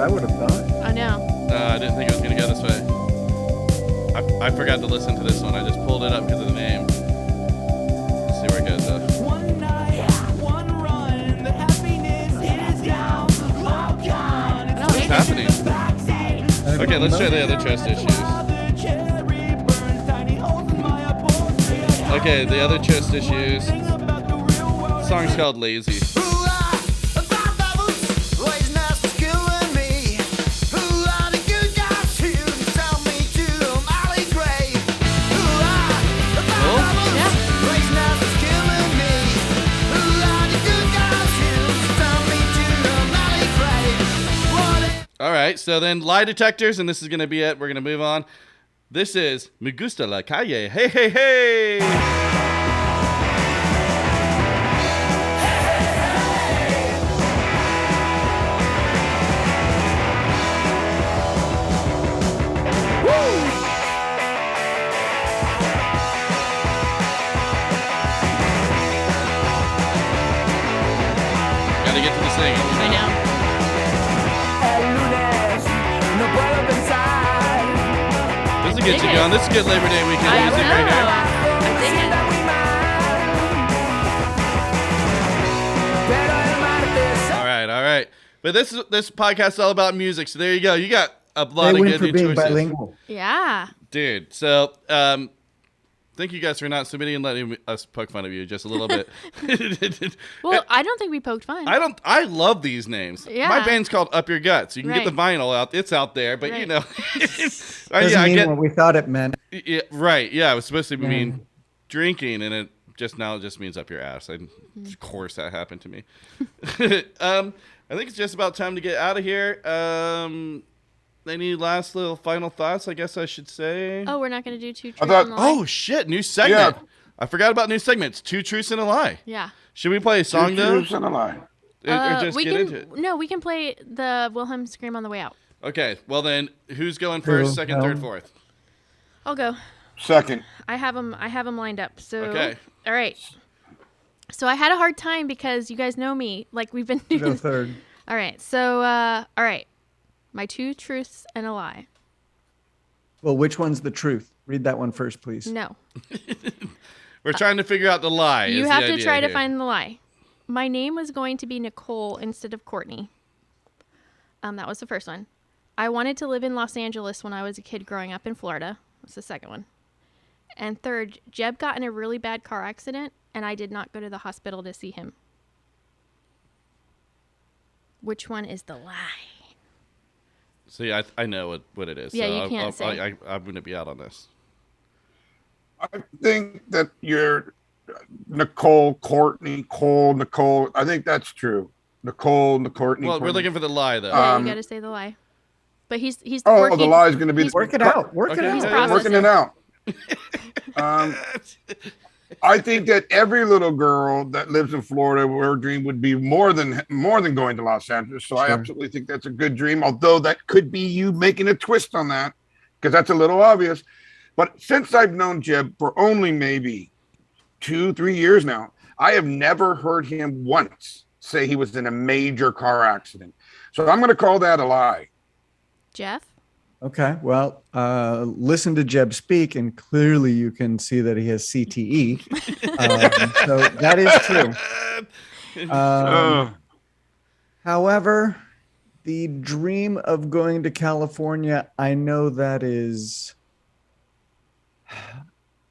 I would have thought. I know. I didn't think it was going to go this way. I forgot to listen to this one. I just pulled it up because of the name. Let's see where it goes, though. One night, one run, the happiness is down. Love gone. I don't What's hate happening? Backseat. Okay, let's try the other chest issues. Cherry burns, tiny holes in my upholstery. Okay, the other chest issues. Think about the real world. The song's called Lazy. All right, so then lie detectors, and this is going to be it. We're going to move on. This is Me Gusta La Calle. Hey, hey, hey. Gotta get to the singing. I know. This will get you going. This is good Labor Day weekend I music know. right here. I dig it. All right. But this podcast is all about music, so there you go. You got a lot They of win good for new being choices. bilingual. Yeah. Dude, so thank you guys for not submitting and letting us poke fun of you just a little bit. Well, I don't think we poked fun. I love these names. Yeah. My band's called Up Your Guts. You can get the Right. vinyl out. It's out there, but you Right. know. Doesn't I mean get what we thought it meant. yeah, right. Yeah, it was supposed to mean drinking, and it just means up your ass. Of course that happened to me. I think it's just about time to get out of here. Any last little final thoughts, I guess I should say? Oh, we're not going to do two truths thought- and a lie? Oh, shit, new segment. Yeah. I forgot about new segments. 2 truths and a lie. Yeah. Should we play a song, Two though? truths and a lie. Or just we get can, into it? No, we can play the Wilhelm scream on the way out. Okay, well then, who's going first, second, third, Wilhelm. fourth? I'll go. Second. I have them lined up. So Okay. All right. So I had a hard time because you guys know me. Like we've been Go doing. third. All right. So all right. My 2 truths and a lie. Well, which one's the truth? Read that one first, please. No. We're trying to figure out the lie. You is have the to idea try to here. find the lie. My name was going to be Nicole instead of Courtney. That was the first one. I wanted to live in Los Angeles when I was a kid growing up in Florida. That's the second one. And third, Jeb got in a really bad car accident, and I did not go to the hospital to see him. Which one is the lie? See, I know what it is. Yeah, so you can't say. I'm going to be out on this. I think that you're Nicole, Courtney, Cole, Nicole. I think that's true. Nicole, Courtney. Well, we're Courtney. looking for the lie, though. Yeah, Um, you got to say the lie. But he's Oh, working. the lie is going to be he's- Work it out. Work Okay. it He's out. processing. working it out. I think that every little girl that lives in Florida, her dream would be more than going to Los Angeles. So I Sure. absolutely think that's a good dream. Although that could be you making a twist on that, because that's a little obvious. But since I've known Jeb for only maybe 2-3 years now, I have never heard him once say he was in a major car accident. So I'm going to call that a lie. Jeff? Okay. Well, listen to Jeb speak, and clearly you can see that he has CTE. So that is true. However, the dream of going to California, I know that is.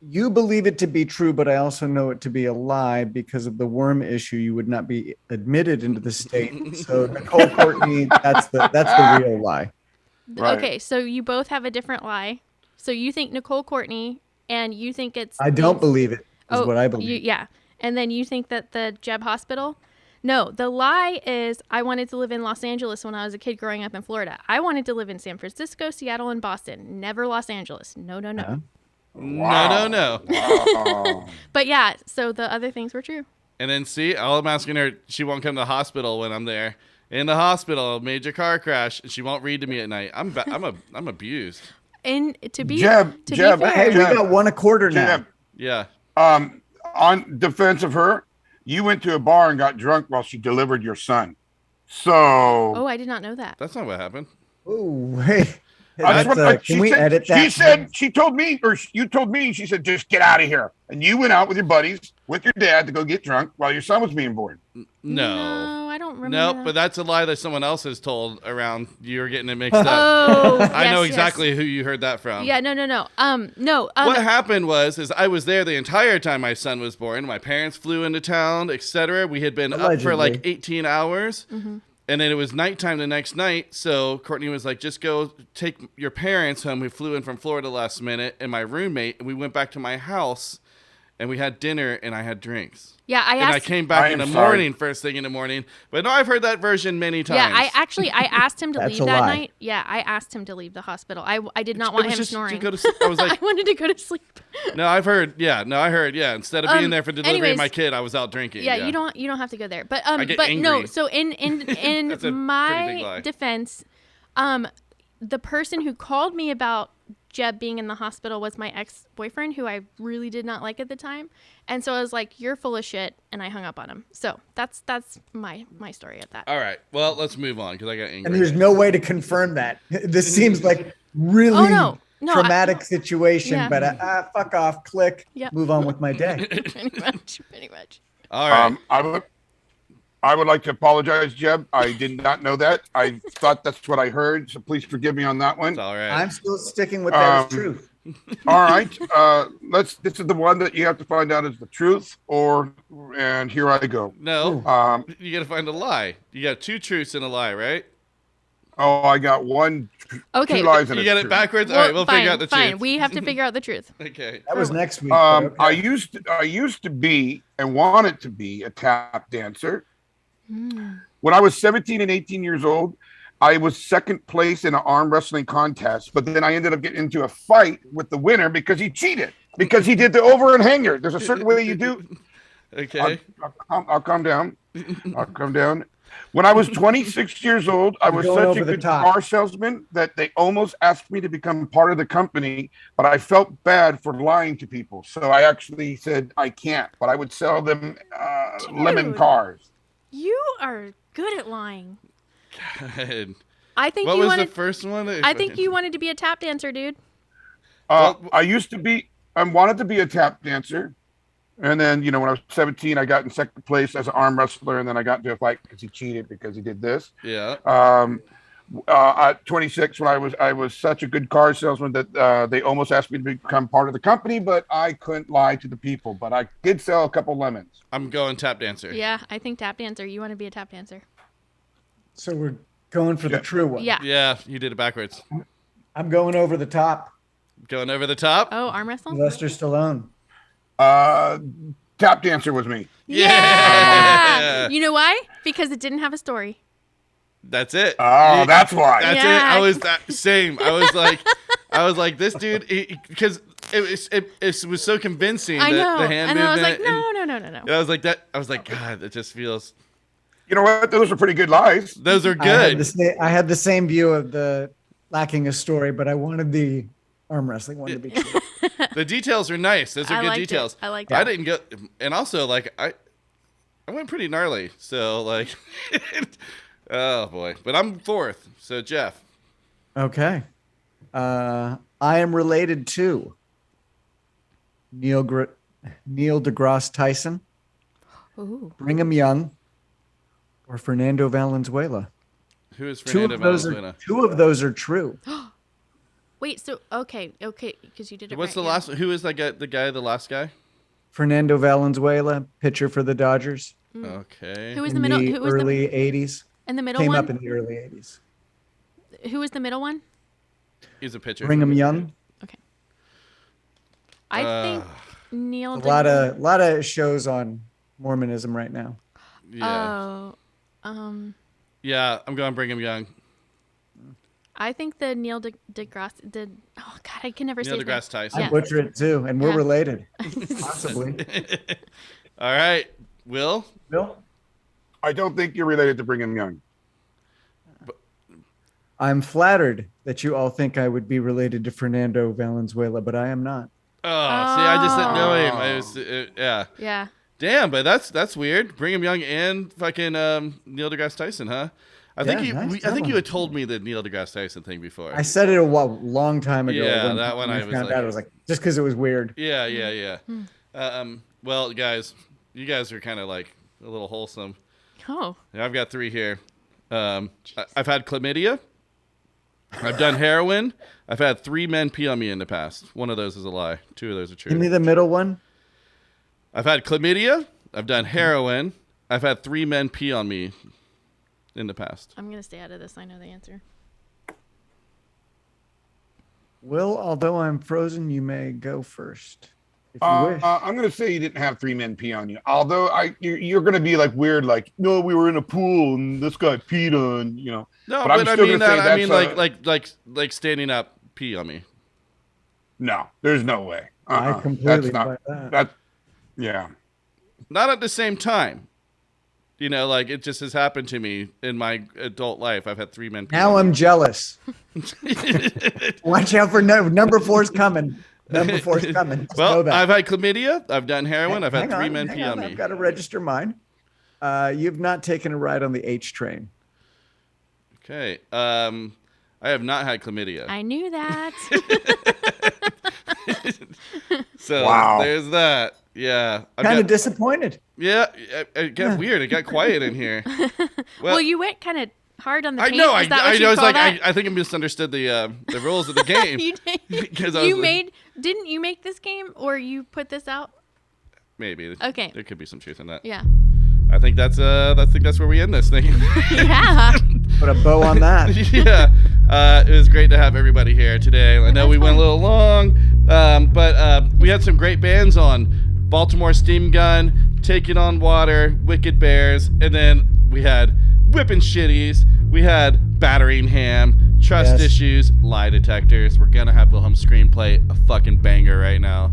You believe it to be true, but I also know it to be a lie because of the worm issue. You would not be admitted into the state. So Nicole Courtney, that's the real lie. Right. Okay, so you both have a different lie. So you think Nicole Courtney, and you think it's. I don't believe it. Is what I believe. Yeah. And then you think that the Jeb Hospital? No, the lie is I wanted to live in Los Angeles when I was a kid growing up in Florida. I wanted to live in San Francisco, Seattle, and Boston. Never Los Angeles. No. Huh? No. Wow. But yeah, so the other things were true. And then see, all I'm asking her, she won't come to the hospital when I'm there. In the hospital, major car crash, and she won't read to me at night. I'm abused. And to be Jeb, to Jeb, be Hey, fair, we got 1 1/4 now. Jeb, Yeah. on defense of her, you went to a bar and got drunk while she delivered your son. So Oh, I did not know that. That's not what happened. Oh, wait. that's what Can we edit that? She said, she told me, or you told me, she said, just get out of here. And you went out with your buddies, with your dad to go get drunk while your son was being born. No. I don't remember. Nope, that. but that's a lie that someone else has told around. You're getting it mixed up. Oh, I know yes, exactly yes. who you heard that from. Yeah, no. No. What happened is I was there the entire time my son was born. My parents flew into town, etc. We had been up for like 18 hours. Mm-hmm. And then it was nighttime the next night. So Courtney was like, just go take your parents home. We flew in from Florida last minute. And my roommate, and we went back to my house. And we had dinner, and I had drinks. Yeah, I came back in the morning, first thing in the morning. But no, I've heard that version many times. Yeah, I asked him to That's leave a that lie. night. Yeah, I asked him to leave the hospital. I did not want It was him just to snoring. go to sleep. I was like, I wanted to go to sleep. no, I heard. Instead of being there for delivery of anyways, my kid, I was out drinking. Yeah, you don't have to go there. But get but no. angry. So in That's a pretty big my lie. defense, the person who called me about Jeb being in the hospital was my ex-boyfriend, who I really did not like at the time, and so I was like, "You're full of shit," and I hung up on him. So that's my story at that. All right. Well, let's move on because I got angry. And there's no way to confirm that. This seems like really Oh, no, traumatic situation, Yeah. but fuck off, click, Yep. move on with my day. pretty much. All right. I would like to apologize, Jeb. I did not know that. I thought that's what I heard. So please forgive me on that one. It's all right. I'm still sticking with that as truth. All right. This is the one that you have to find out is the truth, and here I go. No, Um, you got to find a lie. You got 2 truths and a lie, right? I got one, Okay. 2 lies and You a got it truth. backwards. All right, we'll figure out the fine. truth. We have to figure out the truth. Okay. That was next week. but okay. I used to be and wanted to be a tap dancer. When I was 17 and 18 years old, I was second place in an arm wrestling contest, but then I ended up getting into a fight with the winner because he cheated, because he did the over and hanger. There's a certain way you do. Okay. I'll calm down. I'll calm down. When I was 26 years old, I was Going such over a the good top. car salesman that they almost asked me to become part of the company, but I felt bad for lying to people. So I actually said I can't, but I would sell them lemon Dude. cars. You are good at lying. God. I think What you was wanted. the first one? I think you wanted to be a tap dancer, dude. Well- I wanted to be a tap dancer. And then, when I was 17, I got in second place as an arm wrestler. And then I got into a fight because he cheated because he did this. Yeah. At 26, when I was such a good car salesman that they almost asked me to become part of the company, but I couldn't lie to the people. But I did sell a couple lemons. I'm going tap dancer. Yeah, I think tap dancer. You want to be a tap dancer. So we're going for the true one. Yeah. Yeah, you did it backwards. I'm going over the top. Going over the top. Oh, arm wrestle? Sylvester Stallone. Tap dancer was me. Yeah. You know why? Because it didn't have a story. That's it. Oh, that's why. That's it. Yeah. I was that same. I was like, this dude, because it was so convincing. I know. The hand And I was movement. like, no. And I was like that. I was like, God, that just feels. You know what? Those are pretty good lies. Those are I had, good. I had the same view of the lacking a story, but I wanted the arm wrestling one to be true. The details are nice. Those are I good liked details. it. I liked it. I didn't go, and also like I went pretty gnarly. So like, oh boy. But I'm fourth. So Jeff. Okay. I am related to Neil deGrasse Tyson, Ooh. Brigham Young, or Fernando Valenzuela. Who is Fernando Valenzuela? Two of those are true. Wait, so okay, because you did it. What's right, the last? Who is that guy? The last guy? Fernando Valenzuela, pitcher for the Dodgers. Okay. Who was in the middle? the Who was early 80s. and the middle Came one? up in the early 80s. Who was the middle one? He's a pitcher. Brigham Young. I think Neil. A lot of shows on Mormonism right now. Yeah. Oh, Yeah, I'm going Brigham Young. I think the Neil deGrasse did. Oh God, I can never Neil say deGrasse Tyson. I Yeah. butcher it too, and we're Yeah. related, possibly. All right, Will. Bill, I don't think you're related to Brigham Young. I'm flattered that you all think I would be related to Fernando Valenzuela, but I am not. Oh, see, I just didn't know him. I was, yeah. Yeah. Damn, but that's weird. Brigham Young and fucking Neil deGrasse Tyson, huh? I think you had told me the Neil deGrasse Tyson thing before. I said it a long time ago. Yeah, when that one I was found like, out. I was like, just because it was weird. Yeah. Well, guys, you guys are kind of like a little wholesome. Oh. Yeah, I've got 3 here. I've had chlamydia. I've done heroin. I've had 3 men pee on me in the past. One of those is a lie. 2 of those are true. Give me the middle one. I've had chlamydia. I've done heroin. I've had 3 men pee on me in the past. I'm going to stay out of this. I know the answer. Will, although I'm frozen, you may go first. If you wish. I'm going to say you didn't have 3 men pee on you. Although you're going to be like weird, like, no, we were in a pool and this guy peed on, you know. No, but but I'm I still mean gonna say that. I mean that's like standing up pee on me. No, there's no way. I completely That's buy not, that. yeah. Not at the same time. You know, like it just has happened to me in my adult life. I've had 3 men pee Now on I'm me. jealous. Watch out for number 4's coming. Number 4's coming. Just know Well, that. I've had chlamydia. I've done heroin. I've had Hang 3 on, men hang pee on me. I've got to register mine. You've not taken a ride on the H train. Okay. I have not had chlamydia. I knew that. So Wow. there's that. Yeah. Kind of disappointed. Yeah. It got weird. It got quiet in here. Well, you went kind of hard on the I paint. know. Is that what I you was call like, that? I think I misunderstood the rules of the game. You did. 'Cause I was You like- made. Didn't you make this game, or you put this out? Maybe. Okay. There could be some truth in that. Yeah. I think that's where we end this thing. Yeah. Put a bow on that. Yeah. It was great to have everybody here today. I know we went a little long, but we had some great bands on. Baltimore Steam Gun, Taking on Water, Wicked Bears, and then we had Whippin' Shitties. We had Battering Ham, Trust Yes. Issues, Lie Detectors. We're going to have Wilhelm screenplay, a fucking banger right now.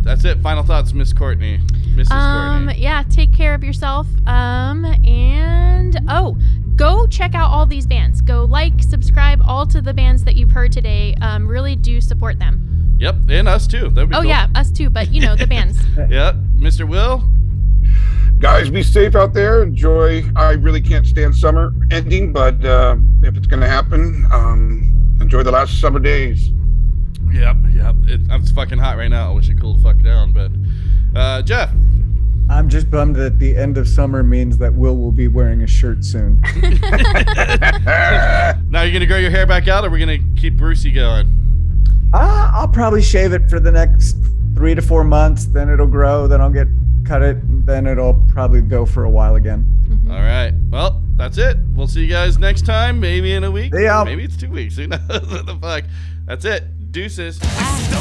That's it. Final thoughts, Miss Courtney. Mrs. Courtney. Yeah, take care of yourself. And go check out all these bands. Go subscribe all to the bands that you've heard today. Really do support them. Yep, and us too. That'd be cool. Yeah, us too, but the bands. Yep. Mr. Will? Guys, be safe out there. Enjoy. I really can't stand summer ending, but if it's going to happen, enjoy the last summer days. Yep. It's fucking hot right now. I wish it cooled the fuck down, but Jeff. I'm just bummed that the end of summer means that Will be wearing a shirt soon. Now you're gonna grow your hair back out, or we're gonna keep Brucey going? I'll probably shave it for the next 3 to 4 months. Then it'll grow. Then I'll cut it. And then it'll probably go for a while again. All right. Well, that's it. We'll see you guys next time. Maybe in a week. See ya. Maybe it's 2 weeks. Who knows? What the fuck? That's it. Deuces. The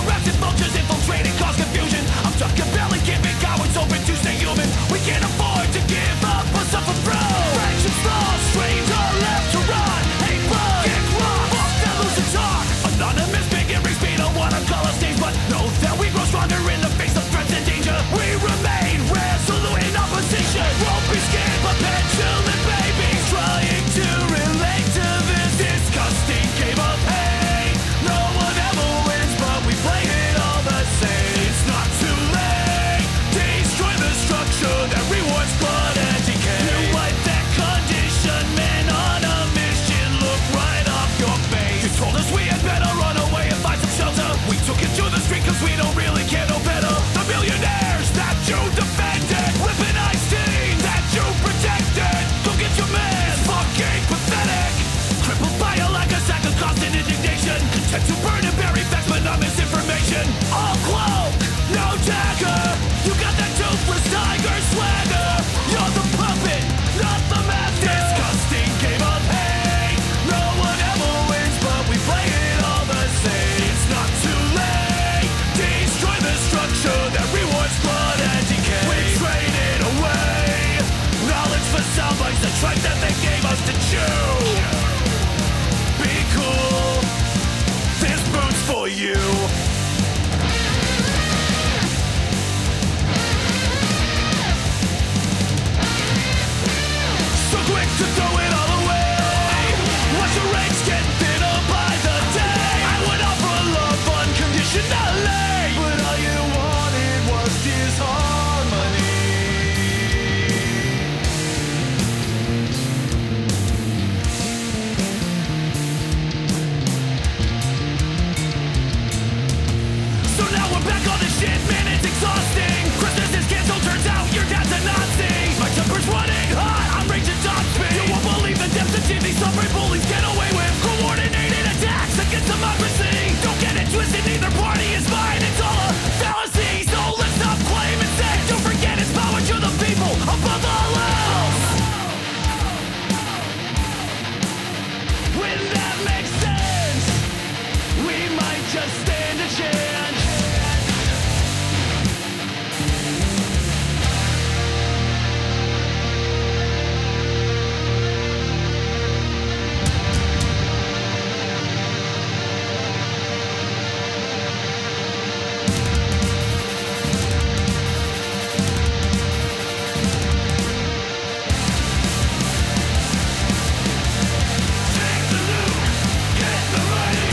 rats and vultures infiltrating, cause confusion. I'm stuck in belly, giving cowards open to stay human. We can't afford to give up or suffer through. Friendships lost, stranger left to run. Hate blood, get crossed, fuck that losing talk. Anonymous bigotry, we don't wanna call us names, but know that we grow stronger in the face of threats and danger. We remain resolute in opposition. Won't be scared, but petulant babies trying to relate to this disgusting game of hate. No one ever wins, but we play it all the same. shit, man, it's exhausting. Christmas is canceled, turns out your dad's a Nazi. My temper's running hot, I'm raging top speed. You won't believe the depths of TV suffering bullies get away with coordinated attacks against democracy. Don't get it twisted, neither party is mine. It's all a fallacy, so let's stop claiming sex. Don't forget it's power to the people above all else. When that makes sense, we might just stand a chance. Take the loot, get the money.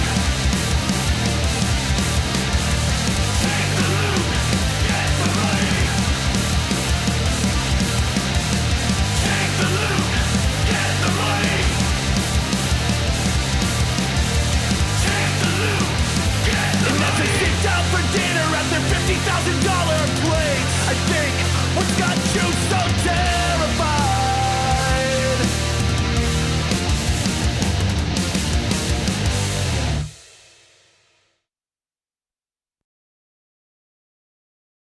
Take the loot, get the money. Take the loot, get the money. Take the loot, get the money. And as they sit down for dinner at their $50,000 plates, I think what's got you so dead